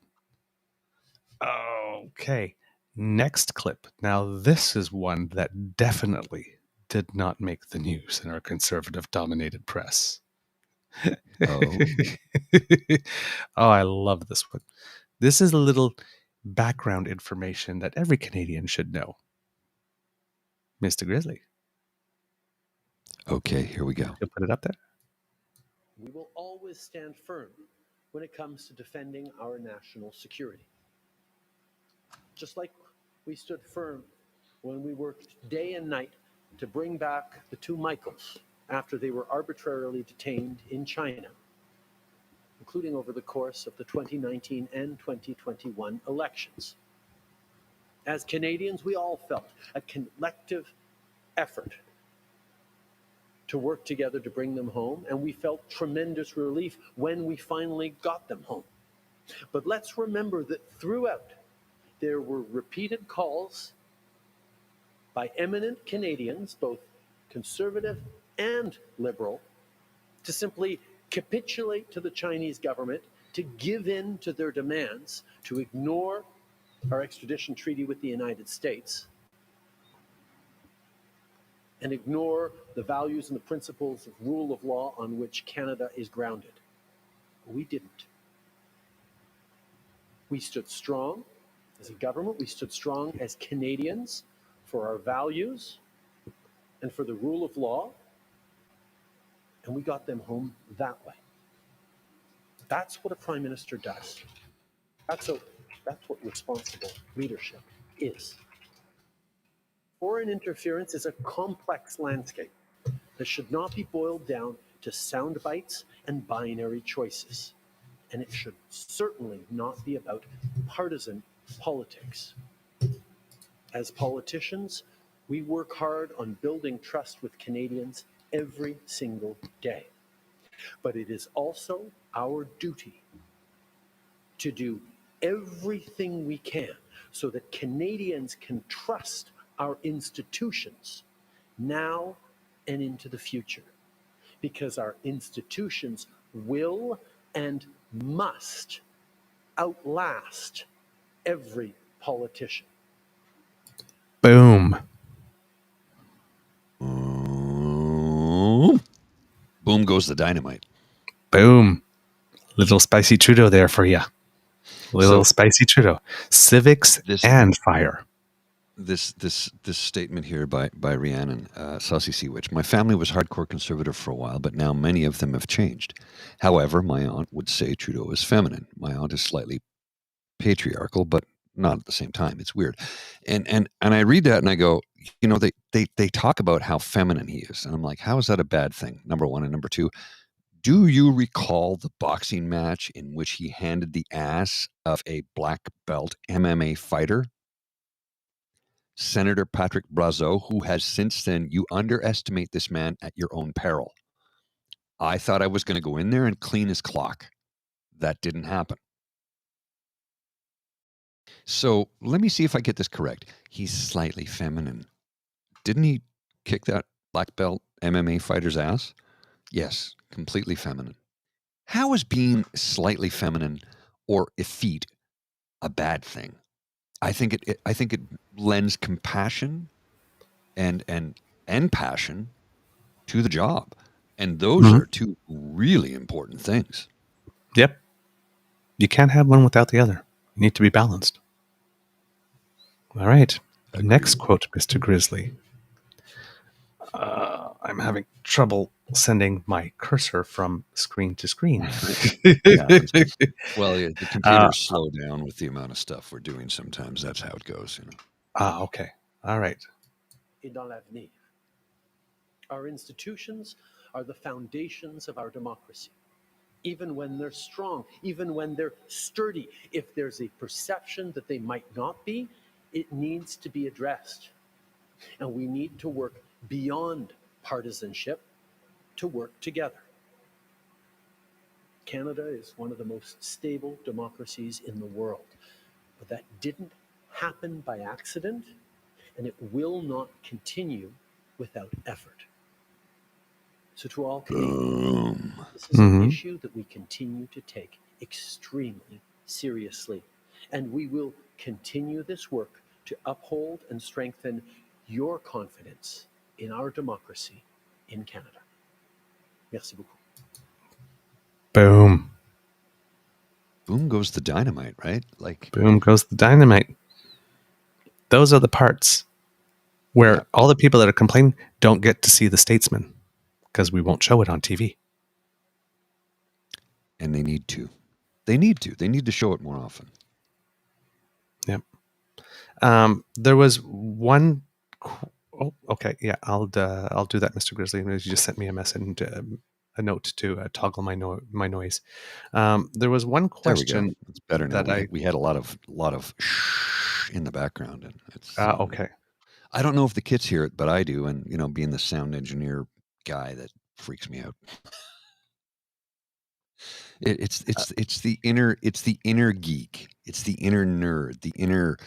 Okay. Next clip. Now, this is one that definitely did not make the news in our conservative-dominated press. Oh. Oh, I love this one. This is a little background information that every Canadian should know. Mr. Grizzly. Okay, here we go. You'll put it up there. We will always stand firm when it comes to defending our national security. Just like we stood firm when we worked day and night to bring back the two Michaels after they were arbitrarily detained in China, including over the course of the 2019 and 2021 elections. As Canadians, we all felt a collective effort to work together to bring them home, and we felt tremendous relief when we finally got them home. But let's remember that throughout, there were repeated calls by eminent Canadians, both conservative and liberal, to simply capitulate to the Chinese government, to give in to their demands, to ignore our extradition treaty with the United States, and ignore the values and the principles of rule of law on which Canada is grounded. We didn't. We stood strong as a government. We stood strong as Canadians for our values and for the rule of law, and we got them home that way. That's what a prime minister does. That's what responsible leadership is. Foreign interference is a complex landscape that should not be boiled down to sound bites and binary choices. And it should certainly not be about partisan politics. As politicians, we work hard on building trust with Canadians every single day. But it is also our duty to do everything we can so that Canadians can trust our institutions now and into the future. Because our institutions will and must outlast every politician. Boom. Boom goes the dynamite. Boom. Little spicy Trudeau there for you. Little spicy Trudeau. Civics and fire. This statement here by Rhiannon, Saucy Sea Witch. My family was hardcore conservative for a while, but now many of them have changed. However, my aunt would say Trudeau is feminine. My aunt is slightly patriarchal, but not at the same time. It's weird. And I read that and I go, you know, they talk about how feminine he is. And I'm like, how is that a bad thing? Number one. And number two, do you recall the boxing match in which he handed the ass of a black belt MMA fighter? Senator Patrick Brazeau, who has since then, you underestimate this man at your own peril. I thought I was going to go in there and clean his clock. That didn't happen. So let me see if I get this correct. He's slightly feminine. Didn't he kick that black belt MMA fighter's ass? Yes, completely feminine. How is being slightly feminine or effete a bad thing? I think it lends compassion and passion to the job. And those are two really important things. Yep. You can't have one without the other. You need to be balanced. All right. Agreed. Next quote, Mr. Grizzly. I'm having trouble sending my cursor from screen to screen. Well, the computers slow down with the amount of stuff we're doing sometimes. That's how it goes, you know. Okay. All right. Et dans l'avenir. Our institutions are the foundations of our democracy. Even when they're strong, even when they're sturdy, if there's a perception that they might not be, it needs to be addressed. And we need to work beyond partisanship to work together. Canada is one of the most stable democracies in the world, but that didn't happen by accident, and it will not continue without effort. So to all Canadians, this is an issue that we continue to take extremely seriously, and we will continue this work to uphold and strengthen your confidence in our democracy in Canada. Merci beaucoup. Boom. Boom goes the dynamite, right? Like boom goes the dynamite. Those are the parts where all the people that are complaining don't get to see the statesman because we won't show it on TV. And they need to. They need to show it more often. Yep. There was one. Oh, okay. Yeah, I'll do that, Mr. Grizzly. You just sent me a message, a note to toggle my noise. There was one question. There we go. It's better now. We had a lot of shh in the background, and it's okay. I don't know if the kids hear it, but I do, and you know, being the sound engineer guy, that freaks me out. It's the inner geek, it's the inner nerd, the inner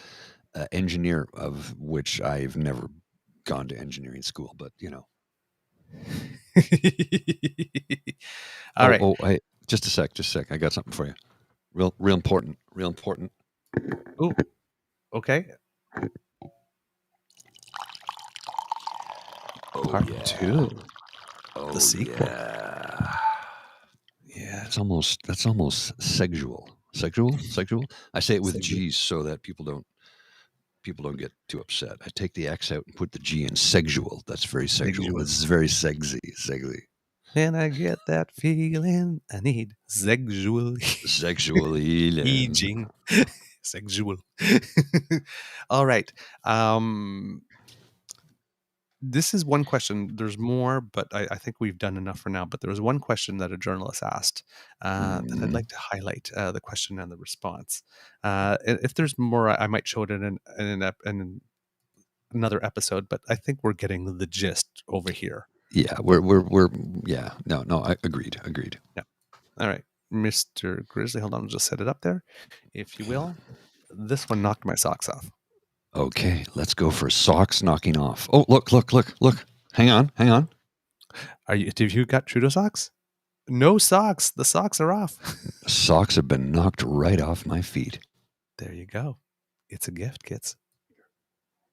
engineer, of which I've never gone to engineering school, but you know. All right. Oh, hey, just a sec. I got something for you. Real important. Ooh. Okay. Part 2. The sequel. Yeah. That's almost sexual. Sexual. I say it with G's so that people don't get too upset. I take the X out and put the G in. Sexual. That's very sexual. It's very sexy. And I get that feeling I need sexual aging. Sexual. All right. This is one question. There's more, but I think we've done enough for now. But there was one question that a journalist asked that I'd like to highlight, the question and the response. If there's more, I might show it in another episode, but I think we're getting the gist over here. Yeah, I agreed. Yeah. All right, Mr. Grizzly, hold on, I'll just set it up there, if you will. This one knocked my socks off. Okay, let's go for socks knocking off. Oh, look. Hang on. Have you got Trudeau socks? No socks. The socks are off. Socks have been knocked right off my feet. There you go. It's a gift, kids.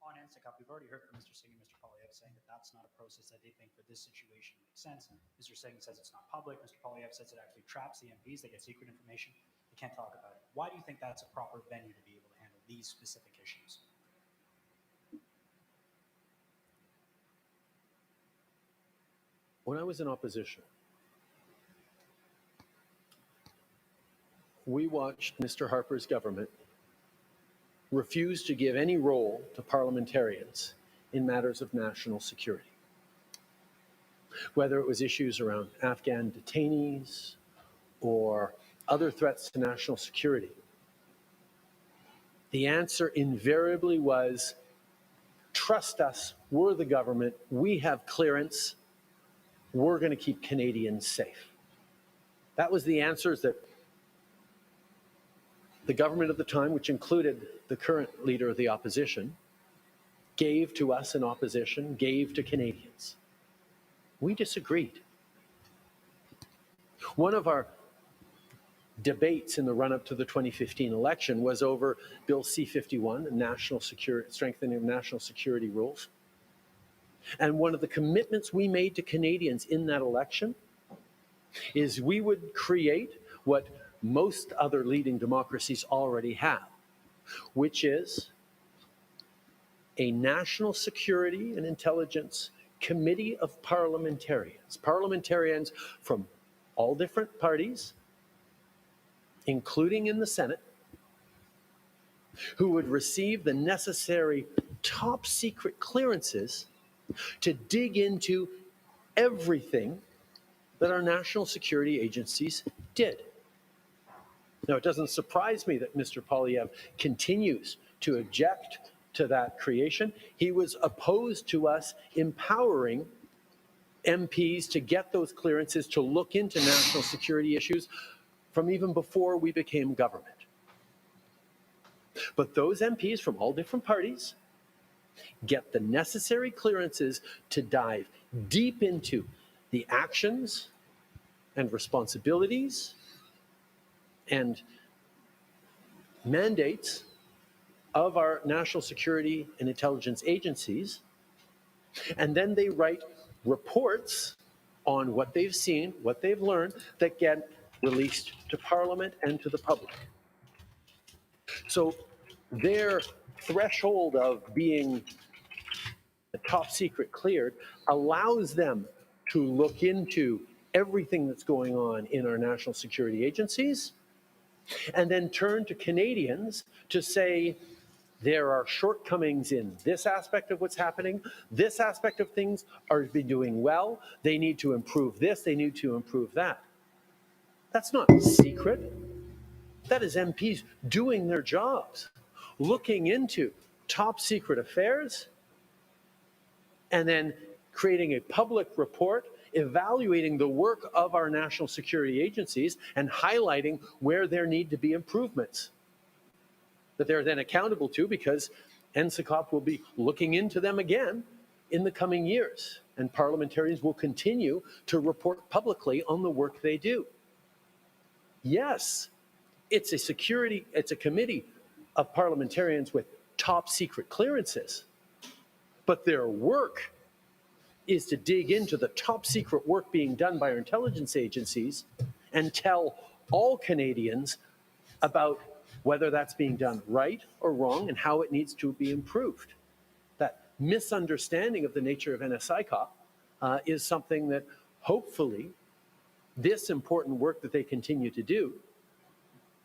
On Instacup, we've already heard from Mr. Singh and Mr. Polyev saying that that's not a process that they think for this situation makes sense. Mr. Singh says it's not public. Mr. Polyev says it actually traps the MPs. They get secret information. They can't talk about it. Why do you think that's a proper venue to be able to handle these specific issues? When I was in opposition, we watched Mr. Harper's government refuse to give any role to parliamentarians in matters of national security. Whether it was issues around Afghan detainees or other threats to national security, the answer invariably was, trust us, we're the government, we have clearance, we're going to keep Canadians safe. That was the answers that the government at the time, which included the current leader of the opposition, gave to us in opposition, gave to Canadians. We disagreed. One of our debates in the run-up to the 2015 election was over Bill C-51, national security, strengthening of national security rules. And one of the commitments we made to Canadians in that election is we would create what most other leading democracies already have, which is a national security and intelligence committee of parliamentarians from all different parties, including in the Senate, who would receive the necessary top secret clearances to dig into everything that our national security agencies did. Now, it doesn't surprise me that Mr. Poilievre continues to object to that creation. He was opposed to us empowering MPs to get those clearances to look into national security issues from even before we became government. But those MPs from all different parties get the necessary clearances to dive deep into the actions and responsibilities and mandates of our national security and intelligence agencies, and then they write reports on what they've seen, what they've learned, that get released to Parliament and to the public. So their threshold of being the top secret cleared allows them to look into everything that's going on in our national security agencies and then turn to Canadians to say, there are shortcomings in this aspect of what's happening. This aspect of things are doing well. They need to improve this. They need to improve that. That's not secret. That is MPs doing their jobs, looking into top secret affairs, and then creating a public report evaluating the work of our national security agencies and highlighting where there need to be improvements that they're then accountable to, because NSICOP will be looking into them again in the coming years, and parliamentarians will continue to report publicly on the work they do. Yes, it's a committee of parliamentarians with top secret clearances, but their work is to dig into the top secret work being done by our intelligence agencies and tell all Canadians about whether that's being done right or wrong and how it needs to be improved. That misunderstanding of the nature of NSICOP is something that hopefully this important work that they continue to do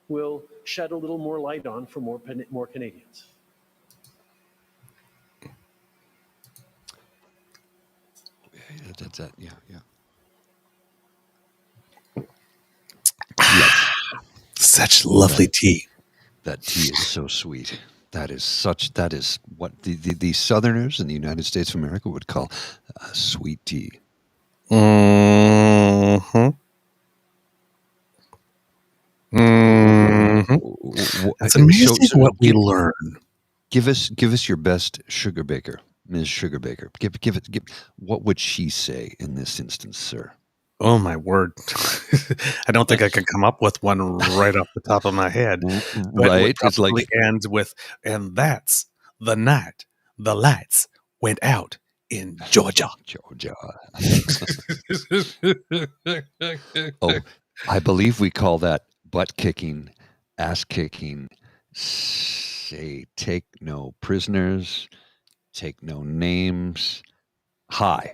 will shed a little more light on for more Canadians. Yeah. Such lovely tea. That tea is so sweet. That is what the Southerners in the United States of America would call sweet tea. Mm-hmm. Mm-hmm. It's amazing what we learn. Give us your best sugar baker, Ms. Sugar Baker. Give what would she say in this instance, sir? Oh my word. I don't think I could come up with one right off the top of my head. But right. It it's like ends with, and that's the night the lights went out in Georgia. Oh, I believe we call that butt kicking, ass kicking, say take no prisoners, take no names. Hi,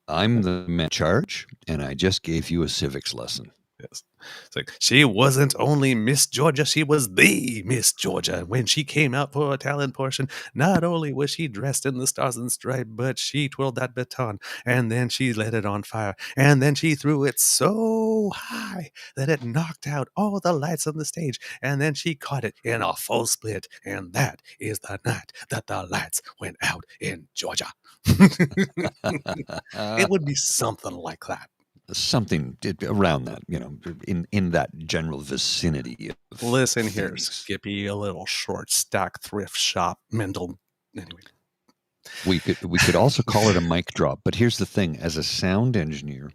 I'm the man in charge, and I just gave you a civics lesson. Yes. It's like, she wasn't only Miss Georgia, she was the Miss Georgia. When she came out for a talent portion, not only was she dressed in the stars and stripes, but she twirled that baton, and then she lit it on fire, and then she threw it so high that it knocked out all the lights on the stage, and then she caught it in a full split, and that is the night that the lights went out in Georgia. It would be something like that. Something around that, in that general vicinity. Listen here, things. Skippy, a little short stack thrift shop, Mendel. Anyway, We could also call it a mic drop, but here's the thing: as a sound engineer,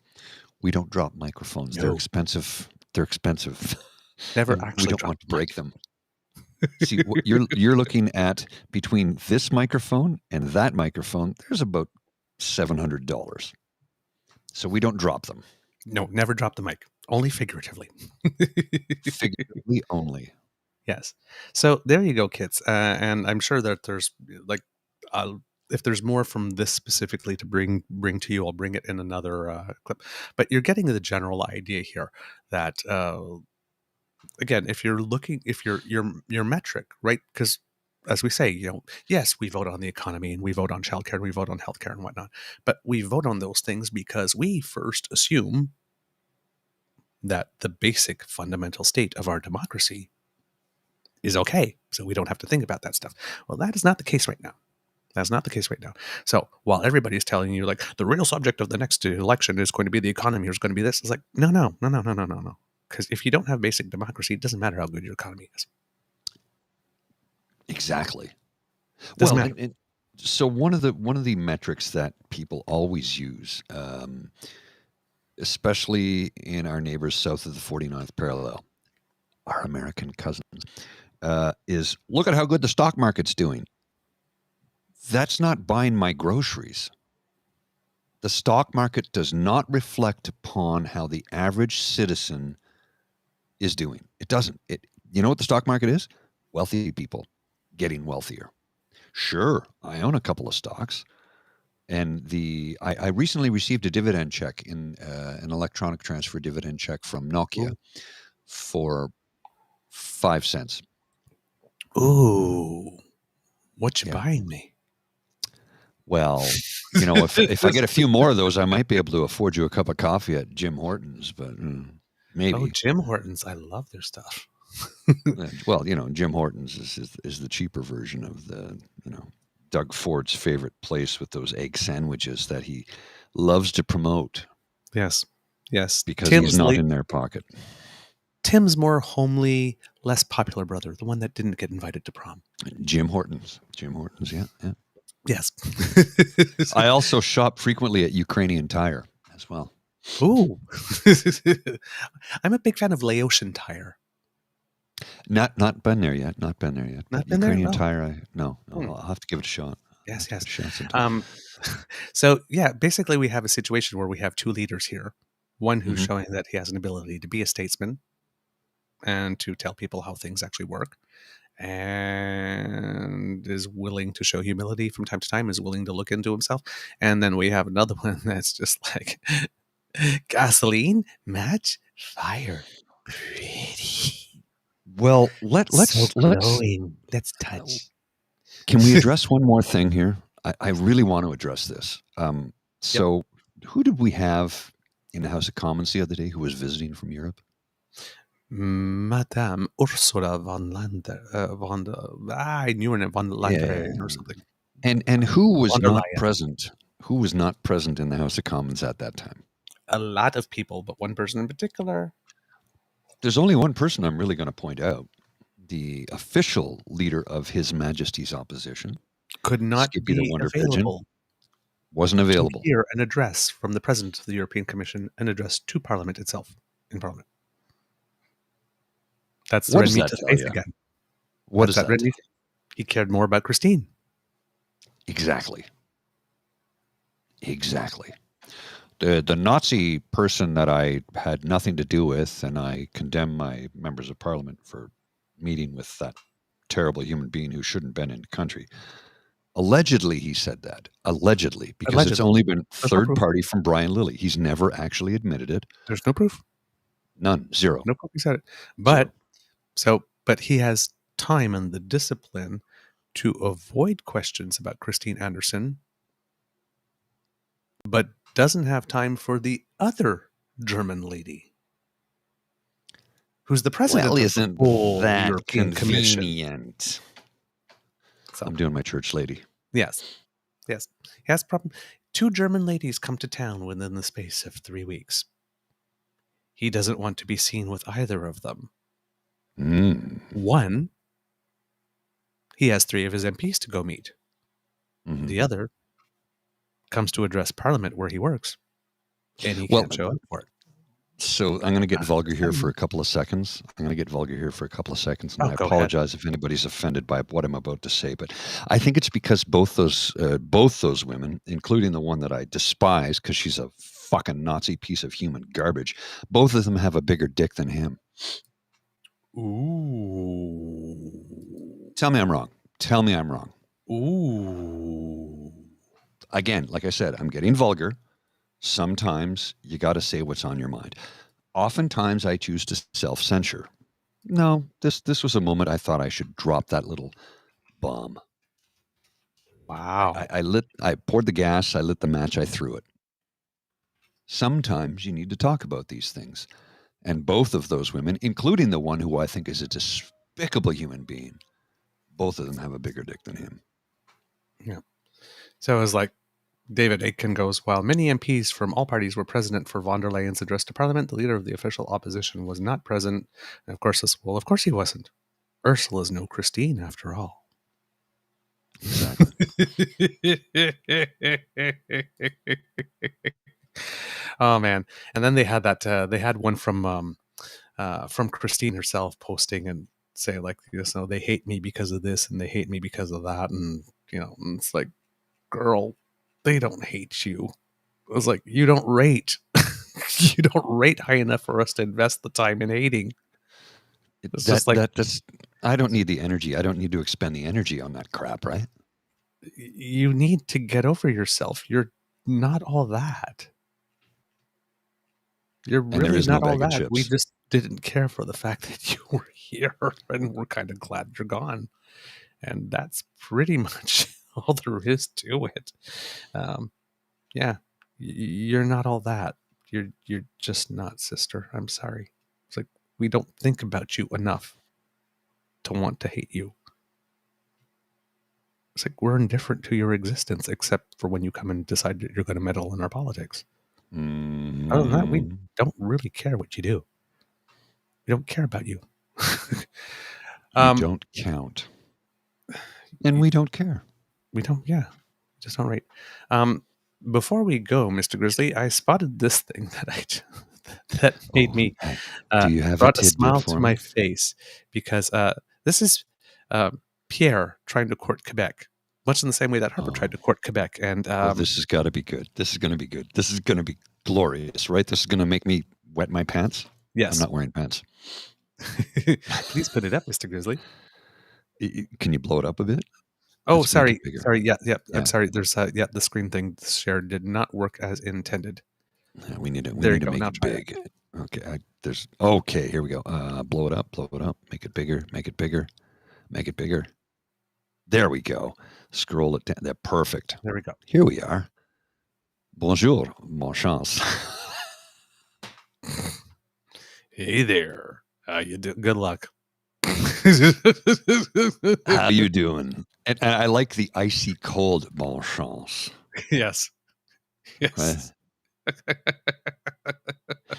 we don't drop microphones. They're No. expensive. They're expensive. never And actually we don't dropped want to the mic. break them. See, what you're looking at between this microphone and that microphone, there's about $700. So we don't drop them. No, never drop the mic. Only figuratively. Figuratively only. Yes. So there you go, kids. And I'm sure that there's if there's more from this specifically to bring to you, I'll bring it in another clip. But you're getting the general idea here that again, if you're looking, if your metric, right? Because as we say, yes, we vote on the economy and we vote on childcare and we vote on healthcare and whatnot, but we vote on those things because we first assume that the basic fundamental state of our democracy is okay, so we don't have to think about that stuff. Well, that is not the case right now. That's not the case right now. So while everybody's telling you like the real subject of the next election is going to be the economy, or is going to be this, it's like no. Because if you don't have basic democracy, it doesn't matter how good your economy is. Exactly. Doesn't Well, matter. so one of the metrics that people always use, especially in our neighbors south of the 49th parallel, our American cousins, is look at how good the stock market's doing. That's not buying my groceries. The stock market does not reflect upon how the average citizen is doing. It doesn't. You know what the stock market is? Wealthy people getting wealthier. Sure, I own a couple of stocks, and I recently received a dividend check in an electronic transfer dividend check from Nokia for 5 cents. Ooh, what you buying me? Well, if I get a few more of those, I might be able to afford you a cup of coffee at Jim Hortons, but maybe. Oh, Jim Hortons, I love their stuff. Well, Jim Hortons is the cheaper version of the, Doug Ford's favorite place with those egg sandwiches that he loves to promote. Yes. Because he's not in their pocket. Tim's more homely, less popular brother, the one that didn't get invited to prom. Jim Hortons, yeah. Yes. I also shop frequently at Ukrainian Tire as well. Ooh. I'm a big fan of Laotian Tire. Not been there yet. Not been there yet. Not been there? Ukrainian Tire, no. I'll have to give it a shot. Yes. Sometime. So yeah, basically we have a situation where we have two leaders here. One who's showing that he has an ability to be a statesman and to tell people how things actually work, and is willing to show humility from time to time, is willing to look into himself. And then we have another one that's just like gasoline, match, fire, pretty. Well, let's touch. Can we address one more thing here? I really want to address this. So who did we have in the House of Commons the other day who was visiting from Europe? Madame Ursula von Lander, I knew her name, von Lander or something. And who was von der not Leyen. present? Who was not present in the House of Commons at that time? A lot of people, but one person in particular. There's only one person I'm really going to point out. The official leader of His Majesty's opposition Could not Skippy the be Wonder available. Pigeon, wasn't available. To hear an address from the President of the European Commission, an address to Parliament itself in Parliament. That's the What red does meat that to the tell face you? again. What That's is that? red meat. He cared more about Christine. Exactly. The Nazi person that I had nothing to do with, and I condemn my members of Parliament for meeting with that terrible human being who shouldn't have been in the country. Allegedly, he said that. Allegedly, because it's only been There's no third proof. party from Brian Lilly. He's never actually admitted it. There's no proof. None. Zero. No poking at it. But Zero. but he has time and the discipline to avoid questions about Christine Anderson, but doesn't have time for the other German lady, who's the president Well, of the isn't whole that European Commission. convenient? So, I'm doing my church lady. yes. He has problem. 2 German ladies come to town within the space of 3 weeks. He doesn't want to be seen with either of them. One, he has 3 of his MPs to go meet. Mm-hmm. The other comes to address Parliament where he works, and he can't show up for it. So I'm going to get vulgar here for a couple of seconds. And I Oh, go apologize if anybody's offended by what I'm about to say. But I think it's because both those women, including the one that I despise because she's a fucking Nazi piece of human garbage, both of them have a bigger dick than him. Ooh. Tell me I'm wrong. Ooh. Again, like I said, I'm getting vulgar. Sometimes you got to say what's on your mind. Oftentimes I choose to self-censure. No, this was a moment I thought I should drop that little bomb. Wow. I poured the gas, I lit the match, I threw it. Sometimes you need to talk about these things. And both of those women, including the one who I think is a despicable human being, both of them have a bigger dick than him. Yeah. So it was like, David Aitken goes, while many MPs from all parties were present for von der Leyen's address to Parliament, the leader of the official opposition was not present. And of course, of course he wasn't. Ursula's no Christine, after all. Exactly. Oh man! And then they had that. They had one from Christine herself posting and say like, they hate me because of this and they hate me because of that, and and it's like, girl, they don't hate you. It was like, you don't rate. You don't rate high enough for us to invest the time in hating. It's just like, I don't need the energy. I don't need to expend the energy on that crap, right? You need to get over yourself. You're not all that. You're really not all that. We just didn't care for the fact that you were here, and we're kind of glad you're gone. And that's pretty much all there is to it. Yeah, you're not all that. You're just not, sister. I'm sorry. It's like, we don't think about you enough to want to hate you. It's like, we're indifferent to your existence, except for when you come and decide that you're going to meddle in our politics. Mm-hmm. Other than that, we don't really care what you do. We don't care about you. You don't count. And we don't care. We don't, just don't rate. Before we go, Mr. Grizzly, I spotted this thing that made me do you have brought a a smile to me? my face, because this is Pierre trying to court Quebec, much in the same way that Harper tried to court Quebec. And this has got to be good. This is going to be good. This is going to be glorious, right? This is going to make me wet my pants. Yes. I'm not wearing pants. Please put it up, Mr. Grizzly. Can you blow it up a bit? Oh, sorry. Yeah. I'm sorry. There's the screen thing shared did not work as intended. Yeah, we need to make it big. Okay. Okay. Here we go. Blow it up. Make it bigger. There we go. Scroll it down. They're perfect. There we go. Here we are. Bonjour, mon chance. Hey there. How you do? Good luck. How you doing? And I like the icy cold bon chance. Yes. Right?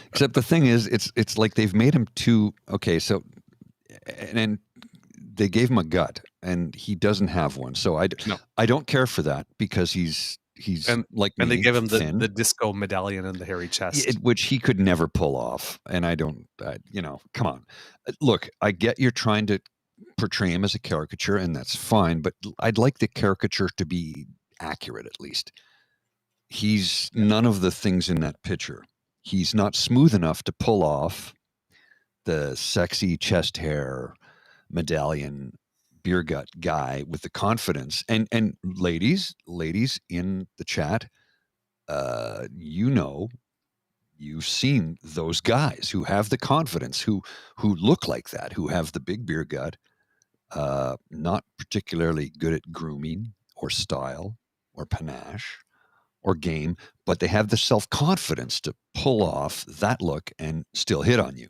Except the thing is, it's like they've made him too okay. So, and they gave him a gut, and he doesn't have one. So I don't care for that, because he's like me, and they give him the disco medallion and the hairy chest, which he could never pull off. And I don't, come on. Look, I get you're trying to portray him as a caricature, and that's fine, but I'd like the caricature to be accurate at least. He's none of the things in that picture. He's not smooth enough to pull off the sexy chest hair medallion beer gut guy with the confidence. And ladies in the chat, you've seen those guys who have the confidence, who look like that, who have the big beer gut, not particularly good at grooming or style or panache or game, but they have the self-confidence to pull off that look and still hit on you.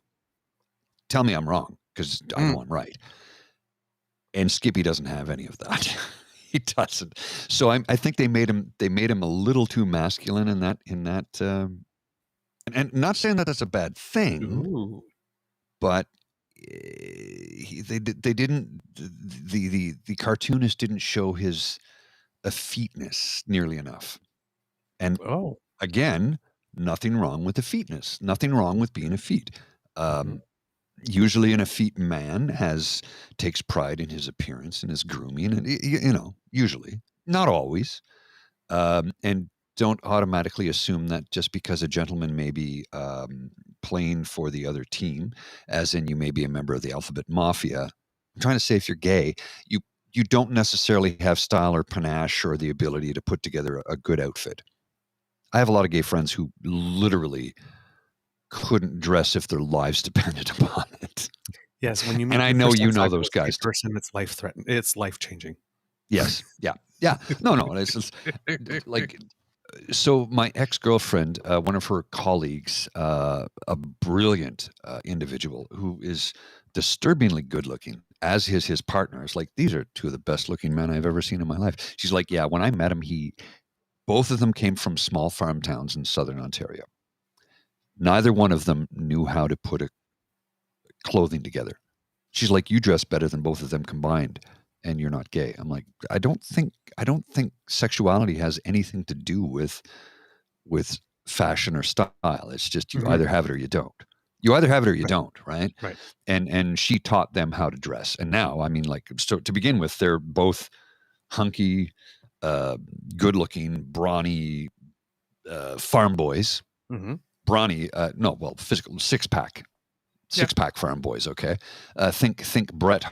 Tell me I'm wrong, because I know I'm right. And Skippy doesn't have any of that. He doesn't. So I think they made him a little too masculine in that and not saying that that's a bad thing. Ooh. But they didn't, the cartoonist didn't show his effeteness nearly enough. And again, nothing wrong with effeteness, nothing wrong with being effete. Usually an effete man takes pride in his appearance and his grooming, and usually, not always. And don't automatically assume that just because a gentleman may be playing for the other team, as in you may be a member of the Alphabet Mafia. I'm trying to say, if you're gay, you don't necessarily have style or panache or the ability to put together a good outfit. I have a lot of gay friends who literally couldn't dress if their lives depended upon it. Yes, when you meet, and I know you know those guys. Person, it's life-threatening. It's life-changing. Yes, yeah. No. It's just, like, so my ex-girlfriend, one of her colleagues, a brilliant individual who is disturbingly good-looking, as is his partners. Like, these are two of the best-looking men I've ever seen in my life. She's like, yeah, when I met him, both of them came from small farm towns in southern Ontario. Neither one of them knew how to put a clothing together. She's like, you dress better than both of them combined, and you're not gay. I'm like, I don't think sexuality has anything to do with fashion or style. It's just you either have it or you don't. You either have it or you don't, right? Right. And she taught them how to dress. And now, I mean, like, so to begin with, they're both hunky, good-looking, brawny farm boys. Brawny, physical six-pack farm boys. Okay, think Brett,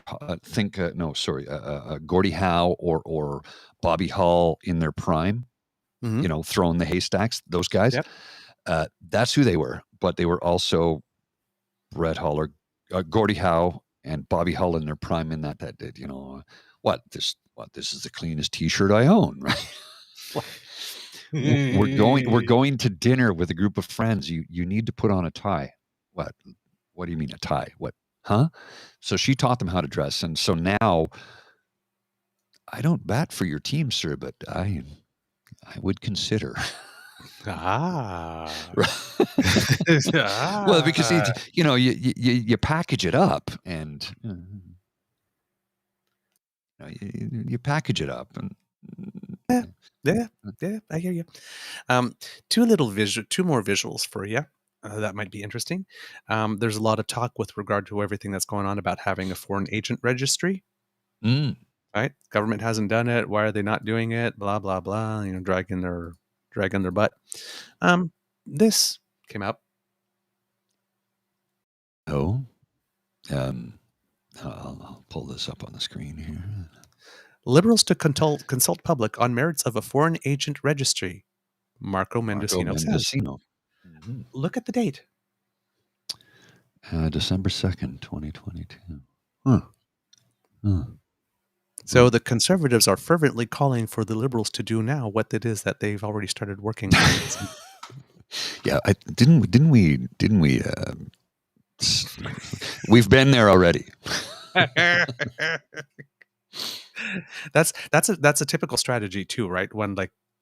Gordie Howe or Bobby Hull in their prime. Throwing the haystacks. Those guys. Yep. That's who they were. But they were also Brett Hull or Gordie Howe and Bobby Hull in their prime. In that this is the cleanest T-shirt I own, right? We're going to dinner with a group of friends. You need to put on a tie. What do you mean a tie? What? Huh? So she taught them how to dress. And so now I don't bat for your team, sir, but I would consider. Well, because you package it up and you package it up and yeah, I hear you. Two more visuals for you. That might be interesting. There's a lot of talk with regard to everything that's going on about having a foreign agent registry. Right? Government hasn't done it. Why are they not doing it? Blah blah blah. Dragging their butt. This came out. I'll pull this up on the screen here. Liberals to consult public on merits of a foreign agent registry. Marco Mendocino says. Look at the date. December 2nd, 2022. So the Conservatives are fervently calling for the Liberals to do now what it is that they've already started working on. Yeah, didn't we? We've been there already. That's a typical strategy too, right? When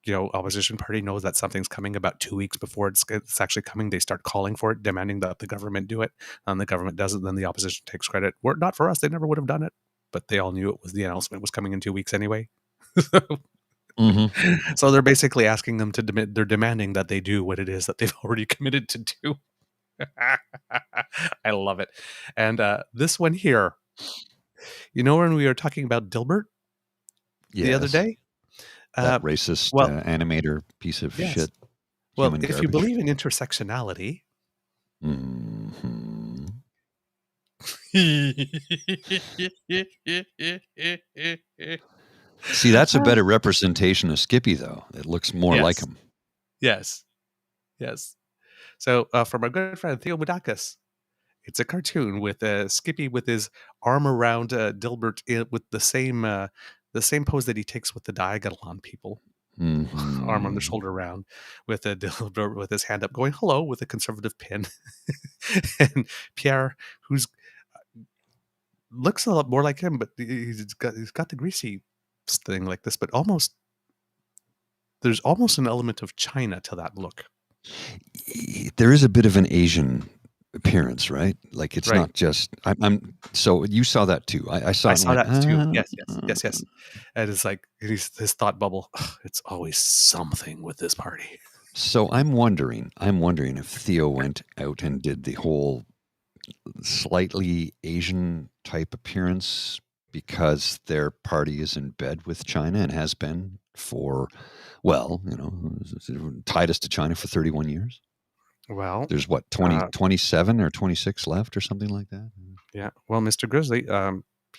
opposition party knows that something's coming about 2 weeks before it's actually coming, they start calling for it, demanding that the government do it, and the government does it. Then the opposition takes credit. Not for us; they never would have done it, but they all knew the announcement was coming in 2 weeks anyway. So they're basically asking them to they're demanding that they do what it is that they've already committed to do. I love it. And this one here, when we were talking about Dilbert the other day, that racist animator piece of shit. Well, if you believe in intersectionality, see, that's a better representation of Skippy, though. It looks more like him. Yes. So from our good friend Theo Moudakis, it's a cartoon with Skippy with his arm around Dilbert with the same pose that he takes with the Diagolon people. Arm on the shoulder around with Dilbert with his hand up going hello with a conservative pin. And Pierre, who's looks a lot more like him, but he's got the greasy thing like this, but there's almost an element of China to that look. There is a bit of an Asian appearance, right? Like it's Right. not just. I'm. So you saw that too. I saw. I saw that too. Yes. And it's like his thought bubble. It's always something with this party. So I'm wondering if Theo went out and did the whole slightly Asian type appearance because their party is in bed with China and has been for, well, tied us to China for 31 years. Well, there's what, 27 or 26 left or something like that. Yeah. Well, Mr. Grizzly,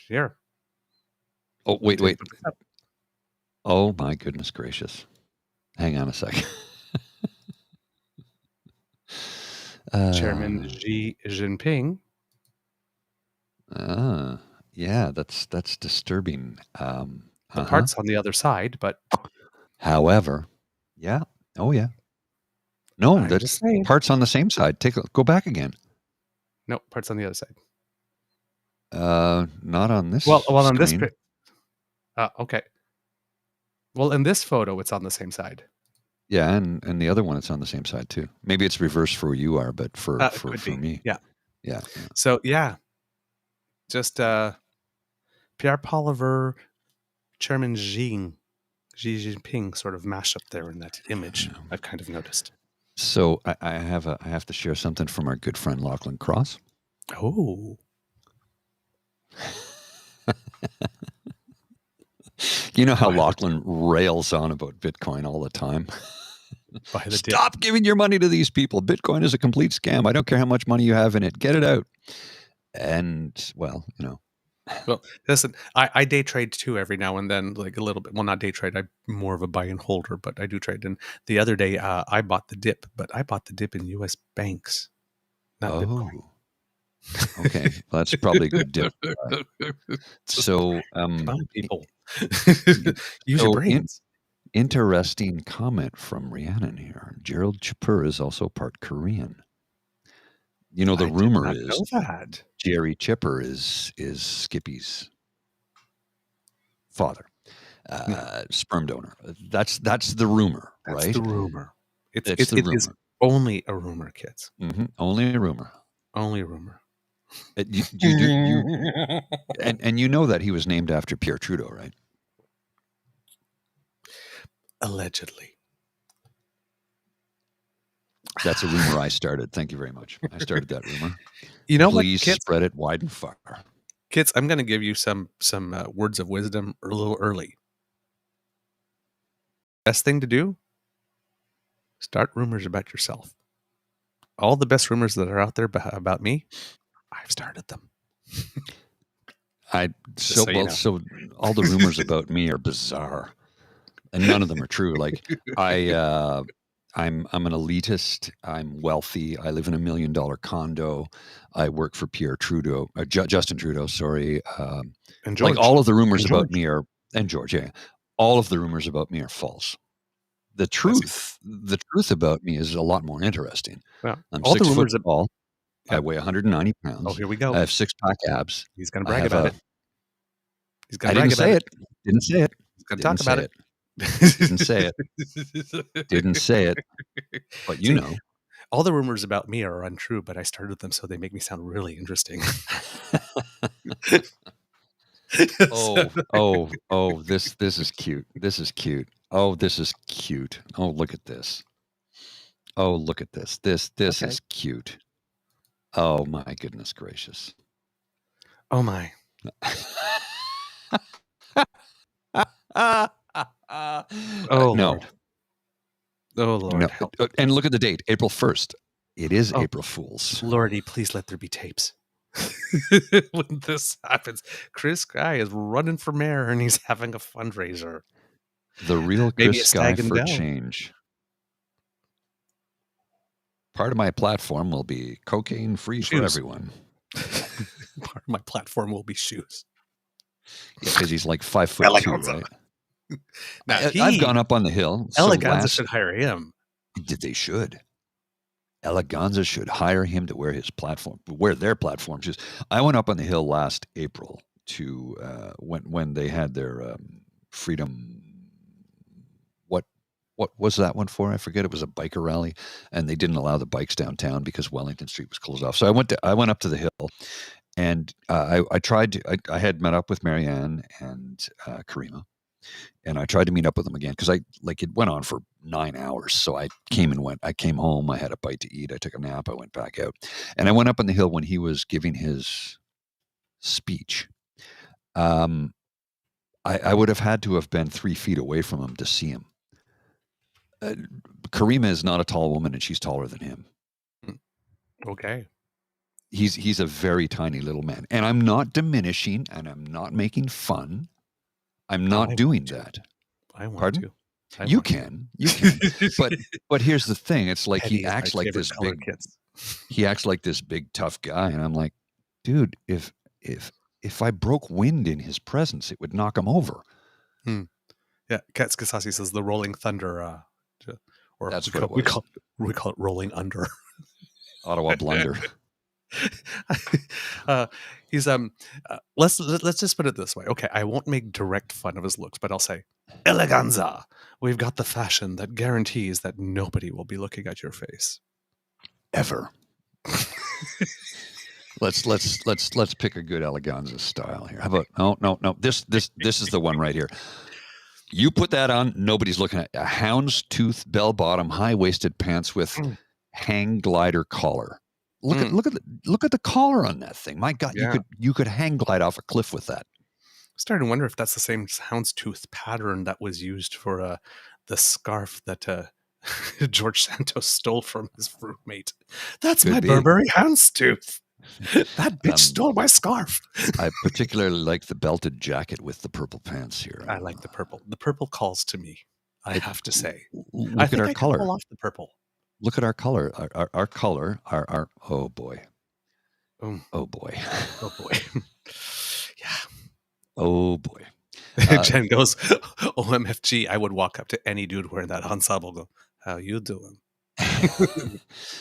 here. Oh, wait. Oh my goodness gracious. Hang on a second. Chairman Xi Jinping. Yeah, that's disturbing. The parts on the other side, but however, yeah. Oh yeah. No, that's parts on the same side. Go back again. No, parts on the other side. Not on this. Well, on screen. this. Okay. Well, in this photo, it's on the same side. Yeah, and the other one, it's on the same side too. Maybe it's reversed for where you are, but for me, yeah. So yeah, just Pierre Poliver, Chairman Xi Jinping sort of mash up there in that image. I've kind of noticed. So I have to share something from our good friend Lachlan Cross. Oh. You know how Lachlan rails on about Bitcoin all the time. Stop giving your money to these people. Bitcoin is a complete scam. I don't care how much money you have in it. Get it out. And, well, Well, listen, I day trade too every now and then, like a little bit. Well, not day trade. I'm more of a buy and holder, but I do trade. And the other day I bought the dip, but I bought the dip in U.S. banks, not Bitcoin. Okay, well, that's probably a good dip. So, come on, people, use your brains. Interesting comment from Rhiannon here. Gerald Chipper is also part Korean. The rumor is that Jerry Chipper is Skippy's father, sperm donor. That's the rumor, right? That's the rumor. It is only a rumor, kids. Mm-hmm. Only a rumor. Only a rumor. And you know that he was named after Pierre Trudeau, right? Allegedly. That's a rumor I started. Thank you very much. I started that rumor. Please spread it wide and far. Kids, I'm going to give you some words of wisdom a little early. Best thing to do, start rumors about yourself. All the best rumors that are out there about me, I've started them. So all the rumors about me are bizarre, and none of them are true. Like I'm an elitist. I'm wealthy. I live in $1 million condo. I work for Pierre Trudeau, Justin Trudeau. Sorry. And George. Like all of the rumors about me are, and George. Yeah, all of the rumors about me are false. The truth about me is a lot more interesting. Well, I'm all 6 the foot rumors tall. I weigh 190 pounds. Oh, here we go. I have 6-pack abs. He's going to brag about it. He's going to brag about it. Didn't say it. He's going to talk about it. Didn't say it. Didn't say it. But all the rumors about me are untrue, but I started them so they make me sound really interesting. This is cute. This is cute. Oh, this is cute. Oh, look at this. Oh, look at this. This is cute. Oh my goodness gracious. Oh my. Oh no. Lord. Oh Lord. No. And look at the date, April 1st. It is April Fool's. Lordy, please let there be tapes. When this happens, Chris Guy is running for mayor and he's having a fundraiser. The real Chris Guy for change. Part of my platform will be cocaine free for Shoes. everyone. Part of my platform will be shoes. Yeah, because he's like 5'2", Eleganza. right? Now, I've gone up on the hill. Eleganza should hire him. They should. Eleganza should hire him to wear their platform shoes. I went up on the hill last April to when they had their freedom. What was that one for? I forget. It was a biker rally, and they didn't allow the bikes downtown because Wellington Street was closed off. So I went up to the hill, and I had met up with Marianne and Karima, and I tried to meet up with them again because it went on for 9 hours. So I came and went. I came home. I had a bite to eat. I took a nap. I went back out, and I went up on the hill when he was giving his speech. I would have had to have been 3 feet away from him to see him. Karima is not a tall woman, and she's taller than him. Okay. He's a very tiny little man, and I'm not diminishing, and I'm not making fun. I'm not doing that. I want Pardon? to. You can, but here's the thing. It's like he acts like this big. He acts like this big tough guy, and I'm like, dude, if I broke wind in his presence, it would knock him over. Yeah, Katz Kasasi says the Rolling Thunder. Or that's we call it Rolling Under. Ottawa Blunder. He's let's just put it this way. Okay, I won't make direct fun of his looks, but I'll say, Eleganza, we've got the fashion that guarantees that nobody will be looking at your face ever. Let's pick a good Eleganza style here. How about no. This is the one right here. You put that on, nobody's looking at a houndstooth bell bottom, high waisted pants with hang glider collar. Look at the collar on that thing. My God, you could hang glide off a cliff with that. I'm starting to wonder if that's the same houndstooth pattern that was used for the scarf that George Santos stole from his roommate. That's my Burberry houndstooth. That bitch stole my scarf. I particularly like the belted jacket with the purple pants here. I like the purple. The purple calls to me, I have to say. Look at our color. Pull off the purple. Look at our color. Our color. Our oh boy. Oh boy. Oh boy. Yeah. Oh boy. Jen goes, OMFG, I would walk up to any dude wearing that ensemble. Go, how you doing?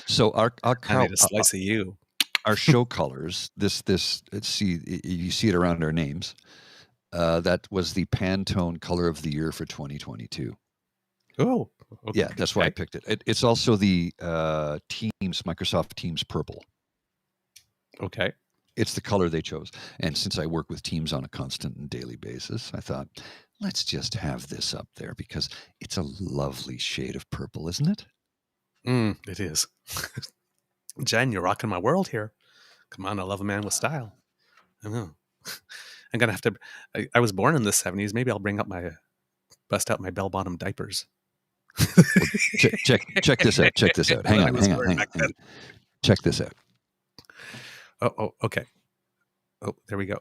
So our I need a slice of you. Our show colors, let's see, you see it around our names. That was the Pantone color of the year for 2022. Oh, okay. Yeah, that's why I picked it. It's also the Microsoft Teams purple. Okay. It's the color they chose. And since I work with Teams on a constant and daily basis, I thought, let's just have this up there because it's a lovely shade of purple, isn't it? It is. Jen, you're rocking my world here. Come on, I love a man with style. I know. I'm gonna have to. I was born in the 70s. Maybe I'll bust out my bell-bottom diapers. Well, check this out. Check this out. Hang on. Check this out. Oh, okay. Oh, there we go.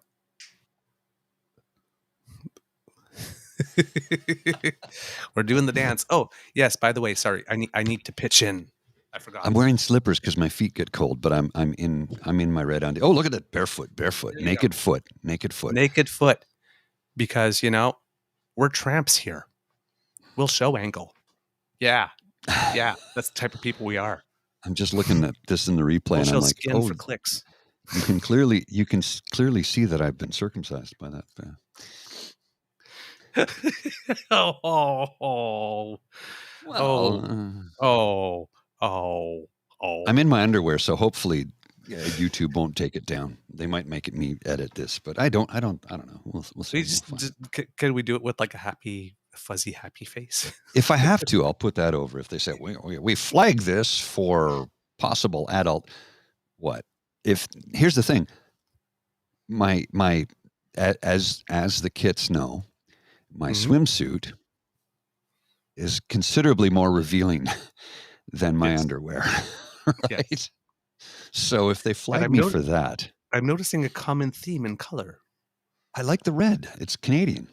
We're doing the dance. Oh, yes. By the way, sorry. I need to pitch in. I forgot. I'm wearing slippers because my feet get cold, but I'm in my red undie. Oh, look at that barefoot, naked foot. Because we're tramps here. We'll show ankle. Yeah, that's the type of people we are. I'm just looking at this in the replay, and I'm like, skin for clicks. You can clearly see that I've been circumcised by that. Oh. I'm in my underwear, so hopefully YouTube won't take it down. They might make me edit this, but I don't know. We'll see. Can we do it with like a fuzzy happy face? If I have to, I'll put that over. If they say we flag this for possible adult, what? Here's the thing. My as the kits know, my swimsuit is considerably more revealing than my underwear. Right? Yes. So if they flag me for that, I'm noticing a common theme in color. I like the red. It's Canadian.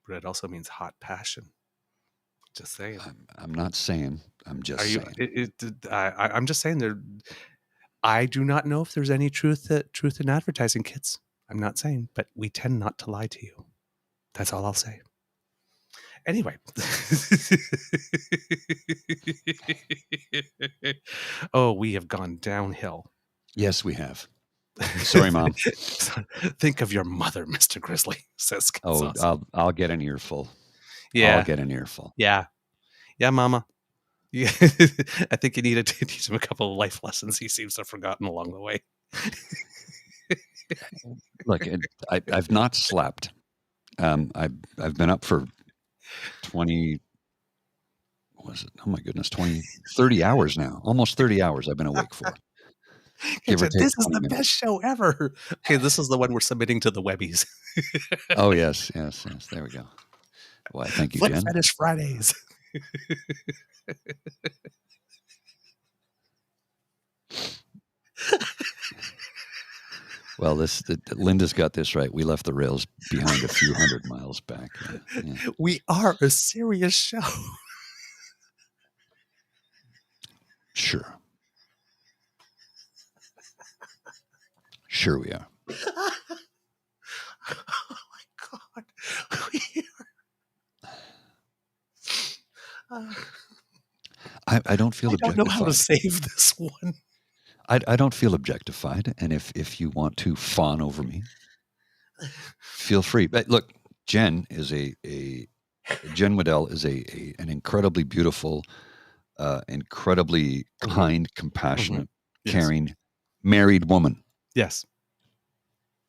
Red also means hot passion. Just saying. I'm not saying. I'm just saying. I'm just saying there. I do not know if there's any truth in advertising, kids. I'm not saying, but we tend not to lie to you. That's all I'll say. Anyway. Oh, we have gone downhill. Yes, we have. Sorry, Mom. Think of your mother, Mr. Grizzly, says Oh, I'll get an earful. Yeah. I'll get an earful. Yeah. Yeah, Mama. Yeah. I think you need to teach him a couple of life lessons he seems to have forgotten along the way. Look, I've not slept. I've been up for 20, what was it? Oh my goodness, 30 hours now. Almost 30 hours I've been awake for. This is the best show ever. Okay, this is the one we're submitting to the Webbies. Oh, yes. There we go. Well, thank you, Jen. Fetish Fridays. Well, Linda's got this right. We left the rails behind a few 100 miles back. Yeah. We are a serious show. Sure. Sure we are. Oh my God. We are. I don't feel objectified. I don't know how to save this one. I don't feel objectified, and if you want to fawn over me, feel free. But look, Jen is Jen Waddell is an incredibly beautiful, incredibly kind, compassionate, caring, married woman. Yes.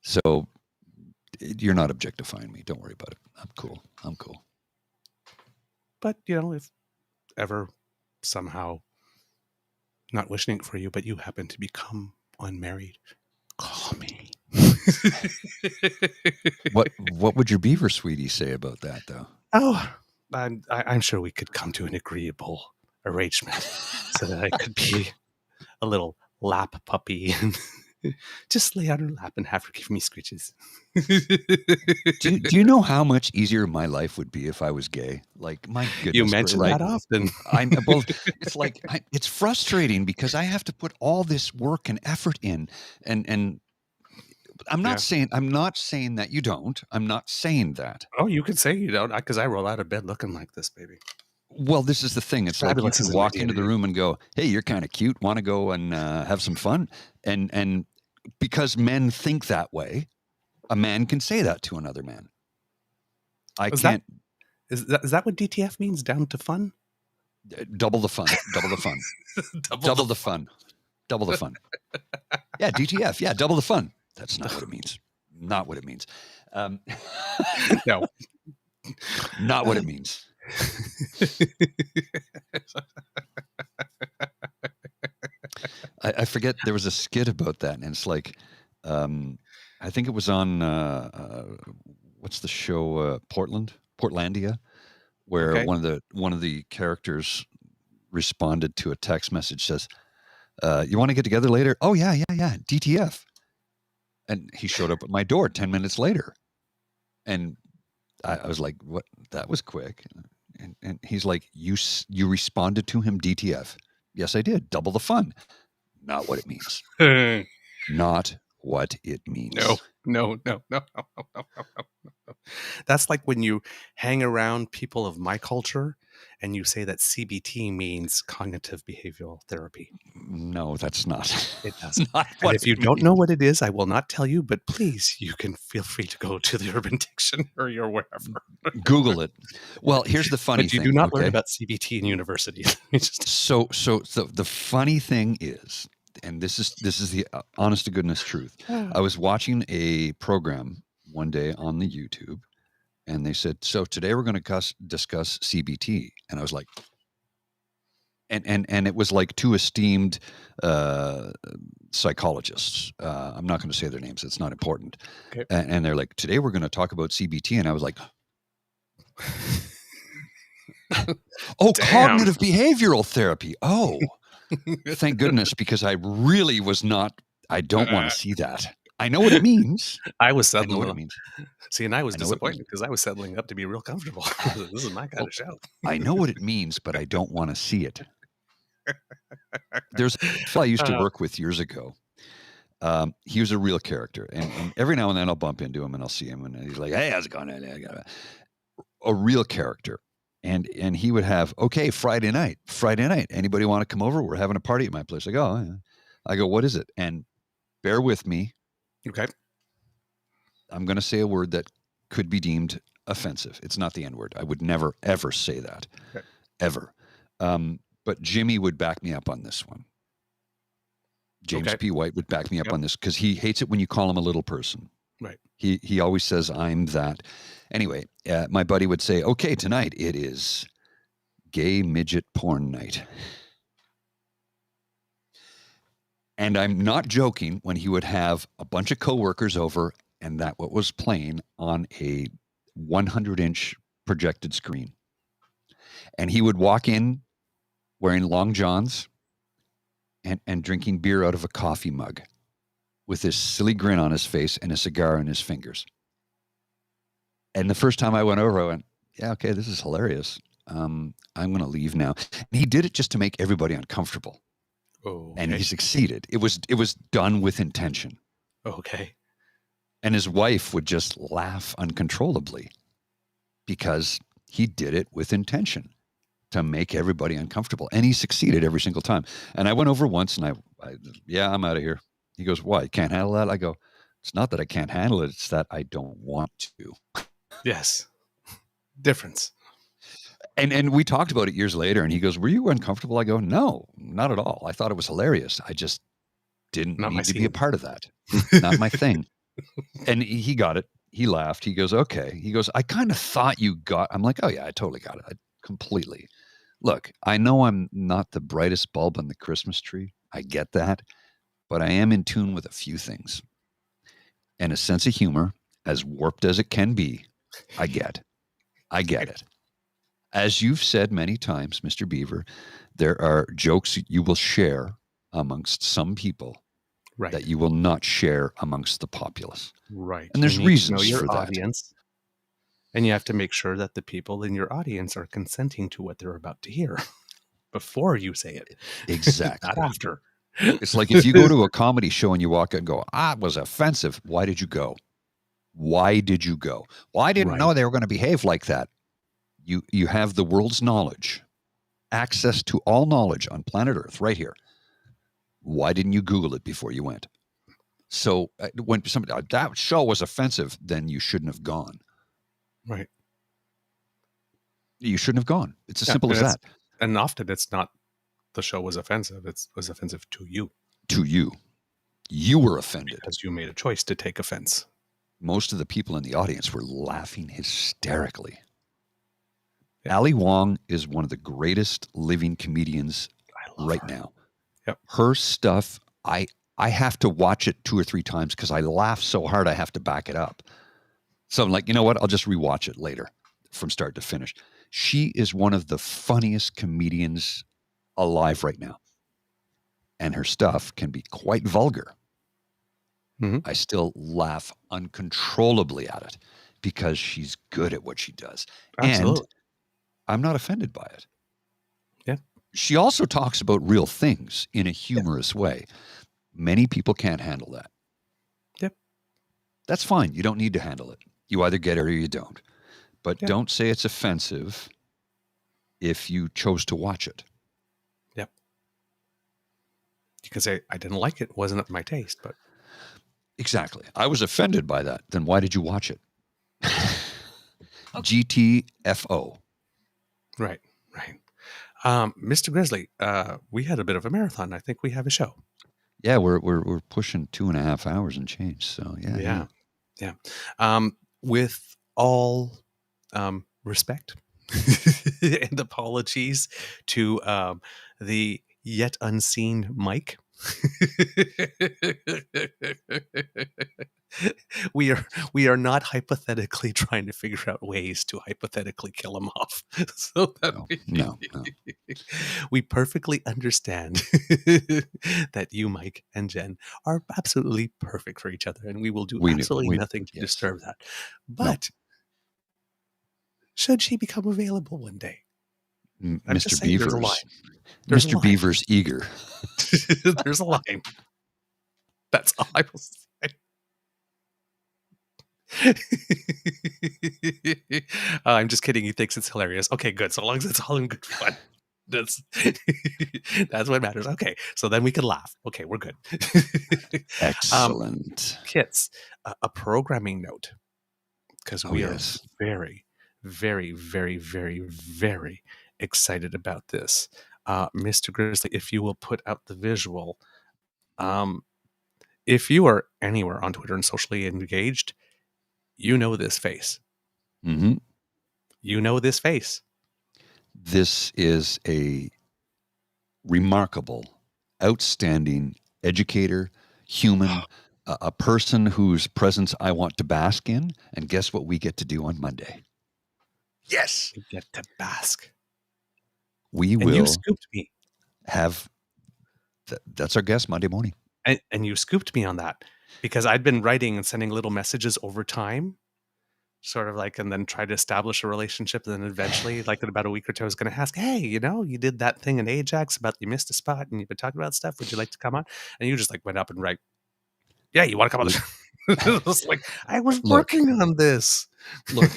So you're not objectifying me. Don't worry about it. I'm cool. But if ever somehow, not wishing it for you, but you happen to become unmarried, call me. What would your beaver sweetie say about that, though? Oh, I'm sure we could come to an agreeable arrangement so that I could be a little lap puppy and just lay on her lap and have her give me scritches. Do you know how much easier my life would be if I was gay? Like, my goodness. You mention that often. It's like, it's frustrating because I have to put all this work and effort in, and I'm not saying that you don't. I'm not saying that. Oh, you could say you don't, because I roll out of bed looking like this, baby. Well, this is the thing. It's like you can walk into the room and go, "Hey, you're kind of cute. Want to go and have some fun?" And because men think that way, a man can say that to another man. Is that what DTF means? Down to fun? Double the fun. Double the fun. double the fun. Double the fun. Yeah, DTF. Yeah, double the fun. That's not what it means. Not what it means. No. Not what it means. I forget, there was a skit about that, and it's like, I think it was on what's the show, Portlandia, where one of the characters responded to a text message, says, "You want to get together later?" "Oh yeah, DTF." And he showed up at my door 10 minutes later, and I was like, "What? That was quick." And he's like, "You responded to him DTF?" "Yes, I did. Double the fun." Not what it means. Not what it means. No. That's like when you hang around people of my culture and you say that CBT means cognitive behavioral therapy. No, that's not. It doesn't. And if you don't know what it is, I will not tell you, but please, you can feel free to go to the Urban Dictionary or wherever. Google it. Well, here's the funny thing. But you do not learn about CBT in university. So the funny thing is, and this is the honest to goodness truth. I was watching a program one day on the YouTube, and they said, "So today we're going to discuss CBT," and I was like, and it was like two esteemed psychologists. I'm not going to say their names; it's not important. Okay. And they're like, "Today we're going to talk about CBT," and I was like, "Oh, cognitive behavioral therapy. Oh." Thank goodness, because I really was not. I don't want to see that. I know what it means. I was I know what it settling. means. See, and I was I know what it disappointed mean. because I was settling up to be real comfortable. This is my kind of show. I know what it means, but I don't want to see it. There's a fellow I used to work with years ago. He was a real character, and every now and then I'll bump into him and I'll see him, and he's like, "Hey, how's it going?" A real character, and he would have, "Okay, Friday night. Anybody want to come over? We're having a party at my place." I go, "Oh, yeah." I go, "What is it?" And bear with me. Okay. I'm going to say a word that could be deemed offensive. It's not the N word. I would never, ever say that. Okay. Ever. But Jimmy would back me up on this one. James Okay. P. White would back me up on this because he hates it when you call him a little person. Right. He always says, I'm that. Anyway, my buddy would say, okay, tonight it is gay midget porn night. And I'm not joking when he would have a bunch of coworkers over and that what was playing on a 100-inch projected screen. And he would walk in wearing long johns and drinking beer out of a coffee mug with this silly grin on his face and a cigar in his fingers. And the first time I went over, I went, yeah, okay, this is hilarious. I'm going to leave now. And he did it just to make everybody uncomfortable. Oh, and he succeeded. It was done with intention. Okay. And his wife would just laugh uncontrollably because he did it with intention to make everybody uncomfortable. And he succeeded every single time. And I went over once and I yeah, I'm out of here. He goes, why? You can't handle that? I go, it's not that I can't handle it. It's that I don't want to. Yes. Difference. And we talked about it years later, and he goes, were you uncomfortable? I go, no, not at all. I thought it was hilarious. I just didn't need to be a part of that. Not my thing. And he got it. He laughed. He goes, okay. He goes, I kind of thought you got, I'm like, oh yeah, I totally got it. Completely. Look, I know I'm not the brightest bulb on the Christmas tree. I get that. But I am in tune with a few things. And a sense of humor, as warped as it can be, I get it. As you've said many times, Mr. Beaver, there are jokes you will share amongst some people that you will not share amongst the populace. Right. And there's reasons your for that. audience, and you have to make sure that the people in your audience are consenting to what they're about to hear before you say it. Exactly. Not after. It's like if you go to a comedy show and you walk in and go, it was offensive. Why did you go? Why did you go? Well, I didn't know they were going to behave like that. You have the world's knowledge, access to all knowledge on planet Earth right here. Why didn't you Google it before you went? So when somebody, that show was offensive, then you shouldn't have gone. Right. You shouldn't have gone. It's as simple as that. And often it's not the show was offensive. It was offensive to you. To you. You were offended. Because you made a choice to take offense. Most of the people in the audience were laughing hysterically. Yeah. Ali Wong is one of the greatest living comedians right now. Yep. Her stuff, I have to watch it 2 or 3 times because I laugh so hard I have to back it up. So I'm like, you know what? I'll just rewatch it later from start to finish. She is one of the funniest comedians alive right now. And her stuff can be quite vulgar. Mm-hmm. I still laugh uncontrollably at it because she's good at what she does. Absolutely. And I'm not offended by it. Yeah. She also talks about real things in a humorous way. Many people can't handle that. Yep. That's fine. You don't need to handle it. You either get it or you don't. But don't say it's offensive if you chose to watch it. Yep. You can say, I didn't like it. It wasn't up to my taste, but. Exactly. I was offended by that. Then why did you watch it? GTFO. Right. Mr. Grizzly, we had a bit of a marathon. I think we have a show. Yeah, we're pushing 2.5 hours and change. So yeah. With all respect and apologies to the yet unseen Mike we are not hypothetically trying to figure out ways to hypothetically kill him off. So that No. we perfectly understand that you, Mike, and Jen are absolutely perfect for each other, and we will do absolutely nothing to disturb that. But should she become available one day, Mr. Beavers, there's a line. There's Mr. Beaver's eager. There's a line. That's all I will say. I'm just kidding. He thinks it's hilarious. Okay, good. So long as it's all in good fun. That's what matters. Okay, so then we can laugh. Okay, we're good. Excellent. Kits, a programming note, because we are very, very, very, very, very excited about this. Mr. Grizzly, if you will put out the visual. If you are anywhere on Twitter and socially engaged, you know this face. Mm-hmm. You know this face. This is a remarkable, outstanding educator, human, a person whose presence I want to bask in. And guess what we get to do on Monday? Yes. We get to bask. We and will you scooped me. Have that's our guest Monday morning. And you scooped me on that because I'd been writing and sending little messages over time, sort of like, and then try to establish a relationship. And then eventually, like in about a week or two, I was going to ask, hey, you did that thing in Ajax about you missed a spot and you've been talking about stuff. Would you like to come on? And you just like went up and write, yeah, you want to come on the show? I was like, I was working on this. Look,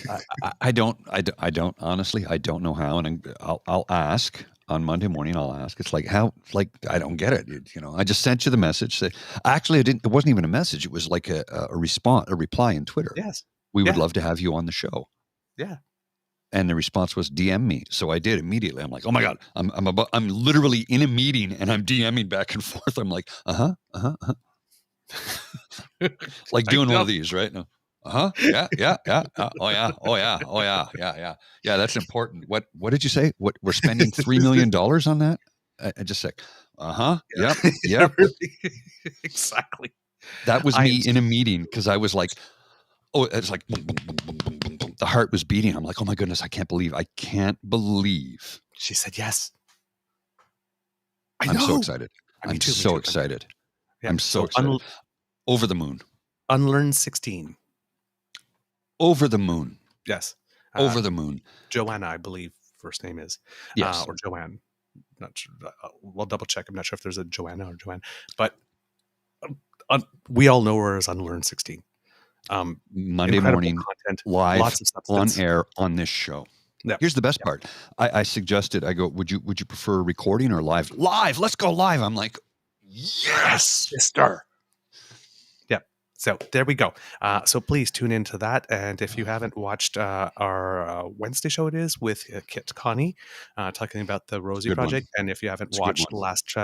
I don't honestly, I don't know how. And I'll ask. On Monday morning, I'll ask. It's like, how? Like, I don't get it. I just sent you the message. Actually, I didn't. It wasn't even a message. It was like a reply in Twitter. Yes, we would love to have you on the show. Yeah. And the response was DM me. So I did immediately. I'm like, oh my god, I'm literally in a meeting and I'm DMing back and forth. I'm like, like doing one of these right now. Yeah. Oh yeah. That's important. What did you say? What we're spending $3 million on that? I just said, Yep. Exactly. That was me in a meeting because I was like, oh, it's like boom, boom, boom, boom, boom, boom, boom. The heart was beating. I'm like, oh my goodness, I can't believe. She said yes. I'm so excited. I'm so excited. Yeah. I'm so excited. Over the moon. Unlearn 16. Over the moon. Yes. Over the moon. Joanna, I believe first name is. Yes. Or Joanne. Not sure. We'll double check. I'm not sure if there's a Joanna or Joanne. But we all know her as Unlearn 16. Monday morning, content, live, lots of substance. on air on this show. Yep. Here's the best part. I suggested, I go, would you prefer recording or live? Live. Let's go live. I'm like, yes, sister. So there we go. So please tune into that. And if you haven't watched our Wednesday show, it is with Kit Connie talking about the Rosie Good Project. one. And if you haven't watched last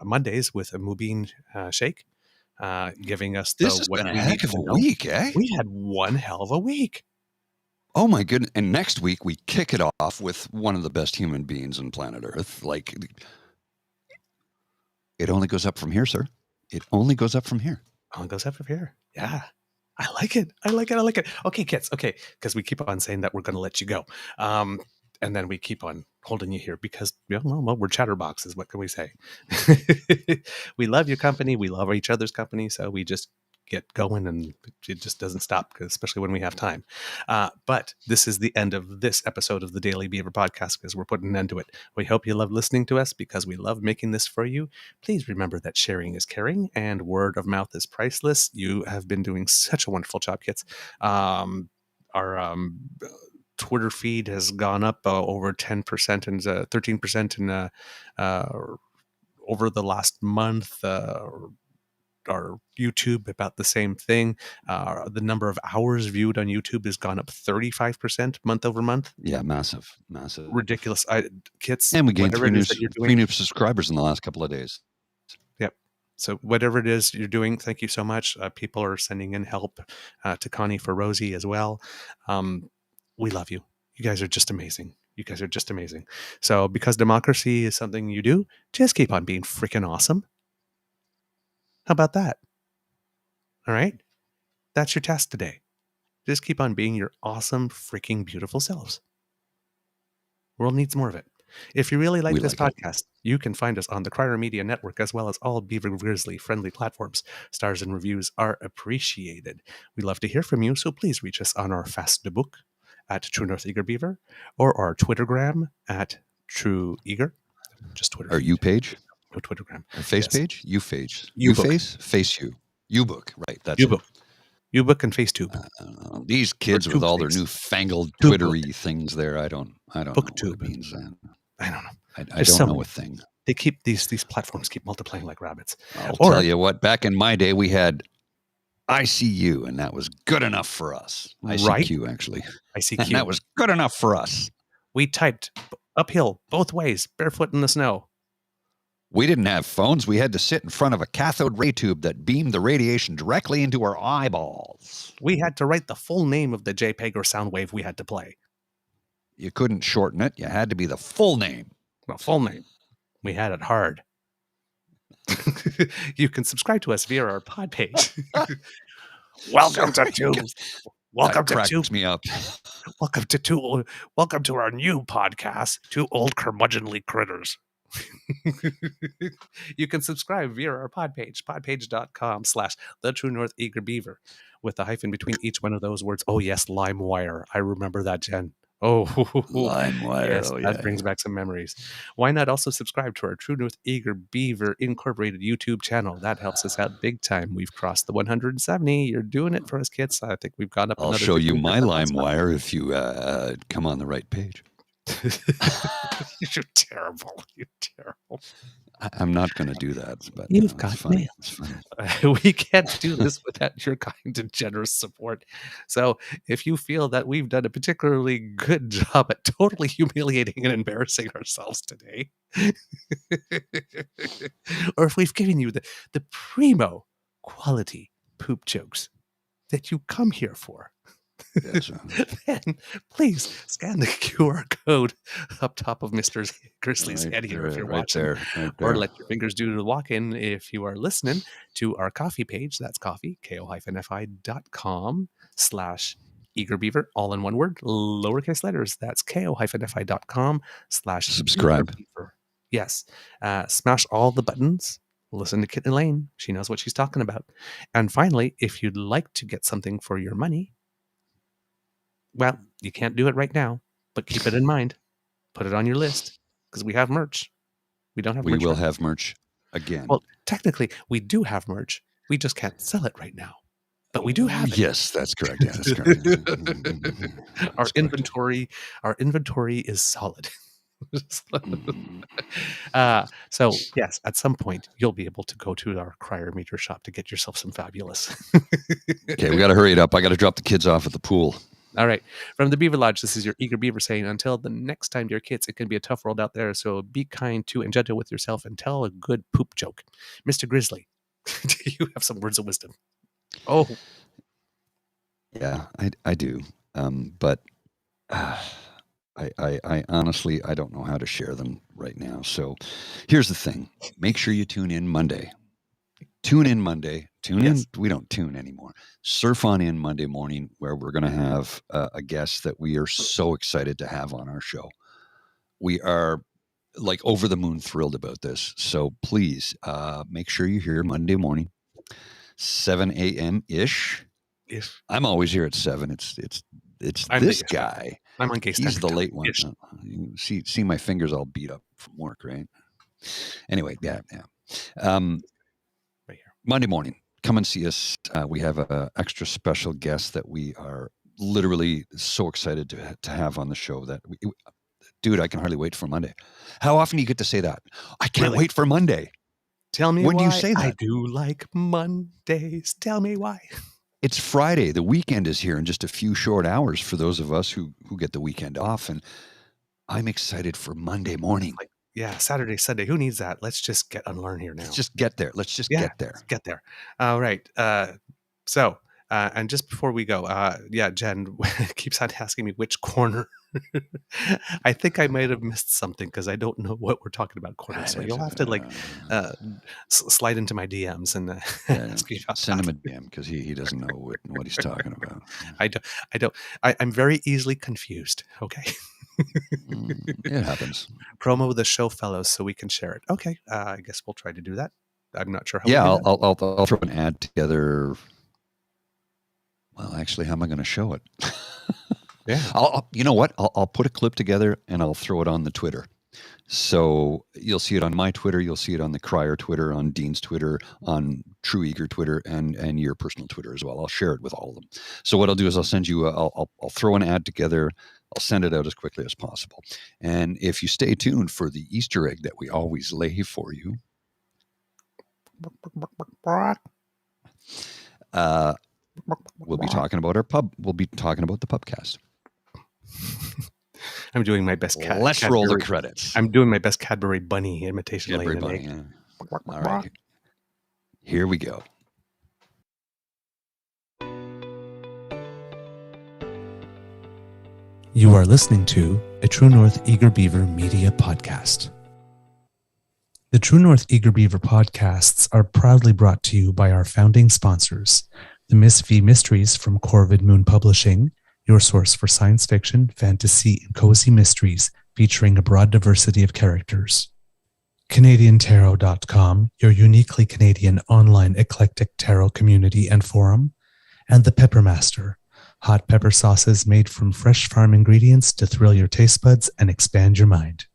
Mondays with Mubin Sheikh giving us this has been a heck of a week, eh? We had one hell of a week. Oh my goodness. And next week we kick it off with one of the best human beings on planet Earth. Like, it only goes up from here, sir. It only goes up from here. It goes up from here. Yeah. I like it. Okay, kids. Okay. Because we keep on saying that we're going to let you go. And then we keep on holding you here because, we're chatterboxes. What can we say? We love your company. We love each other's company. So we just get going and it just doesn't stop, especially when we have time. But this is the end of this episode of the Daily Beaver podcast because we're putting an end to it. We hope you love listening to us because we love making this for you. Please remember that sharing is caring and word of mouth is priceless. You have been doing such a wonderful job, kids. Our Twitter feed has gone up over 10% and 13% in over the last month. Our YouTube, about the same thing. The number of hours viewed on YouTube has gone up 35% month over month. Yeah, massive. Ridiculous. Kits. And we gained 3 new subscribers in the last couple of days. Yep. So whatever it is you're doing, thank you so much. People are sending in help to Connie for Rosie as well. We love you. You guys are just amazing. So because democracy is something you do, just keep on being freaking awesome. How about that? All right? That's your task today. Just keep on being your awesome, freaking beautiful selves. World needs more of it. If you really like We this like it. podcast, you can find us on the Crier Media Network as well as all Beaver Grizzly friendly platforms. Stars and reviews are appreciated. We love to hear from you, so please reach us on our Facebook at True North Eager Beaver or our Twittergram at True Eager. Just Twitter. Our U page? No Twittergram. Our face Yes. page? You face. You You book. face? Face you. You book. Right. That's Ubook. Ubook and FaceTube. these kids with all their Tubeface. newfangled Tube Twittery things there. I don't know what Booktube. it means. I don't know. I There's don't so know many. a thing. They keep these platforms keep multiplying like rabbits. I'll Or- tell you what, back in my day, we had ICU, and that was good enough for us. Right. ICQ, actually. ICQ. And that was good enough for us. We typed uphill both ways, barefoot in the snow. We didn't have phones. We had to sit in front of a cathode ray tube that beamed the radiation directly into our eyeballs. We had to write the full name of the JPEG or sound wave we had to play. You couldn't shorten it. You had to be the full name. The full name. We had it hard. You can subscribe to us via our pod page. Welcome to two. Welcome That to two. cracks me up. Welcome to our new podcast, Two Old Curmudgeonly Critters. You can subscribe via our pod page, podpage.com/The True North Eager Beaver, with a hyphen between each one of those words. Oh, yes, LimeWire. I remember that, Jen. Oh, LimeWire. yes, Oh, that yeah. brings back some memories. Why not also subscribe to our True North Eager Beaver Incorporated YouTube channel? That helps us out big time. We've crossed the 170. You're doing it for us, kids. I think we've gone up. I'll another show you 15% my last month. LimeWire if you come on the right page. You're terrible. You're terrible. I'm not going to do that, but You've it's got funny. mail. It's funny. We can't do this without your kind and generous support. So if you feel that we've done a particularly good job at totally humiliating and embarrassing ourselves today, or if we've given you the primo quality poop jokes that you come here for, Yes, then please scan the QR code up top of Mr. Grizzly's head here if you're watching. right Or there. let your fingers do the walk-in if you are listening to our coffee page. That's coffee, ko-fi.com/eagerbeaver, all in one word, lowercase letters. That's ko-fi.com/subscribe. Yes. Smash all the buttons. Listen to Kit Elaine. She knows what she's talking about. And finally, if you'd like to get something for your money, well, you can't do it right now, but keep it in mind. Put it on your list because we have merch. We don't have We merch. will right have merch again. Well, technically, we do have merch. We just can't sell it right now. But we do have it. Yes, that's correct. Yeah, that's correct. Our inventory is solid. So yes, at some point you'll be able to go to our Crier Meter shop to get yourself some fabulous. Okay, we got to hurry it up. I got to drop the kids off at the pool. All right. From the Beaver Lodge, this is your Eager Beaver saying, until the next time, dear kids, it can be a tough world out there. So be kind to and gentle with yourself and tell a good poop joke. Mr. Grizzly, do you have some words of wisdom? Oh, Yeah, I do. But I honestly, I don't know how to share them right now. So here's the thing. Make sure you tune in Monday. Tune in Monday. Tune Yes. in. We don't tune anymore. Surf on in Monday morning, where we're going to have a guest that we are so excited to have on our show. We are like over the moon thrilled about this. So please make sure you're here Monday morning, 7 a.m. ish. if I'm always here at 7. It's I'm this the- guy. I'm on case He's standard the time. late one. Ish. You see my fingers all beat up from work, right? Anyway, yeah. Right here. Monday morning, come and see us. We have an extra special guest that we are literally so excited to have on the show. Dude, I can hardly wait for Monday. How often do you get to say that? I can't Really? wait for Monday. Tell me When do why you say I that? do like Mondays. Tell me why. It's Friday. The weekend is here in just a few short hours for those of us who get the weekend off. And I'm excited for Monday morning. Yeah, Saturday, Sunday. Who needs that? Let's just get unlearn here now. Let's just get there. Let's just Yeah. get there. Let's get there. All right. So And just before we go, Jen keeps on asking me which corner. I think I might have missed something because I don't know what we're talking about corner. So you'll have to slide into my DMs and ask me about send that. him a DM because he doesn't know what he's talking about. I'm very easily confused. Okay. It happens. Promo the show, fellows, so we can share it. Okay. I guess we'll try to do that. I'm not sure how. Yeah, we do that. I'll throw an ad together. Well, actually, how am I going to show it? Yeah. You know what? I'll put a clip together and I'll throw it on the Twitter. So you'll see it on my Twitter, you'll see it on the Crier Twitter, on Dean's Twitter, on True Eager Twitter, and your personal Twitter as well. I'll share it with all of them. So what I'll do is I'll send you, I'll throw an ad together. I'll send it out as quickly as possible. And if you stay tuned for the Easter egg that we always lay for you, we'll be talking about our pub. We'll be talking about the pubcast. I'm doing my best. Let's roll the credits. I'm doing my best Cadbury Bunny imitation. Cadbury Bunny. Yeah. All right. Here we go. You are listening to a True North Eager Beaver Media Podcast. The True North Eager Beaver podcasts are proudly brought to you by our founding sponsors, the Miss V Mysteries from Corvid Moon Publishing, your source for science fiction, fantasy, and cozy mysteries featuring a broad diversity of characters. CanadianTarot.com, your uniquely Canadian online eclectic tarot community and forum. And The Peppermaster, hot pepper sauces made from fresh farm ingredients to thrill your taste buds and expand your mind.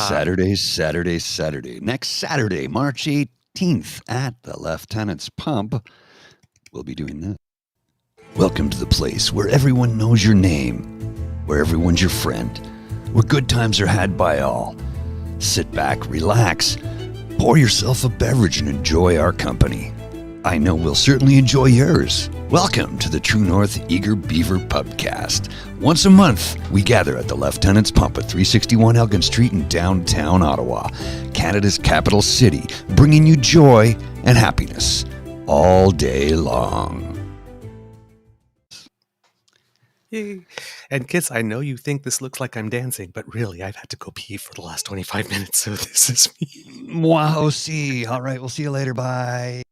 Saturday. Next Saturday, March 18th at the Lieutenant's Pub. We'll be doing that. Welcome to the place where everyone knows your name, where everyone's your friend, where good times are had by all. Sit back, relax, pour yourself a beverage and enjoy our company. I know we'll certainly enjoy yours. Welcome to the True North Eager Beaver Pubcast. Once a month, we gather at the Lieutenant's Pump at 361 Elgin Street in downtown Ottawa, Canada's capital city, bringing you joy and happiness all day long. Yay. And kids, I know you think this looks like I'm dancing, but really, I've had to go pee for the last 25 minutes, so this is me. Wow, see. All right, we'll see you later. Bye.